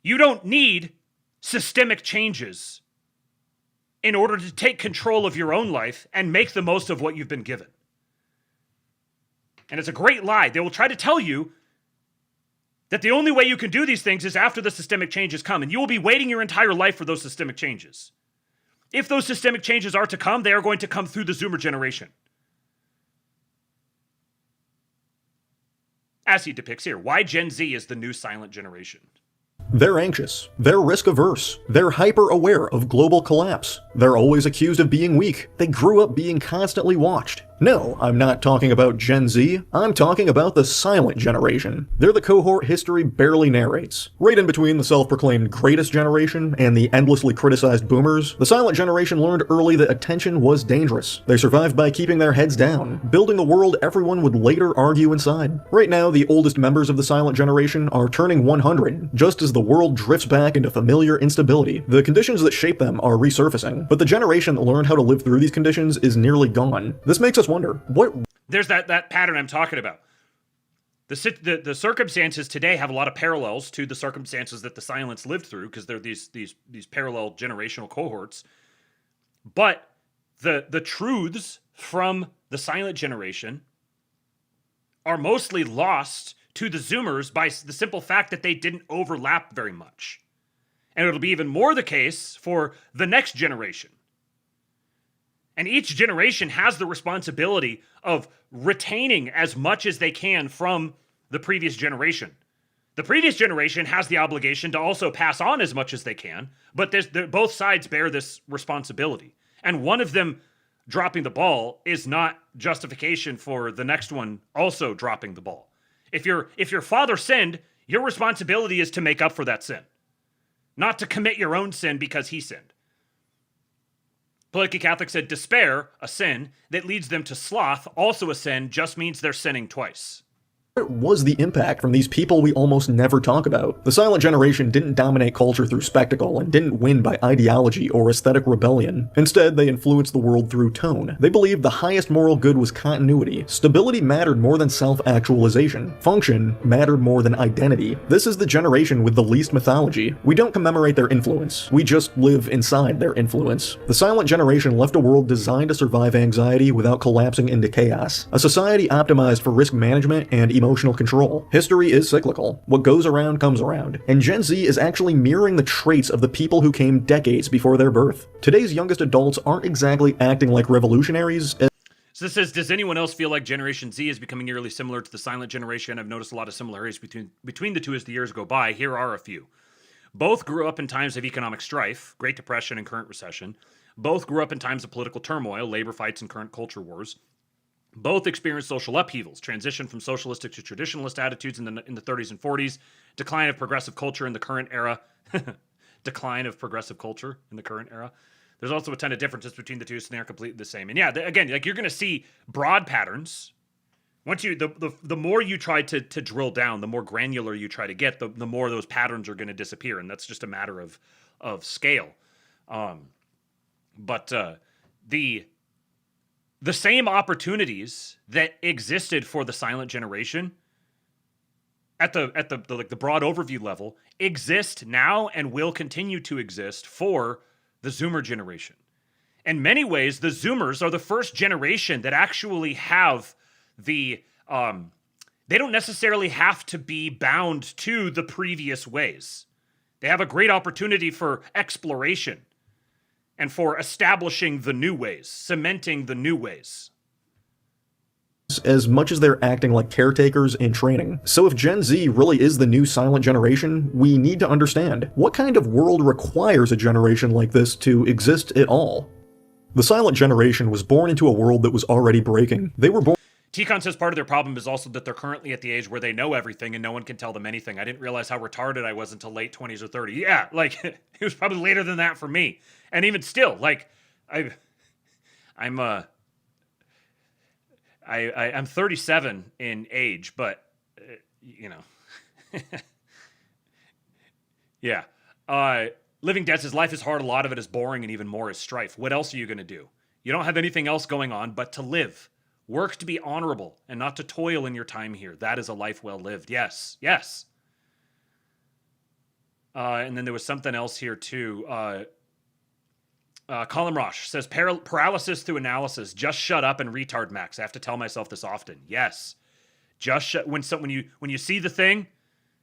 B: You don't need systemic changes in order to take control of your own life and make the most of what you've been given. And it's a great lie. They will try to tell you that the only way you can do these things is after the systemic changes come, and you will be waiting your entire life for those systemic changes. If those systemic changes are to come, they are going to come through the Zoomer generation. As he depicts here, why Gen Z is the new silent generation.
P: They're anxious, they're risk-averse, they're hyper-aware of global collapse, they're always accused of being weak, they grew up being constantly watched. No, I'm not talking about Gen Z, I'm talking about the silent generation. They're the cohort history barely narrates. Right in between the self-proclaimed greatest generation and the endlessly criticized boomers, the silent generation learned early that attention was dangerous. They survived by keeping their heads down, building the world everyone would later argue inside. Right now, the oldest members of the silent generation are turning 100, just as the world drifts back into familiar instability. The conditions that shape them are resurfacing, but the generation that learned how to live through these conditions is nearly gone. This makes us wonder, what...
B: There's that pattern I'm talking about. The circumstances today have a lot of parallels to the circumstances that the silents lived through, because they're these parallel generational cohorts. But the truths from the silent generation are mostly lost to the Zoomers by the simple fact that they didn't overlap very much. And it'll be even more the case for the next generation. And each generation has the responsibility of retaining as much as they can from the previous generation. The previous generation has the obligation to also pass on as much as they can, but both sides bear this responsibility. And one of them dropping the ball is not justification for the next one also dropping the ball. If your father sinned, your responsibility is to make up for that sin, not to commit your own sin because he sinned. Politically Catholic said, despair, a sin, that leads them to sloth, also a sin, just means they're sinning twice.
P: What was the impact from these people we almost never talk about? The silent generation didn't dominate culture through spectacle and didn't win by ideology or aesthetic rebellion. Instead, they influenced the world through tone. They believed the highest moral good was continuity. Stability mattered more than self-actualization. Function mattered more than identity. This is the generation with the least mythology. We don't commemorate their influence. We just live inside their influence. The silent generation left a world designed to survive anxiety without collapsing into chaos. A society optimized for risk management and emotional control. History is cyclical. What goes around comes around. And Gen Z is actually mirroring the traits of the people who came decades before their birth. Today's youngest adults aren't exactly acting like revolutionaries.
B: So this says, does anyone else feel like Generation Z is becoming eerily similar to the silent generation? I've noticed a lot of similarities between the two as the years go by. Here are a few. Both grew up in times of economic strife, Great Depression and current recession. Both grew up in times of political turmoil, labor fights and current culture wars. Both experienced social upheavals, transition from socialistic to traditionalist attitudes in the 30s and 40s, decline of progressive culture in the current era. Decline of progressive culture in the current era. There's also a ton of differences between the two, so they're completely the same. And yeah, again, like you're going to see broad patterns. Once you, the more you try to drill down, the more granular you try to get, the more those patterns are going to disappear, and that's just a matter of scale. But the same opportunities that existed for the silent generation at the broad overview level, exist now and will continue to exist for the Zoomer generation. In many ways, the Zoomers are the first generation that actually have the they don't necessarily have to be bound to the previous ways. They have a great opportunity for exploration and for establishing the new ways, cementing the new ways.
P: As much as they're acting like caretakers in training. So if Gen Z really is the new silent generation, we need to understand what kind of world requires a generation like this to exist at all. The silent generation was born into a world that was already breaking. They were born.
B: T-Con says part of their problem is also that they're currently at the age where they know everything and no one can tell them anything. I didn't realize how retarded I was until late 20s or 30. Yeah, like, it was probably later than that for me. And even still, like, I'm 37 in age, but, you know. Yeah. Living Dead says, life is hard, a lot of it is boring, and even more is strife. What else are you going to do? You don't have anything else going on but to live. Work to be honorable and not to toil in your time here. That is a life well lived. Yes, yes. And then there was something else here too. Colin Rosh says, paralysis through analysis. Just shut up and retard max. I have to tell myself this often. Yes. Just shut. When you see the thing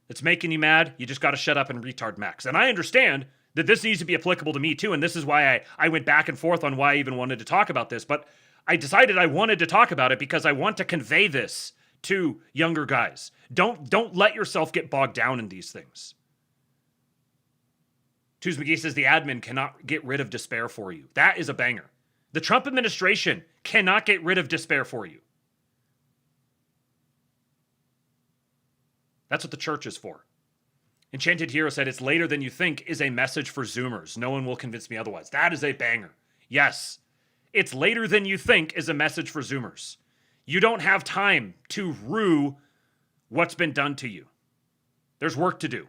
B: that's making you mad, you just got to shut up and retard max. And I understand that this needs to be applicable to me too. And this is why I went back and forth on why I even wanted to talk about this. But I decided I wanted to talk about it because I want to convey this to younger guys. Don't let yourself get bogged down in these things. Tooz McGee says the admin cannot get rid of despair for you. That is a banger. The Trump administration cannot get rid of despair for you. That's what the church is for. Enchanted Hero said, it's later than you think is a message for Zoomers. No one will convince me otherwise. That is a banger. Yes. It's later than you think is a message for Zoomers. You don't have time to rue what's been done to you. There's work to do.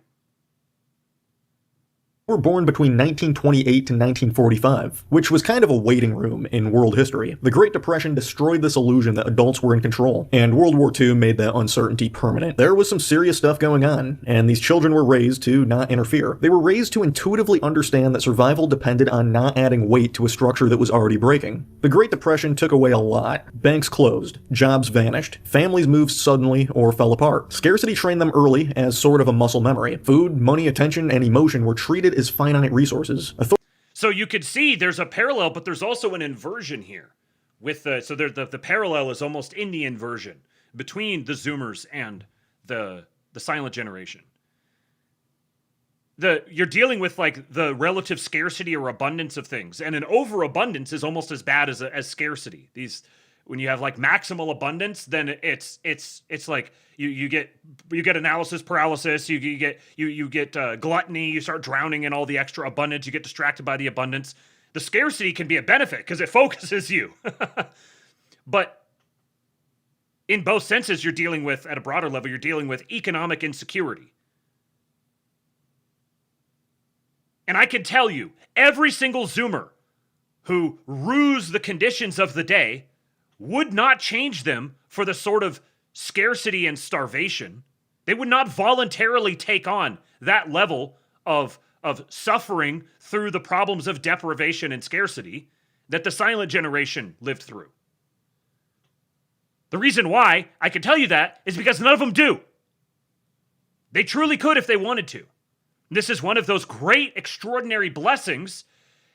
P: Were born between 1928 to 1945, which was kind of a waiting room in world history. The Great Depression destroyed this illusion that adults were in control, and World War II made that uncertainty permanent. There was some serious stuff going on, and these children were raised to not interfere. They were raised to intuitively understand that survival depended on not adding weight to a structure that was already breaking. The Great Depression took away a lot. Banks closed, jobs vanished, families moved suddenly or fell apart. Scarcity trained them early as sort of a muscle memory. Food, money, attention, and emotion were treated as finite resources.
B: So you could see there's a parallel, but there's also an inversion here. With the parallel is almost in the inversion between the Zoomers and the silent generation. You're dealing with like the relative scarcity or abundance of things, and an overabundance is almost as bad as scarcity. When you have like maximal abundance, then it's like you get analysis paralysis, you get gluttony, you start drowning in all the extra abundance, you get distracted by the abundance. The scarcity can be a benefit because it focuses you. But in both senses, you're dealing with, at a broader level, you're dealing with economic insecurity. And I can tell you, every single Zoomer who rues the conditions of the day would not change them for the sort of scarcity and starvation. They would not voluntarily take on that level of suffering through the problems of deprivation and scarcity that the silent generation lived through. The reason why I can tell you that is because none of them do. They truly could if they wanted to. This is one of those great, extraordinary blessings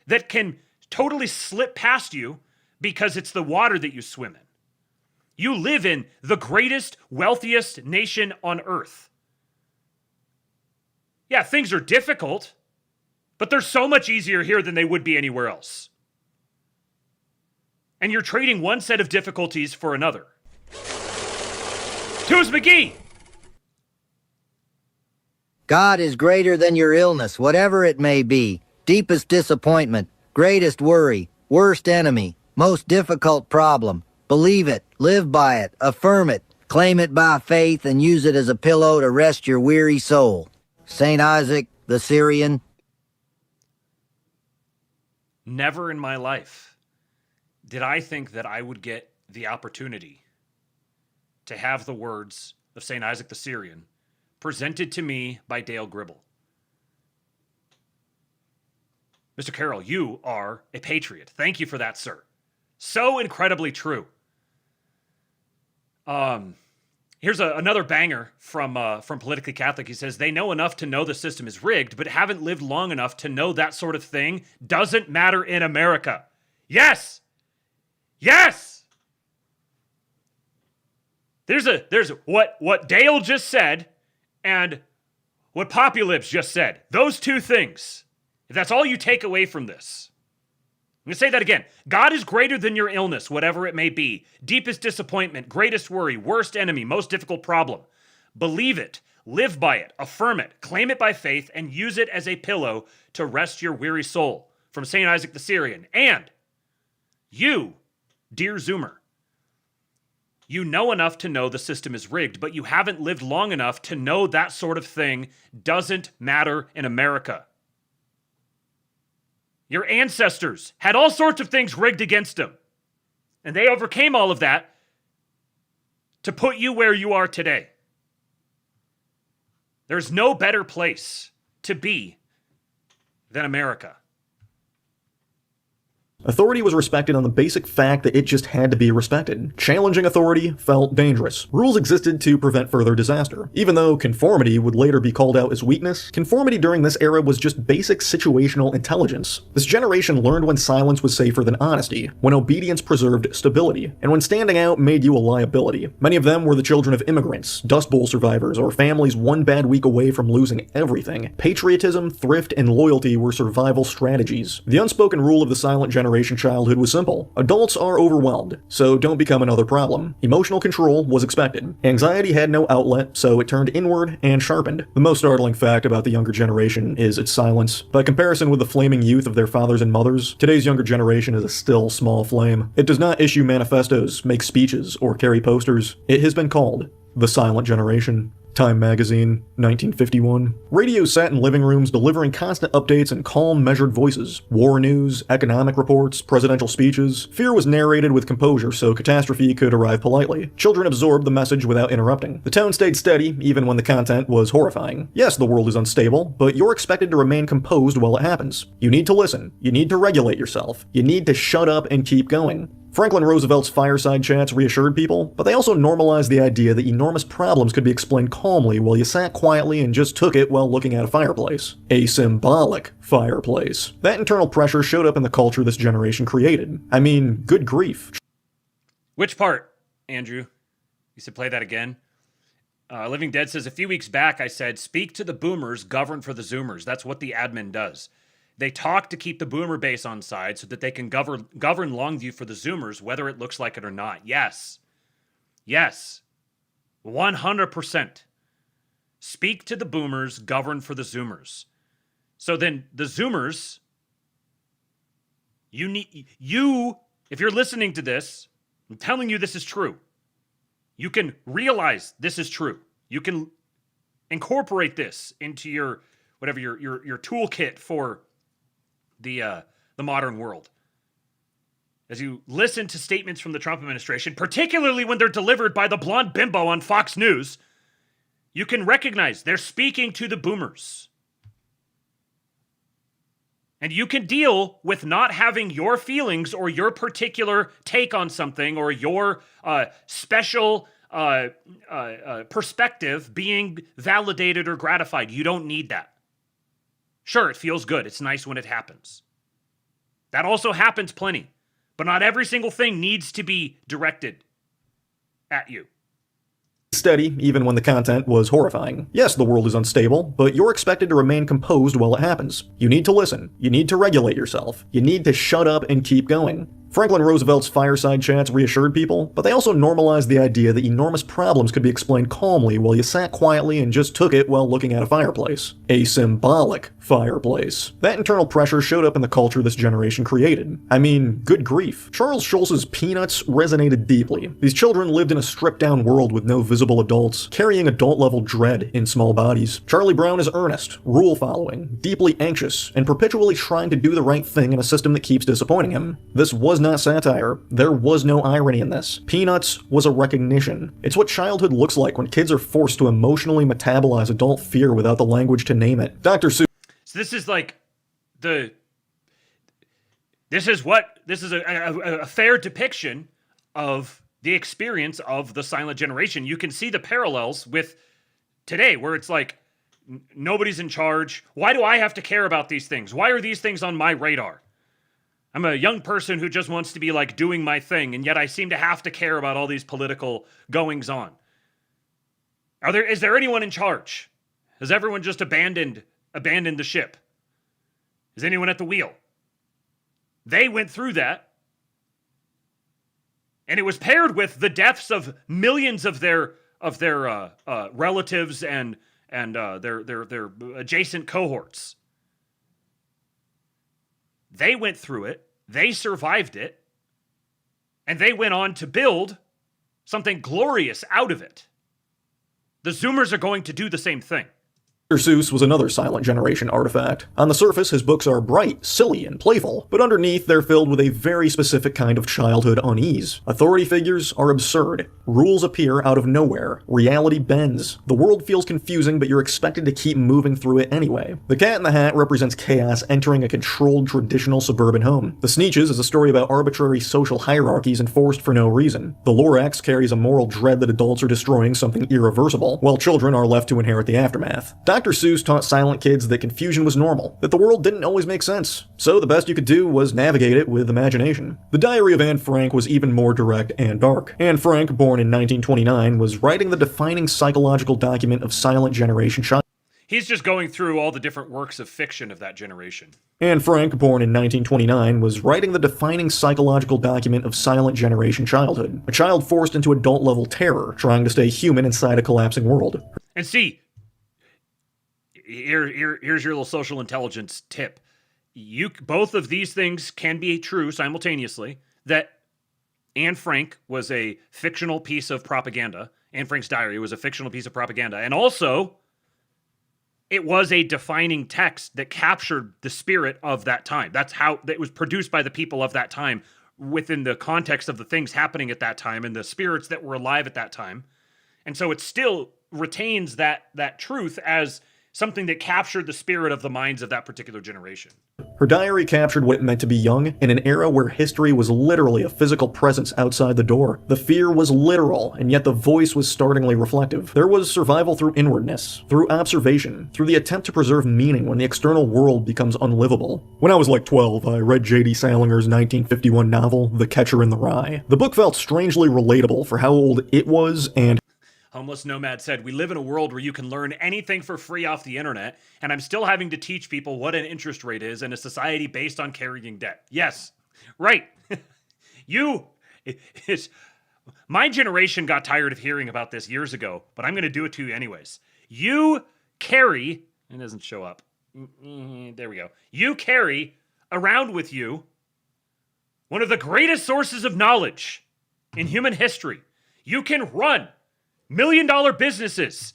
B: that can totally slip past you because it's the water that you swim in. You live in the greatest, wealthiest nation on earth. Yeah, things are difficult, but they're so much easier here than they would be anywhere else. And you're trading one set of difficulties for another. Tooz McGee!
C: God is greater than your illness, whatever it may be. Deepest disappointment, greatest worry, worst enemy, most difficult problem. Believe it, live by it, affirm it, claim it by faith, and use it as a pillow to rest your weary soul. St. Isaac, the Syrian.
B: Never in my life did I think that I would get the opportunity to have the words of St. Isaac the Syrian presented to me by Dale Gribble. Mr. Carroll, you are a patriot. Thank you for that, sir. So incredibly true. Here's another banger from Politically Catholic. He says, they know enough to know the system is rigged, but haven't lived long enough to know that sort of thing doesn't matter in America. Yes! Yes! There's what Dale just said and what Populibs just said. Those two things. If that's all you take away from this. I'm going to say that again. God is greater than your illness, whatever it may be. Deepest disappointment, greatest worry, worst enemy, most difficult problem. Believe it, live by it, affirm it, claim it by faith, and use it as a pillow to rest your weary soul. From St. Isaac the Syrian. And you, dear Zoomer, you know enough to know the system is rigged, but you haven't lived long enough to know that sort of thing doesn't matter in America. Your ancestors had all sorts of things rigged against them. And they overcame all of that to put you where you are today. There's no better place to be than America.
P: Authority was respected on the basic fact that it just had to be respected. Challenging authority felt dangerous. Rules existed to prevent further disaster. Even though conformity would later be called out as weakness, conformity during this era was just basic situational intelligence. This generation learned when silence was safer than honesty, when obedience preserved stability, and when standing out made you a liability. Many of them were the children of immigrants, Dust Bowl survivors, or families one bad week away from losing everything. Patriotism, thrift, and loyalty were survival strategies. The unspoken rule of the silent generation childhood was simple. Adults are overwhelmed, so don't become another problem. Emotional control was expected. Anxiety had no outlet, so it turned inward and sharpened. The most startling fact about the younger generation is its silence. By comparison with the flaming youth of their fathers and mothers, today's younger generation is a still small flame. It does not issue manifestos, make speeches, or carry posters. It has been called the silent generation. Time Magazine, 1951. Radio sat in living rooms delivering constant updates in calm, measured voices. War news, economic reports, presidential speeches. Fear was narrated with composure so catastrophe could arrive politely. Children absorbed the message without interrupting. The tone stayed steady even when the content was horrifying. Yes, the world is unstable, but you're expected to remain composed while it happens. You need to listen. You need to regulate yourself. You need to shut up and keep going. Franklin Roosevelt's fireside chats reassured people, but they also normalized the idea that enormous problems could be explained calmly while you sat quietly and just took it while looking at a fireplace. A symbolic fireplace. That internal pressure showed up in the culture this generation created. I mean, good grief.
B: Which part, Andrew? You said play that again. Living Dead says, a few weeks back I said, speak to the boomers, govern for the zoomers. That's what the admin does. They talk to keep the boomer base on side so that they can govern Longview for the zoomers, whether it looks like it or not. Yes. Yes. 100%. Speak to the boomers, govern for the zoomers. So then the zoomers, if you're listening to this, I'm telling you this is true. You can realize this is true. You can incorporate this into your whatever your toolkit for the modern world. As you listen to statements from the Trump administration, particularly when they're delivered by the blonde bimbo on Fox News, you can recognize they're speaking to the boomers. And you can deal with not having your feelings or your particular take on something or your special perspective being validated or gratified. You don't need that. Sure, it feels good. It's nice when it happens. That also happens plenty. But not every single thing needs to be directed at you.
P: Steady, even when the content was horrifying. Yes, the world is unstable, but you're expected to remain composed while it happens. You need to listen. You need to regulate yourself. You need to shut up and keep going. Franklin Roosevelt's fireside chats reassured people, but they also normalized the idea that enormous problems could be explained calmly while you sat quietly and just took it while looking at a fireplace. A symbolic fireplace. That internal pressure showed up in the culture this generation created. I mean, good grief. Charles Schulz's Peanuts resonated deeply. These children lived in a stripped-down world with no visible adults, carrying adult-level dread in small bodies. Charlie Brown is earnest, rule-following, deeply anxious, and perpetually trying to do the right thing in a system that keeps disappointing him. This was not satire. There was no irony in this. Peanuts was a recognition. It's what childhood looks like when kids are forced to emotionally metabolize adult fear without the language to name it. Dr. Seuss.
B: So this is like this is a fair depiction of the experience of the silent generation. You can see the parallels with today, where it's like nobody's in charge. Why do I have to care about these things? Why are these things on my radar? I'm a young person who just wants to be like doing my thing, and yet I seem to have to care about all these political goings on. Is there anyone in charge? Has everyone just abandoned the ship? Is anyone at the wheel? They went through that, and it was paired with the deaths of millions of their relatives and their adjacent cohorts. They went through it, they survived it, and they went on to build something glorious out of it. The Zoomers are going to do the same thing.
P: Seuss was another silent generation artifact. On the surface, his books are bright, silly, and playful, but underneath they're filled with a very specific kind of childhood unease. Authority figures are absurd. Rules appear out of nowhere. Reality bends. The world feels confusing, but you're expected to keep moving through it anyway. The Cat in the Hat represents chaos entering a controlled traditional suburban home. The Sneetches is a story about arbitrary social hierarchies enforced for no reason. The Lorax carries a moral dread that adults are destroying something irreversible, while children are left to inherit the aftermath. Dr. Seuss taught silent kids that confusion was normal, that the world didn't always make sense, so the best you could do was navigate it with imagination. The Diary of Anne Frank was even more direct and dark. Anne Frank, born in 1929, was writing the defining psychological document of silent generation childhood.
B: He's just going through all the different works of fiction of that generation.
P: Anne Frank, born in 1929, was writing the defining psychological document of silent generation childhood. A child forced into adult-level terror, trying to stay human inside a collapsing world.
B: And see, here's your little social intelligence tip. Both of these things can be true simultaneously, that Anne Frank was a fictional piece of propaganda. Anne Frank's diary was a fictional piece of propaganda. And also, it was a defining text that captured the spirit of that time. That's how it was produced by the people of that time within the context of the things happening at that time and the spirits that were alive at that time. And so it still retains that truth as something that captured the spirit of the minds of that particular generation.
P: Her diary captured what it meant to be young in an era where history was literally a physical presence outside the door. The fear was literal, and yet the voice was startlingly reflective. There was survival through inwardness, through observation, through the attempt to preserve meaning when the external world becomes unlivable. When I was like 12, I read J.D. Salinger's 1951 novel, The Catcher in the Rye. The book felt strangely relatable for how old it was and
B: Homeless Nomad said, "We live in a world where you can learn anything for free off the internet, and I'm still having to teach people what an interest rate is in a society based on carrying debt." Yes, right. My generation got tired of hearing about this years ago, but I'm going to do it to you anyways. You carry, it doesn't show up. There we go. You carry around with you one of the greatest sources of knowledge in human history. You can run $1 million businesses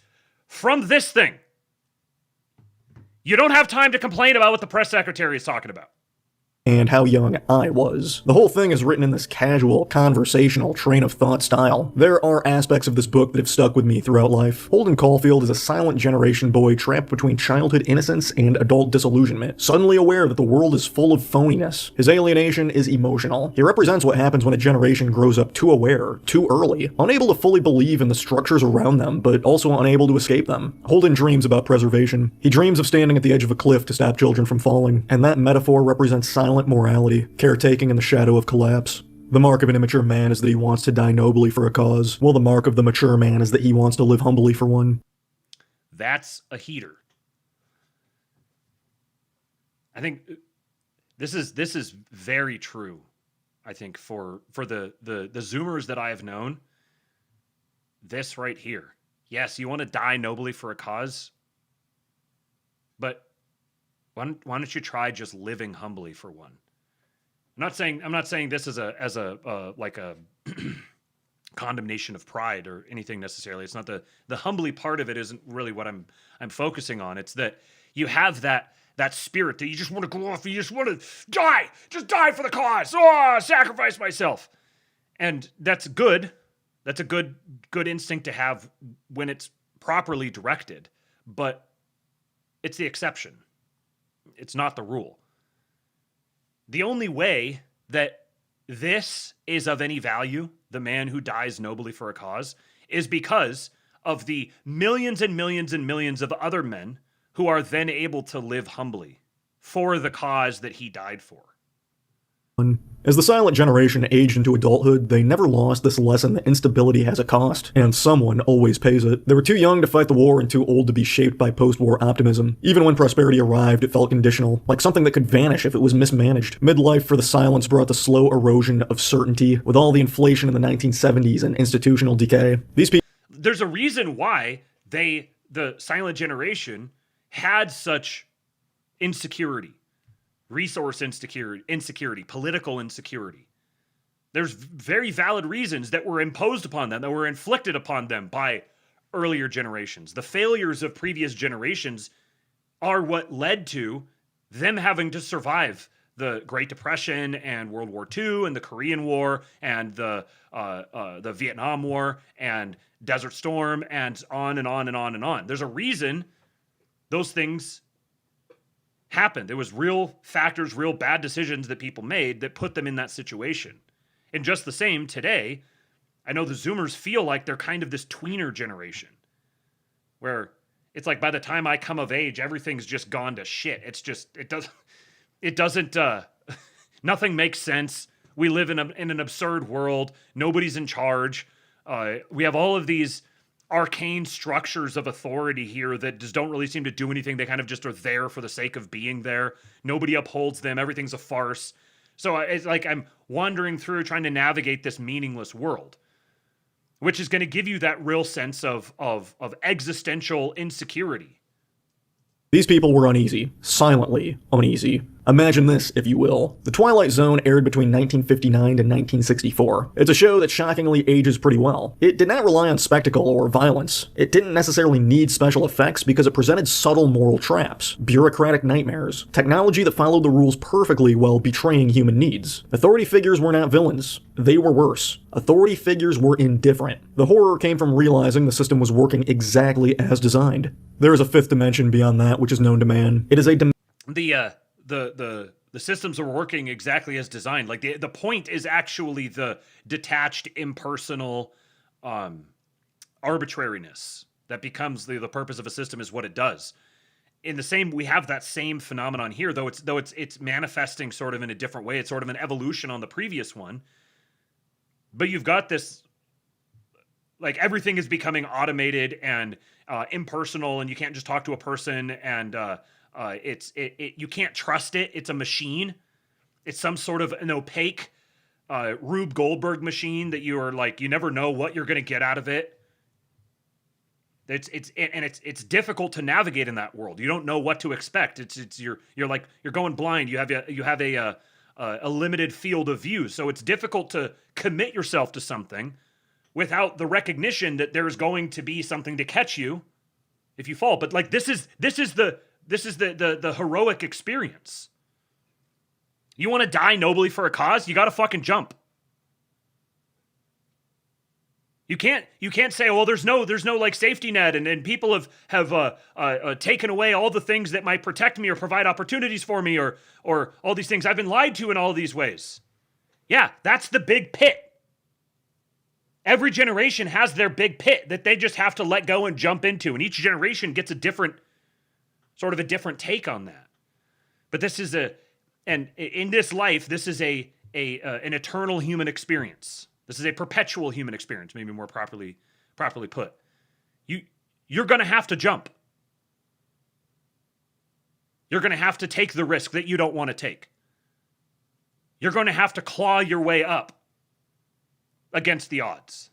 B: from this thing. You don't have time to complain about what the press secretary is talking about.
P: And how young I was. The whole thing is written in this casual, conversational, train of thought style. There are aspects of this book that have stuck with me throughout life. Holden Caulfield is a silent generation boy trapped between childhood innocence and adult disillusionment, suddenly aware that the world is full of phoniness. His alienation is emotional. He represents what happens when a generation grows up too aware, too early, unable to fully believe in the structures around them, but also unable to escape them. Holden dreams about preservation. He dreams of standing at the edge of a cliff to stop children from falling, and that metaphor represents silent morality, caretaking in the shadow of collapse. The mark of an immature man is that he wants to die nobly for a cause, while the mark of the mature man is that he wants to live humbly for one.
B: That's a heater. I think this is very true. I think for the Zoomers that I have known, this right here. Yes, you want to die nobly for a cause, but why don't you try just living humbly for one? I'm not saying this as a condemnation of pride or anything necessarily. It's not the humbly part of it isn't really what I'm focusing on. It's that you have that that spirit that you just want to go off, you just want to die, just die for the cause, oh, sacrifice myself. And that's good. That's a good instinct to have when it's properly directed, but it's the exception. It's not the rule. The only way that this is of any value, the man who dies nobly for a cause, is because of the millions and millions and millions of other men who are then able to live humbly for the cause that he died for.
P: As the silent generation aged into adulthood, they never lost this lesson that instability has a cost, and someone always pays it. They were too young to fight the war and too old to be shaped by post-war optimism. Even when prosperity arrived, it felt conditional, like something that could vanish if it was mismanaged. Midlife for the silence brought the slow erosion of certainty, with all the inflation in the 1970s and institutional decay. These people...
B: There's a reason why the silent generation had such insecurity. Resource insecurity, political insecurity. There's very valid reasons that were imposed upon them, that were inflicted upon them by earlier generations. The failures of previous generations are what led to them having to survive the Great Depression and World War II and the Korean War and the Vietnam War and Desert Storm and on and on and on and on. There's a reason those things happened. There was real factors, real bad decisions that people made that put them in that situation. And just the same today, I know the Zoomers feel like they're kind of this tweener generation where it's like by the time I come of age, everything's just gone to shit. It's just, it doesn't, nothing makes sense. We live in an absurd world. Nobody's in charge. We have all of these arcane structures of authority here that just don't really seem to do anything. They kind of just are there for the sake of being there. Nobody upholds them. Everything's a farce. So it's like I'm wandering through trying to navigate this meaningless world, which is going to give you that real sense of existential insecurity.
P: These people were uneasy, silently uneasy. Imagine this, if you will. The Twilight Zone aired between 1959 and 1964. It's a show that shockingly ages pretty well. It did not rely on spectacle or violence. It didn't necessarily need special effects because it presented subtle moral traps, bureaucratic nightmares, technology that followed the rules perfectly while betraying human needs. Authority figures were not villains. They were worse. Authority figures were indifferent. The horror came from realizing the system was working exactly as designed. There is a fifth dimension beyond that which is known to man. It is a
B: The systems are working exactly as designed. Like the point is actually the detached, impersonal arbitrariness that becomes the purpose of a system is what it does. In the same, we have that same phenomenon here, though it's manifesting sort of in a different way. It's sort of an evolution on the previous one. But you've got this, like everything is becoming automated and impersonal, and you can't just talk to a person, and you can't trust it. It's a machine. It's some sort of an opaque Rube Goldberg machine that you are like, you never know what you're going to get out of it. It's difficult to navigate in that world. You don't know what to expect. You're going blind. You have a limited field of view, so it's difficult to commit yourself to something without the recognition that there's going to be something to catch you if you fall. But like this is the heroic experience. You want to die nobly for a cause? You got to fucking jump. You can't say, well, there's no like safety net, and people have taken away all the things that might protect me or provide opportunities for me or all these things. I've been lied to in all these ways. Yeah, that's the big pit. Every generation has their big pit that they just have to let go and jump into, and each generation gets a different take on that. But this is and in this life, this is an eternal human experience. This is a perpetual human experience, maybe more properly put. You're going to have to jump. You're going to have to take the risk that you don't want to take. You're going to have to claw your way up against the odds.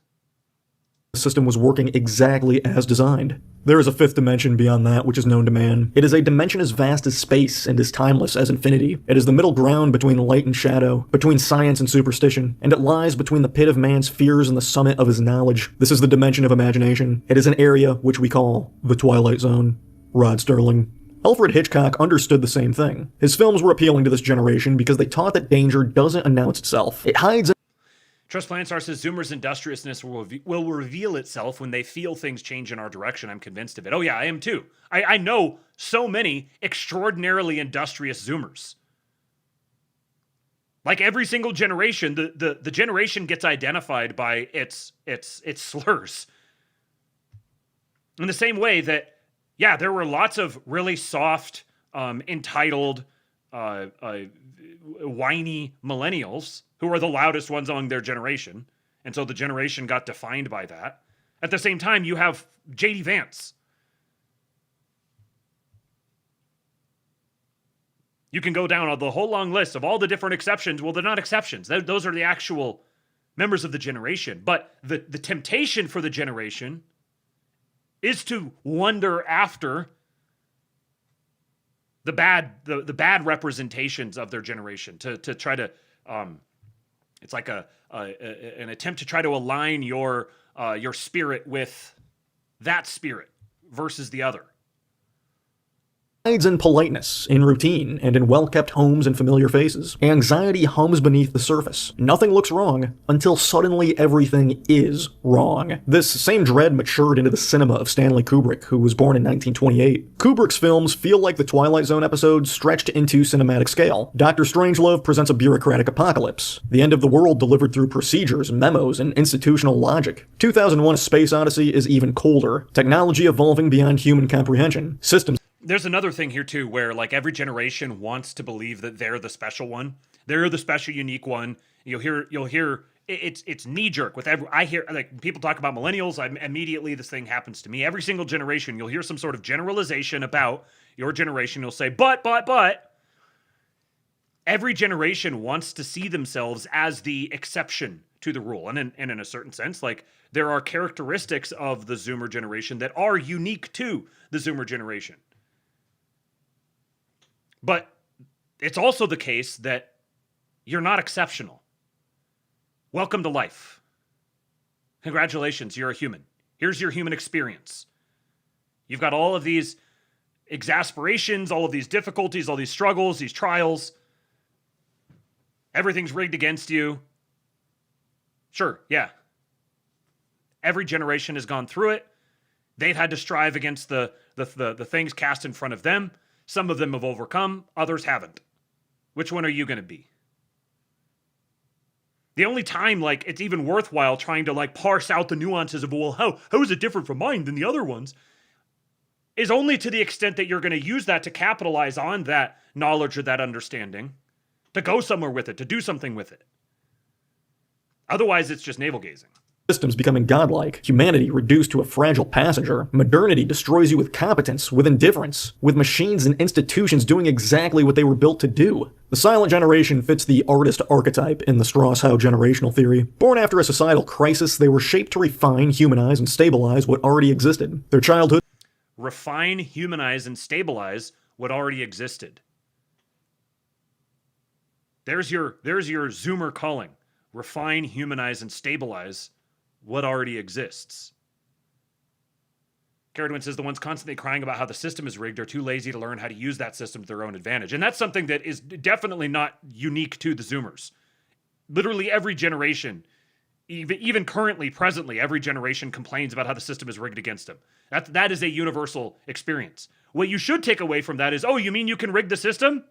P: The system was working exactly as designed. There is a fifth dimension beyond that which is known to man. It is a dimension as vast as space and as timeless as infinity. It is the middle ground between light and shadow, between science and superstition, and it lies between the pit of man's fears and the summit of his knowledge. This is the dimension of imagination. It is an area which we call the Twilight Zone. Rod Sterling, Alfred Hitchcock understood the same thing. His films were appealing to this generation because they taught that danger doesn't announce itself. It hides.
B: Trust Planstar says Zoomers' industriousness will reveal itself when they feel things change in our direction. I'm convinced of it. Oh yeah, I am too. I know so many extraordinarily industrious Zoomers. Like every single generation, the generation gets identified by its slurs. In the same way that, yeah, there were lots of really soft, entitled, whiny millennials who are the loudest ones among their generation. And so the generation got defined by that. At the same time, you have J.D. Vance. You can go down the whole long list of all the different exceptions. Well, they're not exceptions. Those are the actual members of the generation. But the temptation for the generation is to wonder after the bad representations of their generation, to try to it's like an attempt to try to align your spirit with that spirit versus the other.
P: Hides in politeness, in routine, and in well-kept homes and familiar faces. Anxiety hums beneath the surface. Nothing looks wrong until suddenly everything is wrong. This same dread matured into the cinema of Stanley Kubrick, who was born in 1928. Kubrick's films feel like the Twilight Zone episodes stretched into cinematic scale. Dr. Strangelove presents a bureaucratic apocalypse. The end of the world delivered through procedures, memos, and institutional logic. 2001: A Space Odyssey is even colder. Technology evolving beyond human comprehension. Systems.
B: There's another thing here too, where like every generation wants to believe that they're the special one. They're the special, unique one. You'll hear it's knee jerk with every. I hear like people talk about millennials. Immediately this thing happens to me. Every single generation, you'll hear some sort of generalization about your generation. You'll say, but. Every generation wants to see themselves as the exception to the rule, and in a certain sense, like there are characteristics of the Zoomer generation that are unique to the Zoomer generation. But it's also the case that you're not exceptional. Welcome to life. Congratulations, you're a human. Here's your human experience. You've got all of these exasperations, all of these difficulties, all these struggles, these trials. Everything's rigged against you. Sure, yeah. Every generation has gone through it. They've had to strive against the things cast in front of them. Some of them have overcome, others haven't. Which one are you going to be? The only time, like, it's even worthwhile trying to, like, parse out the nuances of, well, how is it different from mine than the other ones, is only to the extent that you're going to use that to capitalize on that knowledge or that understanding, to go somewhere with it, to do something with it. Otherwise, it's just navel-gazing.
P: Systems becoming godlike, humanity reduced to a fragile passenger, modernity destroys you with competence, with indifference, with machines and institutions doing exactly what they were built to do. The silent generation fits the artist archetype in the Strauss-Howe generational theory. Born after a societal crisis, they were shaped to refine, humanize, and stabilize what already existed. Their childhood...
B: Refine, humanize, and stabilize what already existed. There's your Zoomer calling. Refine, humanize, and stabilize what already exists. Karoline says the ones constantly crying about how the system is rigged are too lazy to learn how to use that system to their own advantage. And that's something that is definitely not unique to the Zoomers. Literally every generation, even currently, presently, every generation complains about how the system is rigged against them. That is a universal experience. What you should take away from that is, oh, you mean you can rig the system?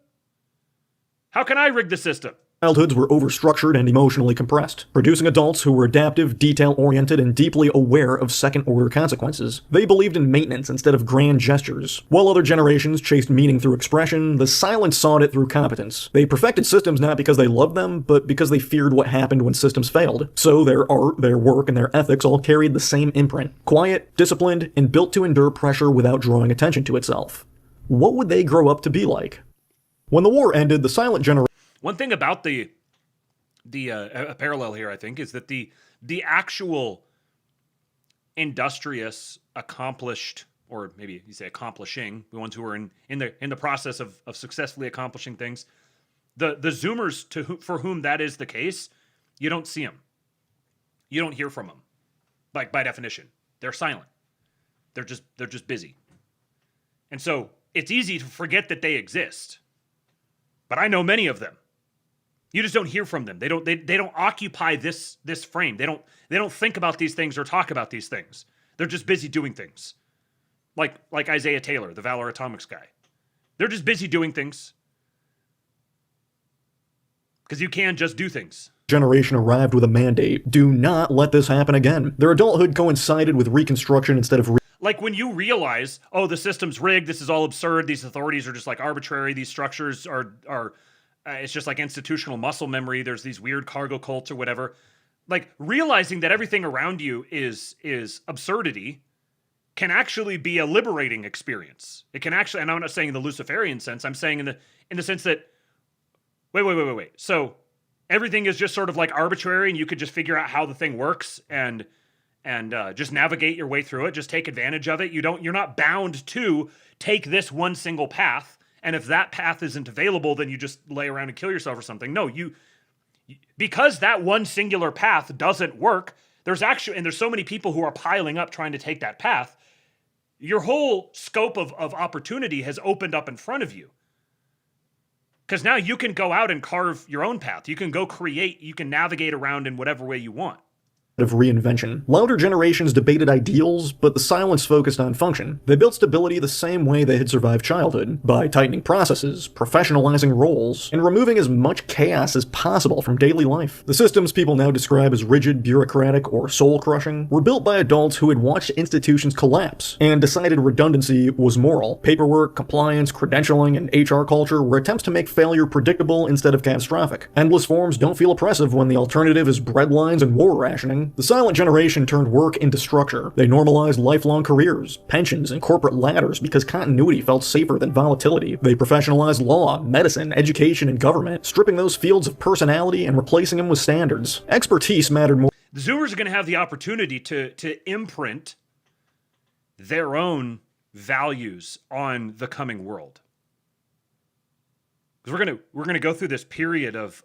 B: How can I rig the system?
P: Childhoods were overstructured and emotionally compressed, producing adults who were adaptive, detail-oriented, and deeply aware of second-order consequences. They believed in maintenance instead of grand gestures. While other generations chased meaning through expression, the silent sought it through competence. They perfected systems not because they loved them, but because they feared what happened when systems failed. So their art, their work, and their ethics all carried the same imprint. Quiet, disciplined, and built to endure pressure without drawing attention to itself. What would they grow up to be like? When the war ended, the silent generation...
B: One thing about a parallel here, I think, is that the actual industrious, accomplished, or maybe you say accomplishing, the ones who are in the process of successfully accomplishing things, the Zoomers for whom that is the case, you don't see them, you don't hear from them, like by definition, they're silent, they're just busy, and so it's easy to forget that they exist. But I know many of them. You just don't hear from them. They don't occupy this frame. They don't think about these things or talk about these things. They're just busy doing things. Like Isaiah Taylor, the Valor Atomics guy. They're just busy doing things. Because you can just do things.
P: Generation arrived with a mandate. Do not let this happen again. Their adulthood coincided with Reconstruction instead of
B: like when you realize, oh, the system's rigged, this is all absurd, these authorities are just like arbitrary, these structures are it's just like institutional muscle memory, there's these weird cargo cults or whatever. Like realizing that everything around you is absurdity can actually be a liberating experience. It can actually, and I'm not saying in the Luciferian sense, I'm saying in the sense that, wait. So everything is just sort of like arbitrary and you could just figure out how the thing works and just navigate your way through it, just take advantage of it. You're not bound to take this one single path. And if that path isn't available, then you just lay around and kill yourself or something. No, because that one singular path doesn't work, there's so many people who are piling up trying to take that path. Your whole scope of opportunity has opened up in front of you. Because now you can go out and carve your own path. You can go create, you can navigate around in whatever way you want.
P: Of reinvention. Louder generations debated ideals, but the silence focused on function. They built stability the same way they had survived childhood, by tightening processes, professionalizing roles, and removing as much chaos as possible from daily life. The systems people now describe as rigid, bureaucratic, or soul-crushing were built by adults who had watched institutions collapse and decided redundancy was moral. Paperwork, compliance, credentialing, and HR culture were attempts to make failure predictable instead of catastrophic. Endless forms don't feel oppressive when the alternative is breadlines and war rationing. The silent generation turned work into structure. They normalized lifelong careers, pensions, and corporate ladders because continuity felt safer than volatility. They professionalized law, medicine, education, and government, stripping those fields of personality and replacing them with standards. Expertise mattered more.
B: The Zoomers are going to have the opportunity to imprint their own values on the coming world. Because we're gonna go through this period of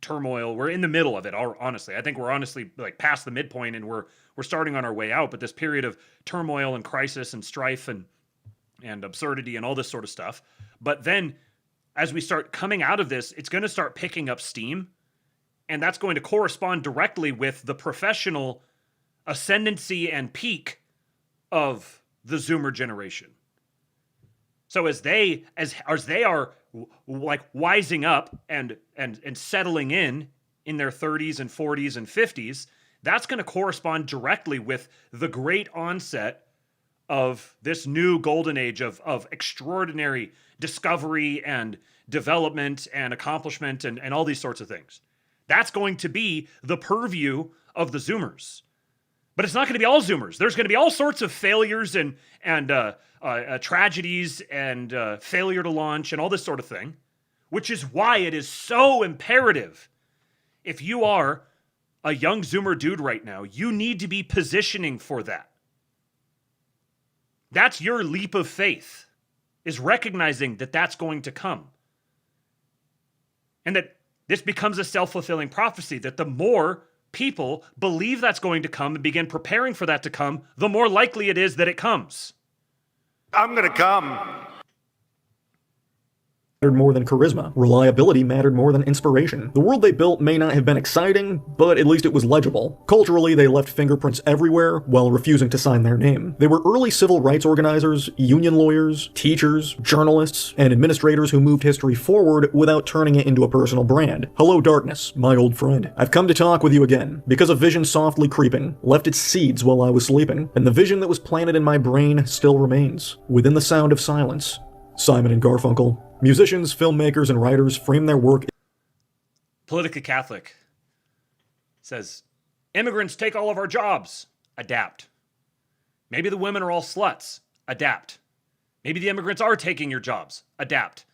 B: turmoil. We're in the middle of it, honestly. I think we're honestly like past the midpoint and we're starting on our way out, but this period of turmoil and crisis and strife and absurdity and all this sort of stuff. But then as we start coming out of this, it's going to start picking up steam, and that's going to correspond directly with the professional ascendancy and peak of the Zoomer generation. So as they are like wising up and settling in their 30s and 40s and 50s, that's going to correspond directly with the great onset of this new golden age of extraordinary discovery and development and accomplishment and all these sorts of things. That's going to be the purview of the Zoomers. But it's not going to be all Zoomers. There's going to be all sorts of failures and tragedies and failure to launch and all this sort of thing, which is why it is so imperative. If you are a young Zoomer dude right now, you need to be positioning for that. That's your leap of faith, is recognizing that that's going to come. And that this becomes a self-fulfilling prophecy, that the more people believe that's going to come and begin preparing for that to come, the more likely it is that it comes.
O: I'm gonna come.
P: Mattered more than charisma. Reliability mattered more than inspiration. The world they built may not have been exciting, but at least it was legible. Culturally, they left fingerprints everywhere while refusing to sign their name. They were early civil rights organizers, union lawyers, teachers, journalists, and administrators who moved history forward without turning it into a personal brand. Hello, darkness, my old friend. I've come to talk with you again, because a vision softly creeping left its seeds while I was sleeping, and the vision that was planted in my brain still remains. Within the sound of silence, Simon and Garfunkel. Musicians, filmmakers, and writers frame their work.
B: Politically Catholic says, immigrants take all of our jobs. Adapt. Maybe the women are all sluts. Adapt. Maybe the immigrants are taking your jobs. Adapt.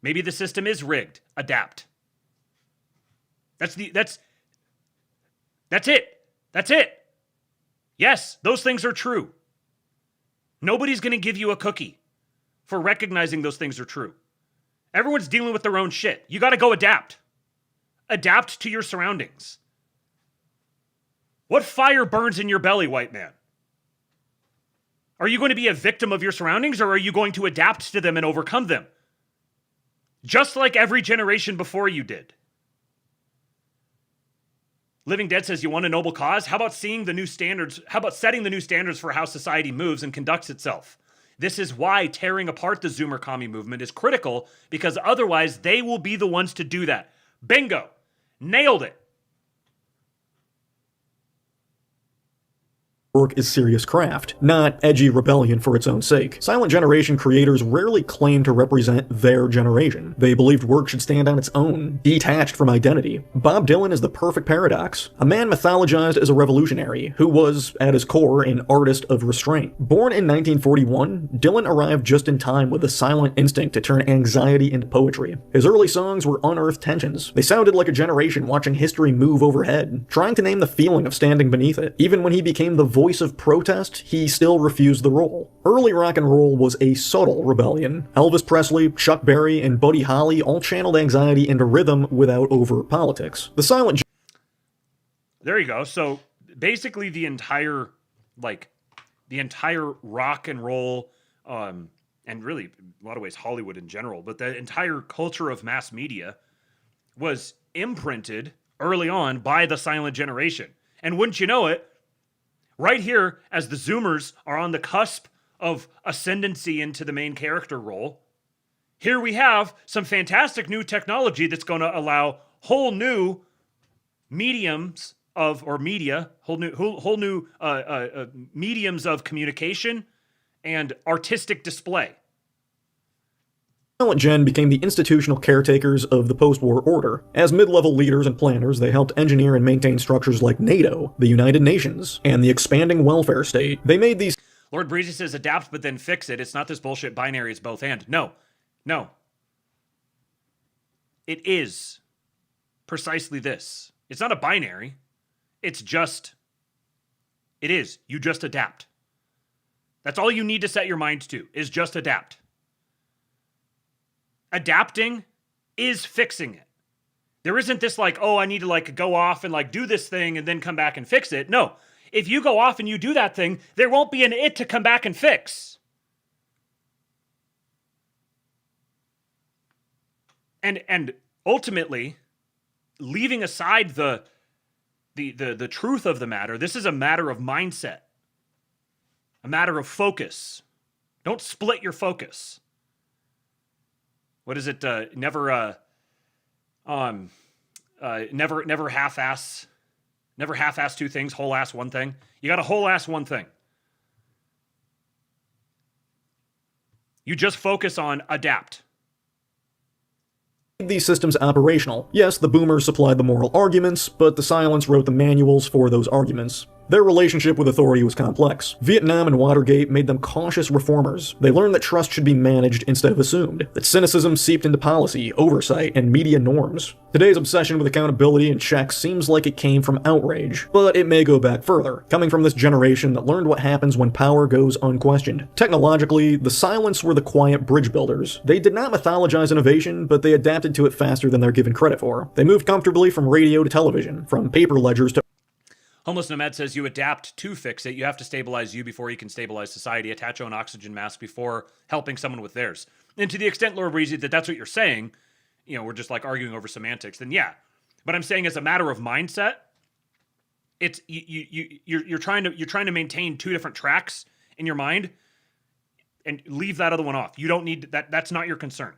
B: Maybe the system is rigged. Adapt. That's it. That's it. Yes, those things are true. Nobody's going to give you a cookie for recognizing those things are true. Everyone's dealing with their own shit. You got to go adapt. Adapt to your surroundings. What fire burns in your belly, white man? Are you going to be a victim of your surroundings, or are you going to adapt to them and overcome them? Just like every generation before you did. Living Dead says, you want a noble cause? How about seeing the new standards? How about setting the new standards for how society moves and conducts itself? This is why tearing apart the Zoomer commie movement is critical, because otherwise they will be the ones to do that. Bingo. Nailed it.
P: Work is serious craft, not edgy rebellion for its own sake. Silent Generation creators rarely claim to represent their generation. They believed work should stand on its own, detached from identity. Bob Dylan is the perfect paradox. A man mythologized as a revolutionary, who was, at his core, an artist of restraint. Born in 1941, Dylan arrived just in time with a silent instinct to turn anxiety into poetry. His early songs were unearthed tensions. They sounded like a generation watching history move overhead, trying to name the feeling of standing beneath it. Even when he became the voice of protest, he still refused the role. Early rock and roll was a subtle rebellion. Elvis Presley, Chuck Berry, and Buddy Holly all channeled anxiety into rhythm without overt politics. The Silent...
B: There you go. So basically the entire rock and roll, and really in a lot of ways Hollywood in general, but the entire culture of mass media was imprinted early on by the Silent Generation. And wouldn't you know it, right here, as the Zoomers are on the cusp of ascendancy into the main character role, here we have some fantastic new technology that's going to allow whole new mediums of, or media, whole new mediums of communication and artistic display.
P: Silent Gen became the institutional caretakers of the post-war order. As mid-level leaders and planners, they helped engineer and maintain structures like NATO, the United Nations, and the expanding welfare state. They made these...
B: Lord Breezy says, adapt but then fix it. It's not this bullshit binary, it's both and. No. It is precisely this. It's not a binary. It's just... It is. You just adapt. That's all you need to set your mind to, is just adapt. Adapting is fixing it. There isn't this like, oh, I need to like go off and like do this thing and then come back and fix it. No, if you go off and you do that thing, there won't be an it to come back and fix. And ultimately, leaving aside the truth of the matter, this is a matter of mindset, a matter of focus. Don't split your focus. What is it? Never half-ass two things, whole-ass one thing. You got to whole-ass one thing. You just focus on adapt.
P: These systems operational. Yes, the boomers supplied the moral arguments, but the Silents wrote the manuals for those arguments. Their relationship with authority was complex. Vietnam and Watergate made them cautious reformers. They learned that trust should be managed instead of assumed, that cynicism seeped into policy, oversight, and media norms. Today's obsession with accountability and checks seems like it came from outrage, but it may go back further, coming from this generation that learned what happens when power goes unquestioned. Technologically, the Silents were the quiet bridge builders. They did not mythologize innovation, but they adapted to it faster than they're given credit for. They moved comfortably from radio to television, from paper ledgers to...
B: Homeless Nomad says, you adapt to fix it. You have to stabilize you before you can stabilize society. Attach your own oxygen mask before helping someone with theirs. And to the extent, Lord Breezy, that that's what you're saying, you know, we're just like arguing over semantics, then yeah. But I'm saying as a matter of mindset, it's you're trying to maintain two different tracks in your mind and leave that other one off. You don't need that. That's not your concern.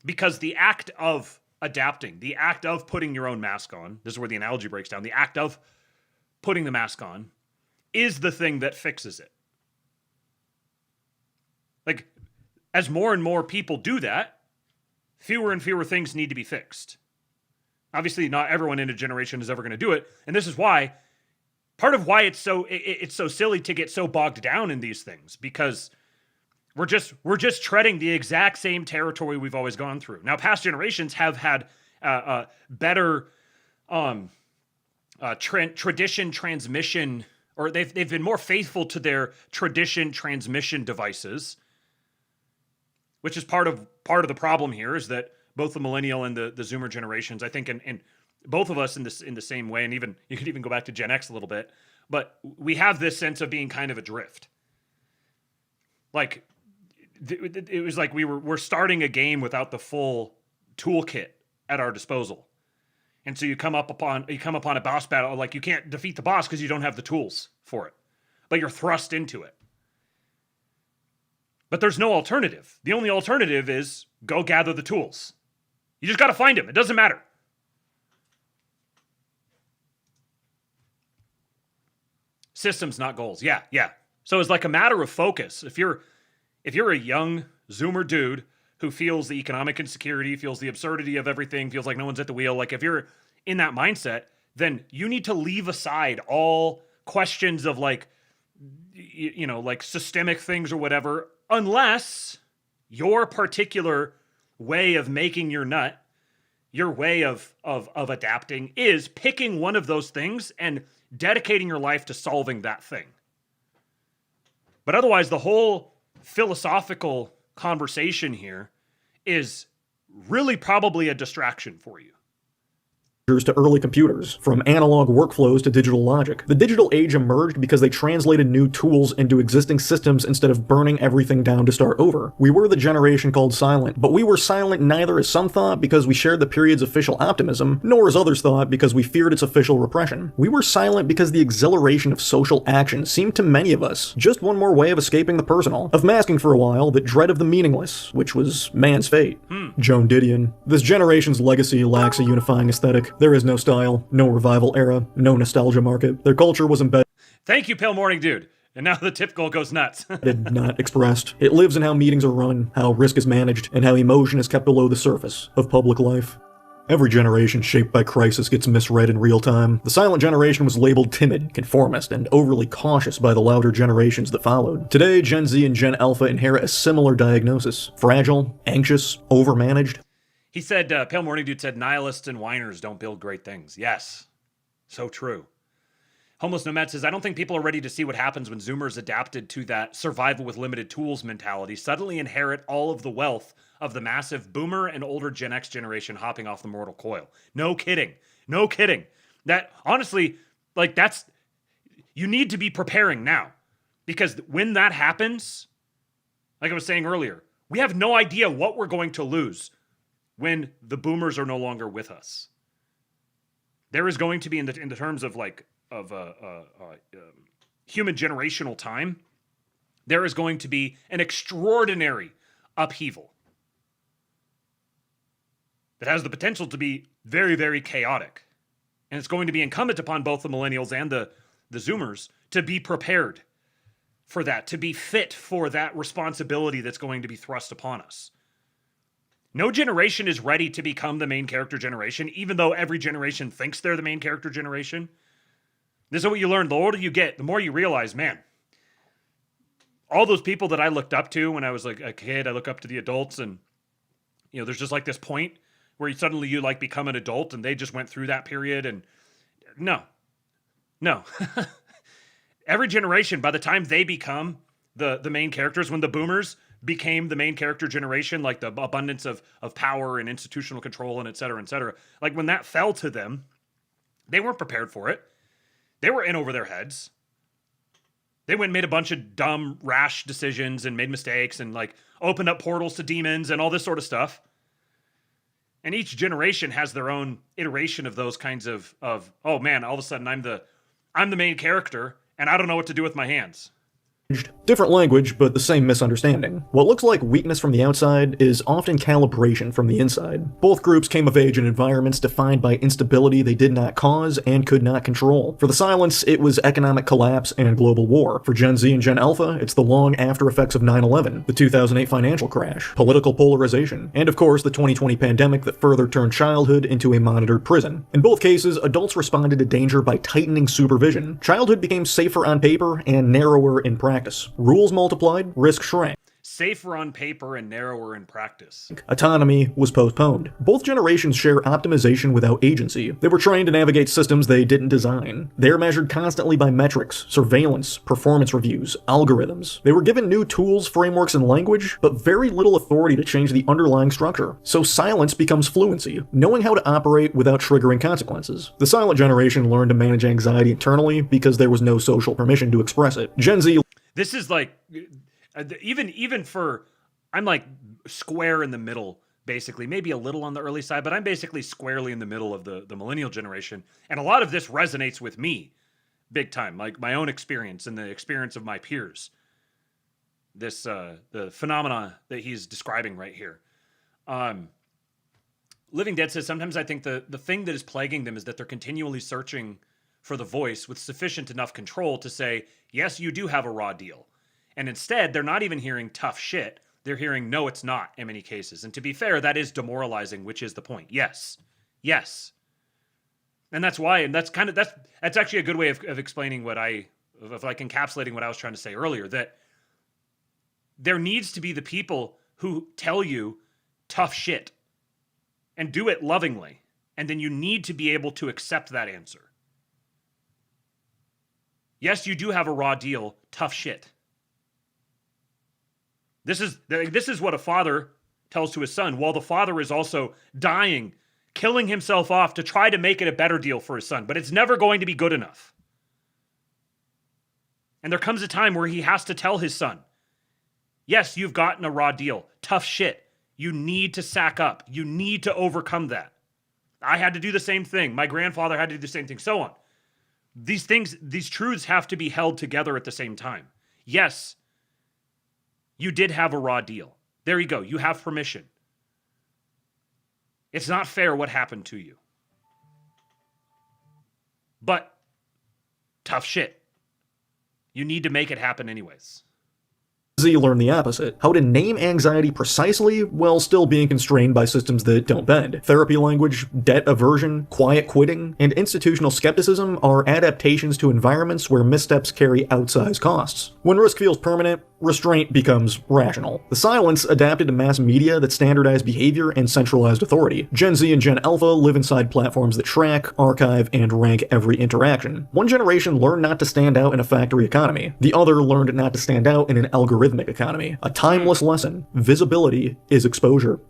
B: Because the act of adapting, the act of putting your own mask on, this is where the analogy breaks down, the act of putting the mask on is the thing that fixes it. Like, as more and more people do that, fewer and fewer things need to be fixed. Obviously, not everyone in a generation is ever going to do it, and this is why, part of why it's so silly to get so bogged down in these things, because we're just treading the exact same territory we've always gone through. Now, past generations have had better tradition transmission, or they've been more faithful to their tradition transmission devices, which is part of the problem here. Is that both the millennial and the Zoomer generations, I think, and both of us in the same way, and even you could even go back to Gen X a little bit, but we have this sense of being kind of adrift. Like, it was like we're starting a game without the full toolkit at our disposal. And so you come upon a boss battle, like you can't defeat the boss because you don't have the tools for it. But you're thrust into it. But there's no alternative. The only alternative is go gather the tools. You just got to find them. It doesn't matter. Systems, not goals. Yeah. So it's like a matter of focus. If you're a young Zoomer dude who feels the economic insecurity, feels the absurdity of everything, feels like no one's at the wheel, like if you're in that mindset, then you need to leave aside all questions of like, like systemic things or whatever, unless your particular way of making your nut, your way of adapting is picking one of those things and dedicating your life to solving that thing. But otherwise, the whole philosophical conversation here is really probably a distraction for you.
P: To early computers, from analog workflows to digital logic. The digital age emerged because they translated new tools into existing systems instead of burning everything down to start over. We were the generation called silent, but we were silent neither as some thought because we shared the period's official optimism, nor as others thought because we feared its official repression. We were silent because the exhilaration of social action seemed to many of us just one more way of escaping the personal, of masking for a while the dread of the meaningless, which was man's fate. Joan Didion. This generation's legacy lacks a unifying aesthetic. There is no style, no revival era, no nostalgia market. Their culture was embedded.
B: Thank you, Pale Morning Dude. And now the tip goal goes nuts.
P: Not expressed. It lives in how meetings are run, how risk is managed, and how emotion is kept below the surface of public life. Every generation shaped by crisis gets misread in real time. The silent generation was labeled timid, conformist, and overly cautious by the louder generations that followed. Today, Gen Z and Gen Alpha inherit a similar diagnosis. Fragile, anxious, overmanaged.
B: He said, Pale Morning Dude said, nihilists and whiners don't build great things. Yes, so true. Homeless Nomad says, I don't think people are ready to see what happens when Zoomers adapted to that survival with limited tools mentality, suddenly inherit all of the wealth of the massive boomer and older Gen X generation hopping off the mortal coil. No kidding. No kidding. That, honestly, like that's, you need to be preparing now. Because when that happens, like I was saying earlier, we have no idea what we're going to lose when the boomers are no longer with us. There is going to be, in the terms of like, human generational time, there is going to be an extraordinary upheaval that has the potential to be very, very chaotic. And it's going to be incumbent upon both the millennials and the Zoomers to be prepared for that, to be fit for that responsibility that's going to be thrust upon us. No generation is ready to become the main character generation, even though every generation thinks they're the main character generation. This is what you learn. The older you get, the more you realize, man, all those people that I looked up to when I was like a kid, I look up to the adults, and there's just like this point where you like become an adult, and they just went through that period. And no. Every generation, by the time they become the main characters, when the boomers became the main character generation, like the abundance of power and institutional control and et cetera, like when that fell to them, they weren't prepared for it. They were in over their heads. They went and made a bunch of dumb, rash decisions and made mistakes and like opened up portals to demons and all this sort of stuff. And each generation has their own iteration of those kinds of oh man, all of a sudden I'm the main character and I don't know what to do with my hands.
P: Different language, but the same misunderstanding. What looks like weakness from the outside is often calibration from the inside. Both groups came of age in environments defined by instability they did not cause and could not control. For the silents, it was economic collapse and global war. For Gen Z and Gen Alpha, it's the long after effects of 9/11, the 2008 financial crash, political polarization, and of course the 2020 pandemic that further turned childhood into a monitored prison. In both cases, adults responded to danger by tightening supervision. Childhood became safer on paper and narrower in practice. Rules multiplied, risk shrank.
B: Safer on paper and narrower in practice.
P: Autonomy was postponed. Both generations share optimization without agency. They were trained to navigate systems they didn't design. They are measured constantly by metrics, surveillance, performance reviews, algorithms. They were given new tools, frameworks, and language, but very little authority to change the underlying structure. So silence becomes fluency, knowing how to operate without triggering consequences. The silent generation learned to manage anxiety internally because there was no social permission to express it. Gen Z...
B: This is like... Even for, I'm like square in the middle, basically, maybe a little on the early side, but I'm basically squarely in the middle of the millennial generation. And a lot of this resonates with me big time, like my own experience and the experience of my peers. This, the phenomena that he's describing right here. Living Dead says, sometimes I think the thing that is plaguing them is that they're continually searching for the voice with sufficient enough control to say, yes, you do have a raw deal. And instead, they're not even hearing tough shit. They're hearing, no, it's not in many cases. And to be fair, that is demoralizing, which is the point. Yes. Yes. And that's why, and that's actually a good way of explaining of like encapsulating what I was trying to say earlier, that there needs to be the people who tell you tough shit and do it lovingly. And then you need to be able to accept that answer. Yes, you do have a raw deal, tough shit. This is what a father tells to his son, while the father is also dying, killing himself off to try to make it a better deal for his son. But it's never going to be good enough. And there comes a time where he has to tell his son, yes, you've gotten a raw deal, tough shit. You need to sack up. You need to overcome that. I had to do the same thing. My grandfather had to do the same thing, so on. These things, these truths have to be held together at the same time. Yes, you did have a raw deal. There you go. You have permission. It's not fair what happened to you. But tough shit. You need to make it happen anyways.
P: Z learned the opposite. How to name anxiety precisely while still being constrained by systems that don't bend. Therapy language, debt aversion, quiet quitting, and institutional skepticism are adaptations to environments where missteps carry outsized costs. When risk feels permanent, restraint becomes rational. The Silents adapted to mass media that standardized behavior and centralized authority. Gen Z and Gen Alpha live inside platforms that track, archive, and rank every interaction. One generation learned not to stand out in a factory economy. The other learned not to stand out in an algorithmic economy. A timeless lesson. Visibility is exposure.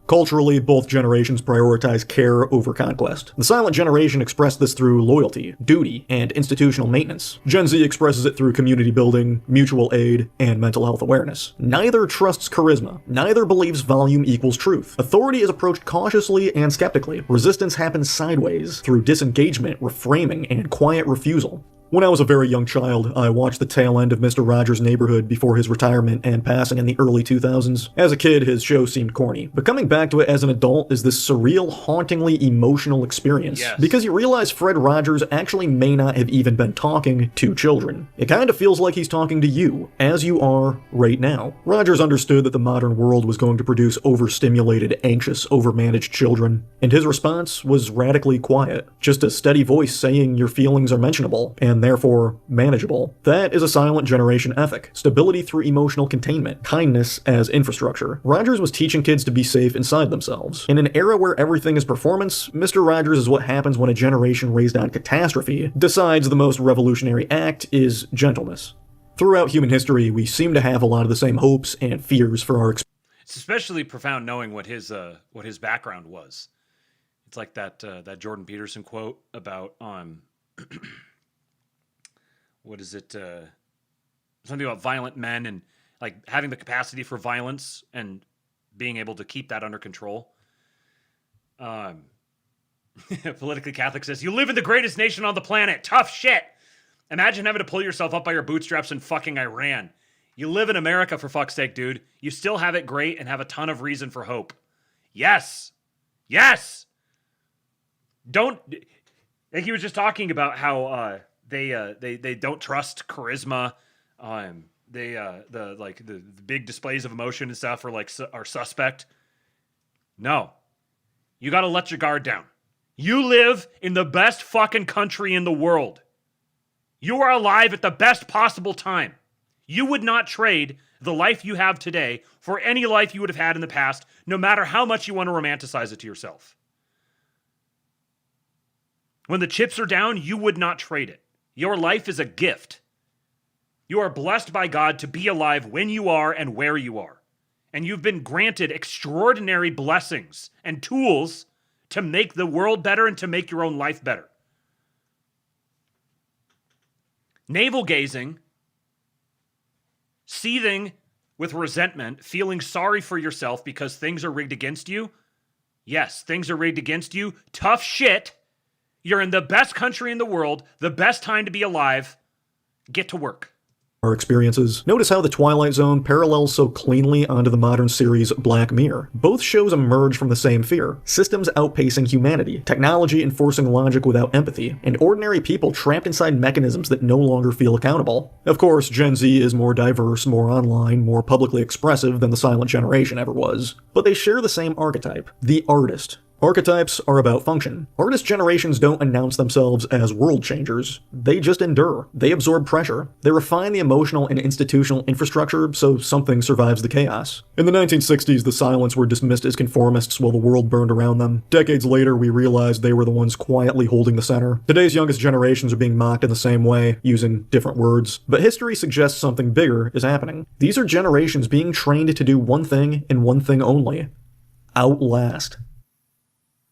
P: Culturally, both generations prioritize care over conquest. The Silent generation expressed this through loyalty, duty, and institutional maintenance. Gen Z expresses it through community building, mutual aid, and mental health awareness. Neither trusts charisma. Neither believes volume equals truth. Authority is approached cautiously and skeptically. Resistance happens sideways, through disengagement, reframing, and quiet refusal. When I was a very young child, I watched the tail end of Mr. Rogers' Neighborhood before his retirement and passing in the early 2000s. As a kid, his show seemed corny, but coming back to it as an adult is this surreal, hauntingly emotional experience.
B: Yes.
P: Because you realize Fred Rogers actually may not have even been talking to children. It kind of feels like he's talking to you, as you are right now. Rogers understood that the modern world was going to produce overstimulated, anxious, overmanaged children, and his response was radically quiet. Just a steady voice saying your feelings are mentionable, and therefore manageable. That is a Silent generation ethic. Stability through emotional containment. Kindness as infrastructure. Rogers was teaching kids to be safe inside themselves. In an era where everything is performance, Mr. Rogers is what happens when a generation raised on catastrophe decides the most revolutionary act is gentleness. Throughout human history, we seem to have a lot of the same hopes and fears for our
B: It's especially profound knowing what his background was. It's like that Jordan Peterson quote about what is it? Something about violent men and like having the capacity for violence and being able to keep that under control. Politically Catholic says, you live in the greatest nation on the planet. Tough shit. Imagine having to pull yourself up by your bootstraps in fucking Iran. You live in America, for fuck's sake, dude. You still have it great and have a ton of reason for hope. Yes. Yes. Don't. Like he was just talking about how they don't trust charisma. The big displays of emotion and stuff are suspect. No. You got to let your guard down. You live in the best fucking country in the world. You are alive at the best possible time. You would not trade the life you have today for any life you would have had in the past, no matter how much you want to romanticize it to yourself. When the chips are down, you would not trade it. Your life is a gift. You are blessed by God to be alive when you are and where you are. And you've been granted extraordinary blessings and tools to make the world better and to make your own life better. Navel gazing, seething with resentment, feeling sorry for yourself because things are rigged against you. Yes, things are rigged against you. Tough shit. You're in the best country in the world, the best time to be alive. Get to work.
P: Our experiences. Notice how The Twilight Zone parallels so cleanly onto the modern series Black Mirror. Both shows emerge from the same fear: systems outpacing humanity, technology enforcing logic without empathy, and ordinary people trapped inside mechanisms that no longer feel accountable. Of course, Gen Z is more diverse, more online, more publicly expressive than the Silent Generation ever was. But they share the same archetype: the artist. Archetypes are about function. Artist generations don't announce themselves as world changers. They just endure. They absorb pressure. They refine the emotional and institutional infrastructure so something survives the chaos. In the 1960s, the Silents were dismissed as conformists while the world burned around them. Decades later, we realized they were the ones quietly holding the center. Today's youngest generations are being mocked in the same way, using different words. But history suggests something bigger is happening. These are generations being trained to do one thing and one thing only: outlast.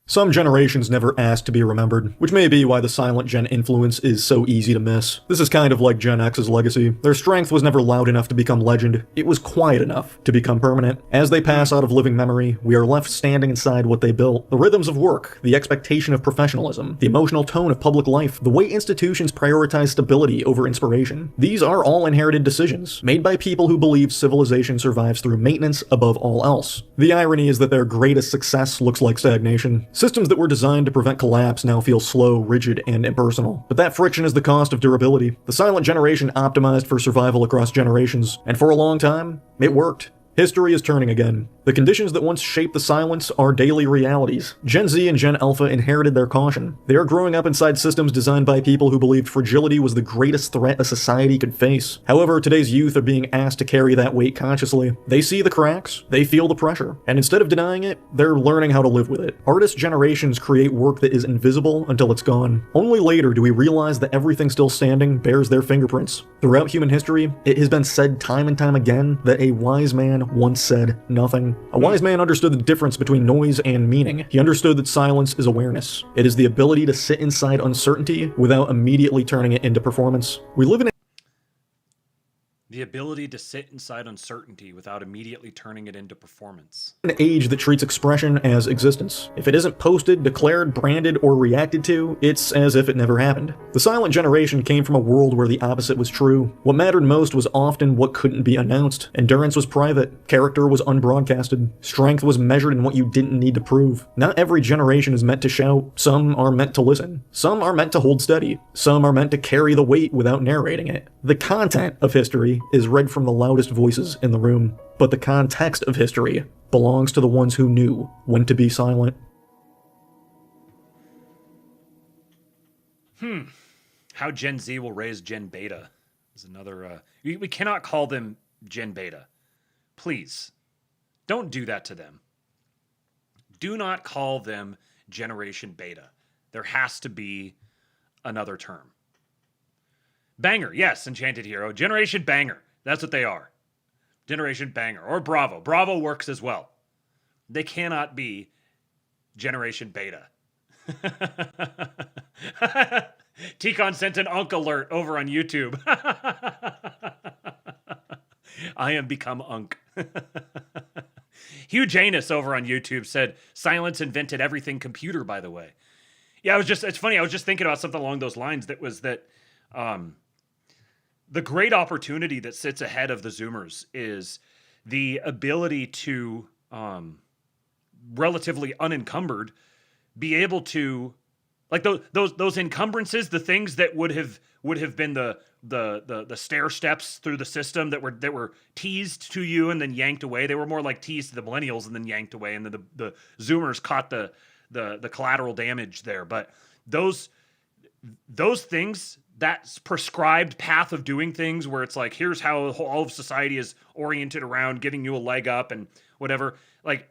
P: Some generations never asked to be remembered, which may be why the Silent Gen influence is so easy to miss. This is kind of like Gen X's legacy. Their strength was never loud enough to become legend. It was quiet enough to become permanent. As they pass out of living memory, we are left standing inside what they built. The rhythms of work, the expectation of professionalism, the emotional tone of public life, the way institutions prioritize stability over inspiration. These are all inherited decisions, made by people who believe civilization survives through maintenance above all else. The irony is that their greatest success looks like stagnation. Systems that were designed to prevent collapse now feel slow, rigid, and impersonal. But that friction is the cost of durability. The Silent Generation optimized for survival across generations, and for a long time, it worked. History is turning again. The conditions that once shaped the Silents are daily realities. Gen Z and Gen Alpha inherited their caution. They are growing up inside systems designed by people who believed fragility was the greatest threat a society could face. However, today's youth are being asked to carry that weight consciously. They see the cracks, they feel the pressure, and instead of denying it, they're learning how to live with it. Artist generations create work that is invisible until it's gone. Only later do we realize that everything still standing bears their fingerprints. Throughout human history, it has been said time and time again that a wise man once said nothing. A wise man understood the difference between noise and meaning. He understood that silence is awareness. It is the ability to sit inside uncertainty without immediately turning it into performance. We live in
B: The ability to sit inside uncertainty without immediately turning it into performance.
P: an age that treats expression as existence. If it isn't posted, declared, branded, or reacted to, it's as if it never happened. The Silent Generation came from a world where the opposite was true. What mattered most was often what couldn't be announced. Endurance was private. Character was unbroadcasted. Strength was measured in what you didn't need to prove. Not every generation is meant to shout. Some are meant to listen. Some are meant to hold steady. Some are meant to carry the weight without narrating it. The content of history is read from the loudest voices in the room, but the context of history belongs to the ones who knew when to be silent.
B: How Gen Z will raise Gen Beta is another... We cannot call them Gen Beta. Please, don't do that to them. Do not call them Generation Beta. There has to be another term. Banger, yes, Enchanted Hero. Generation Banger. That's what they are. Generation Banger. Or Bravo. Bravo works as well. They cannot be Generation Beta. Tikon sent an Unk alert over on YouTube. I am become Unk. Hugh Janus over on YouTube said, silence invented everything computer, by the way. Yeah, it's funny. I was just thinking about something along those lines that was that, the great opportunity that sits ahead of the Zoomers is the ability to, relatively unencumbered, be able to, like those encumbrances, the things that would have been the stair steps through the system that were teased to you and then yanked away. They were more like teased to the millennials and then yanked away, and then the Zoomers caught the collateral damage there. But those things, that prescribed path of doing things where it's like, here's how all of society is oriented around giving you a leg up and whatever, like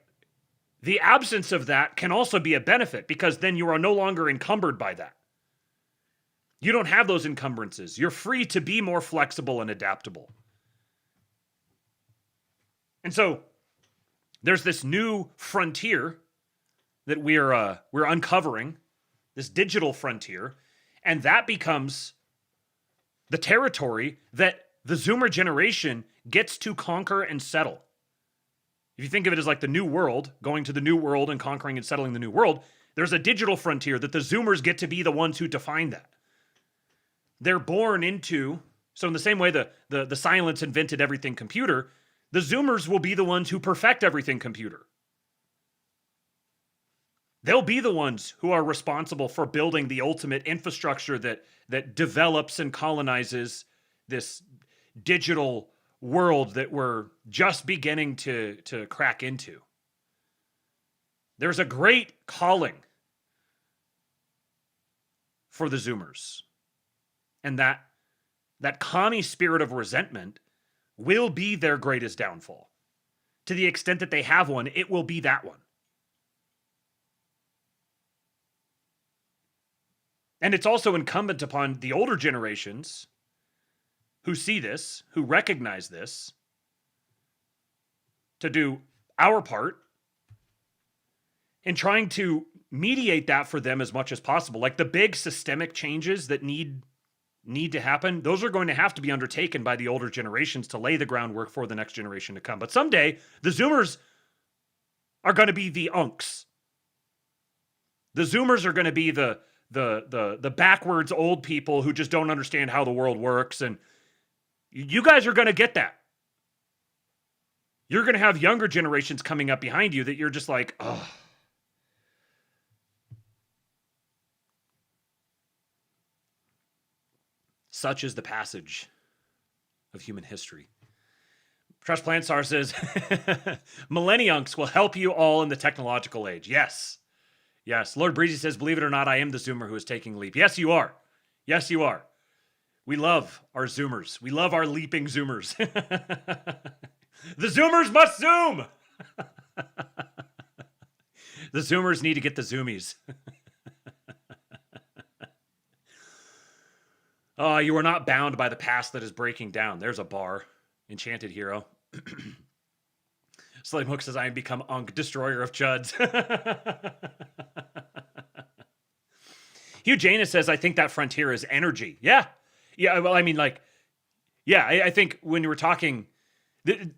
B: the absence of that can also be a benefit, because then you are no longer encumbered by that. You don't have those encumbrances. You're free to be more flexible and adaptable. And so there's this new frontier that we're uncovering, this digital frontier, and that becomes the territory that the Zoomer generation gets to conquer and settle. If you think of it as like the new world, going to the new world and conquering and settling the new world, there's a digital frontier that the Zoomers get to be the ones who define that. They're born into, so in the same way the Silence invented everything computer, the Zoomers will be the ones who perfect everything computer. They'll be the ones who are responsible for building the ultimate infrastructure that develops and colonizes this digital world that we're just beginning to crack into. There's a great calling for the Zoomers. And that commie spirit of resentment will be their greatest downfall. To the extent that they have one, it will be that one. And it's also incumbent upon the older generations who see this, who recognize this, to do our part in trying to mediate that for them as much as possible. Like the big systemic changes that need to happen, those are going to have to be undertaken by the older generations to lay the groundwork for the next generation to come. But someday, the Zoomers are going to be the unks. The Zoomers are going to be the backwards old people who just don't understand how the world works, and you guys are going to get that. You're going to have younger generations coming up behind you that you're just like, oh. Such is the passage of human history. Trash Plantsar says, Millenniunks will help you all in the technological age. Yes. Yes. Lord Breezy says, believe it or not, I am the Zoomer who is taking leap. Yes, you are. Yes, you are. We love our Zoomers. We love our leaping Zoomers. The Zoomers must Zoom. The Zoomers need to get the Zoomies. You are not bound by the past that is breaking down. There's a bar. Enchanted Hero. Slim Hook says, I am become Unk, destroyer of chuds. Hugh Janus says, I think that frontier is energy. Yeah. Yeah, well, I mean, like, yeah, I think when you were talking, I don't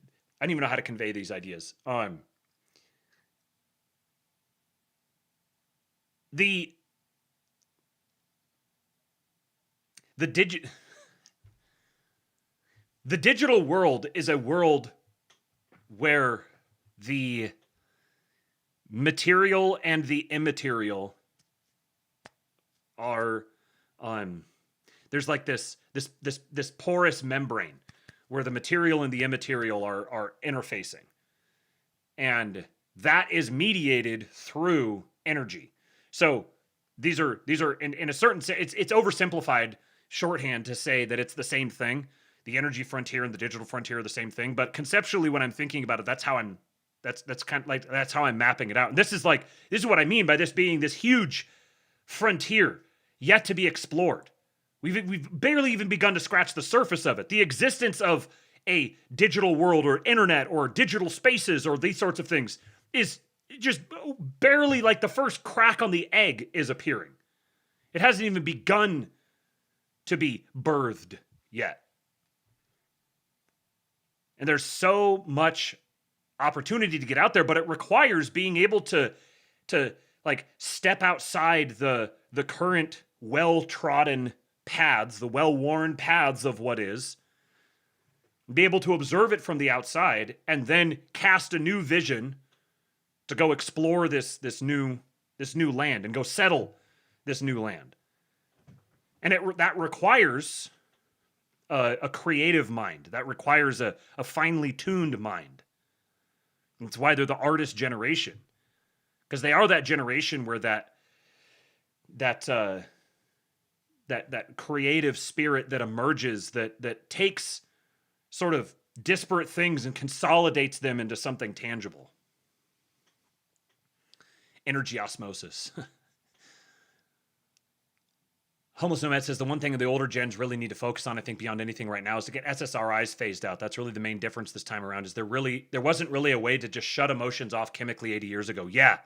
B: even know how to convey these ideas. The digital world is a world where the material and the immaterial are there's like this porous membrane where the material and the immaterial are interfacing, and that is mediated through energy. So these are in a certain sense, it's oversimplified shorthand to say that it's the same thing. The energy frontier and the digital frontier are the same thing, but conceptually, when I'm thinking about it, that's how I'm mapping it out. And this is what I mean by this being this huge frontier yet to be explored. We've barely even begun to scratch the surface of it. The existence of a digital world or internet or digital spaces or these sorts of things is just barely like the first crack on the egg is appearing. It hasn't even begun to be birthed yet. And there's so much opportunity to get out there, but it requires being able to like step outside the current well-trodden paths, the well-worn paths of what is, be able to observe it from the outside, and then cast a new vision to go explore this new land and go settle this new land. And that requires a creative mind. That requires a finely tuned mind. That's why they're the artist generation, because they are that generation where that creative spirit that emerges, that takes sort of disparate things and consolidates them into something tangible. Energy osmosis. Homeless Nomad says the one thing the older gens really need to focus on, I think, beyond anything right now, is to get SSRIs phased out. That's really the main difference this time around. Is there wasn't really a way to just shut emotions off chemically 80 years ago. Yeah,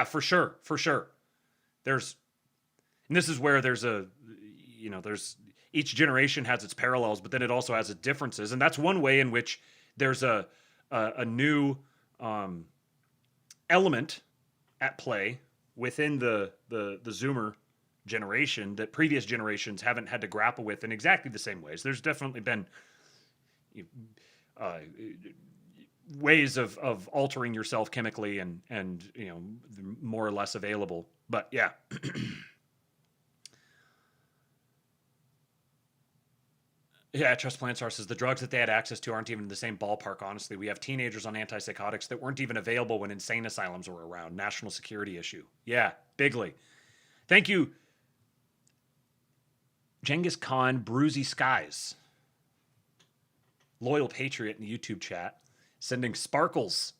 B: for sure. And this is where there's each generation has its parallels, but then it also has its differences. And that's one way in which there's a new element at play within the Zoomer generation that previous generations haven't had to grapple with in exactly the same ways. There's definitely been ways of altering yourself chemically and more or less available. But yeah. Yeah, Trust Plant Star says the drugs that they had access to aren't even in the same ballpark, honestly. We have teenagers on antipsychotics that weren't even available when insane asylums were around. National security issue. Yeah, bigly. Thank you, Genghis Khan, Bruisey Skies. Loyal Patriot in the YouTube chat. Sending sparkles.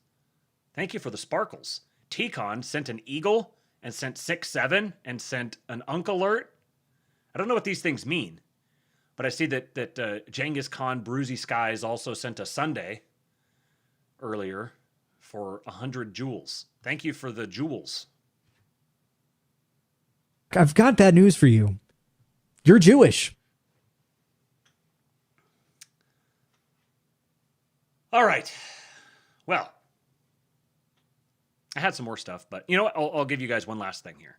B: Thank you for the sparkles. T-Con sent an eagle and sent 6-7 and sent an Unk alert. I don't know what these things mean. But I see that Genghis Khan Bruisey Skies also sent a Sunday earlier for 100 jewels. Thank you for the jewels.
Q: I've got bad news for you. You're Jewish.
B: All right. Well, I had some more stuff, but you know what? I'll give you guys one last thing here.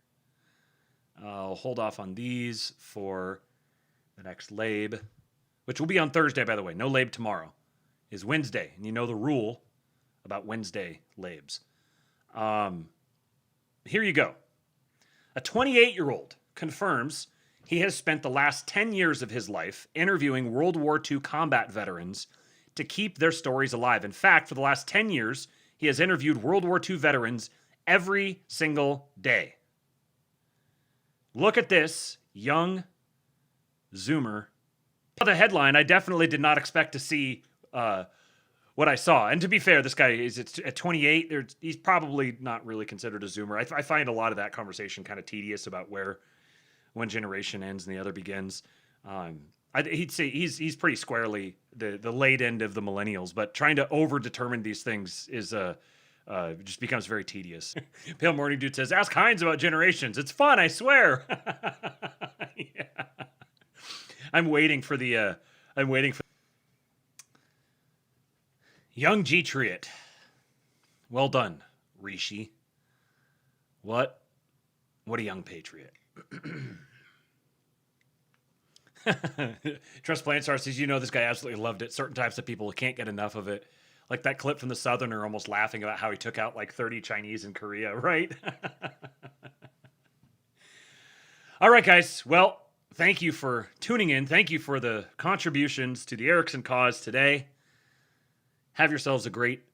B: I'll hold off on these for the next lab, which will be on Thursday, by the way. No lab tomorrow. Is Wednesday. And you know the rule about Wednesday labs. Here you go. A 28-year-old confirms he has spent the last 10 years of his life interviewing World War II combat veterans to keep their stories alive. In fact, for the last 10 years, he has interviewed World War II veterans every single day. Look at this young Zoomer. The headline, I definitely did not expect to see what I saw. And to be fair, this guy is at 28. He's probably not really considered a Zoomer. I find a lot of that conversation kind of tedious about where one generation ends and the other begins. He'd say he's pretty squarely the late end of the millennials, but trying to over-determine these things is just becomes very tedious. Pale Morning Dude says, ask Heinz about generations. It's fun, I swear. Yeah. I'm waiting for Young G-Triot. Well done, Rishi. What a young patriot. Trust Plant Star says, this guy absolutely loved it. Certain types of people can't get enough of it. Like that clip from the Southerner almost laughing about how he took out like 30 Chinese in Korea, right? All right, guys. Well, thank you for tuning in. Thank you for the contributions to the Erickson cause today. Have yourselves a great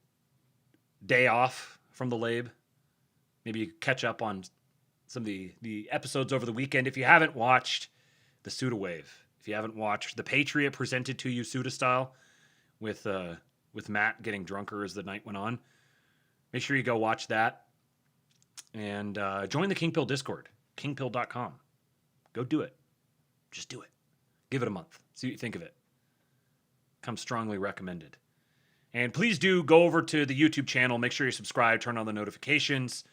B: day off from the lab. Maybe you catch up on some of the episodes over the weekend. If you haven't watched the Suda Wave, if you haven't watched The Patriot presented to you Suda style with Matt getting drunker as the night went on, make sure you go watch that. And join the Kingpill Discord, kingpill.com. Go do it. Just do it. Give it a month. See what you think of it. Comes strongly recommended. And please do go over to the YouTube channel. Make sure you subscribe, turn on the notifications,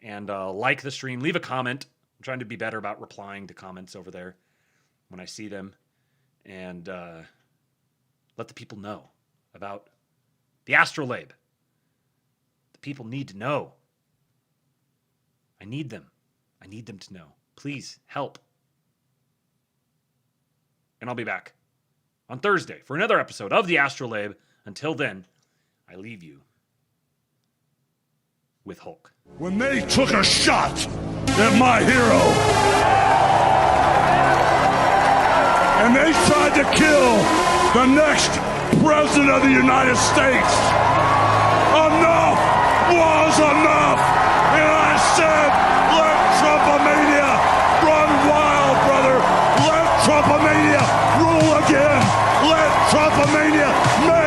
B: and like the stream. Leave a comment. I'm trying to be better about replying to comments over there when I see them. And let the people know about the Astrolabe. The people need to know. I need them. I need them to know. Please help. And I'll be back on Thursday for another episode of the Astrolabe. Until then, I leave you with Hulk.
R: When they took a shot at my hero, and they tried to kill the next president of the United States, enough was enough. And I said, let Trumpomania run wild, brother. Let Trumpomania rule again. Let Trumpomania make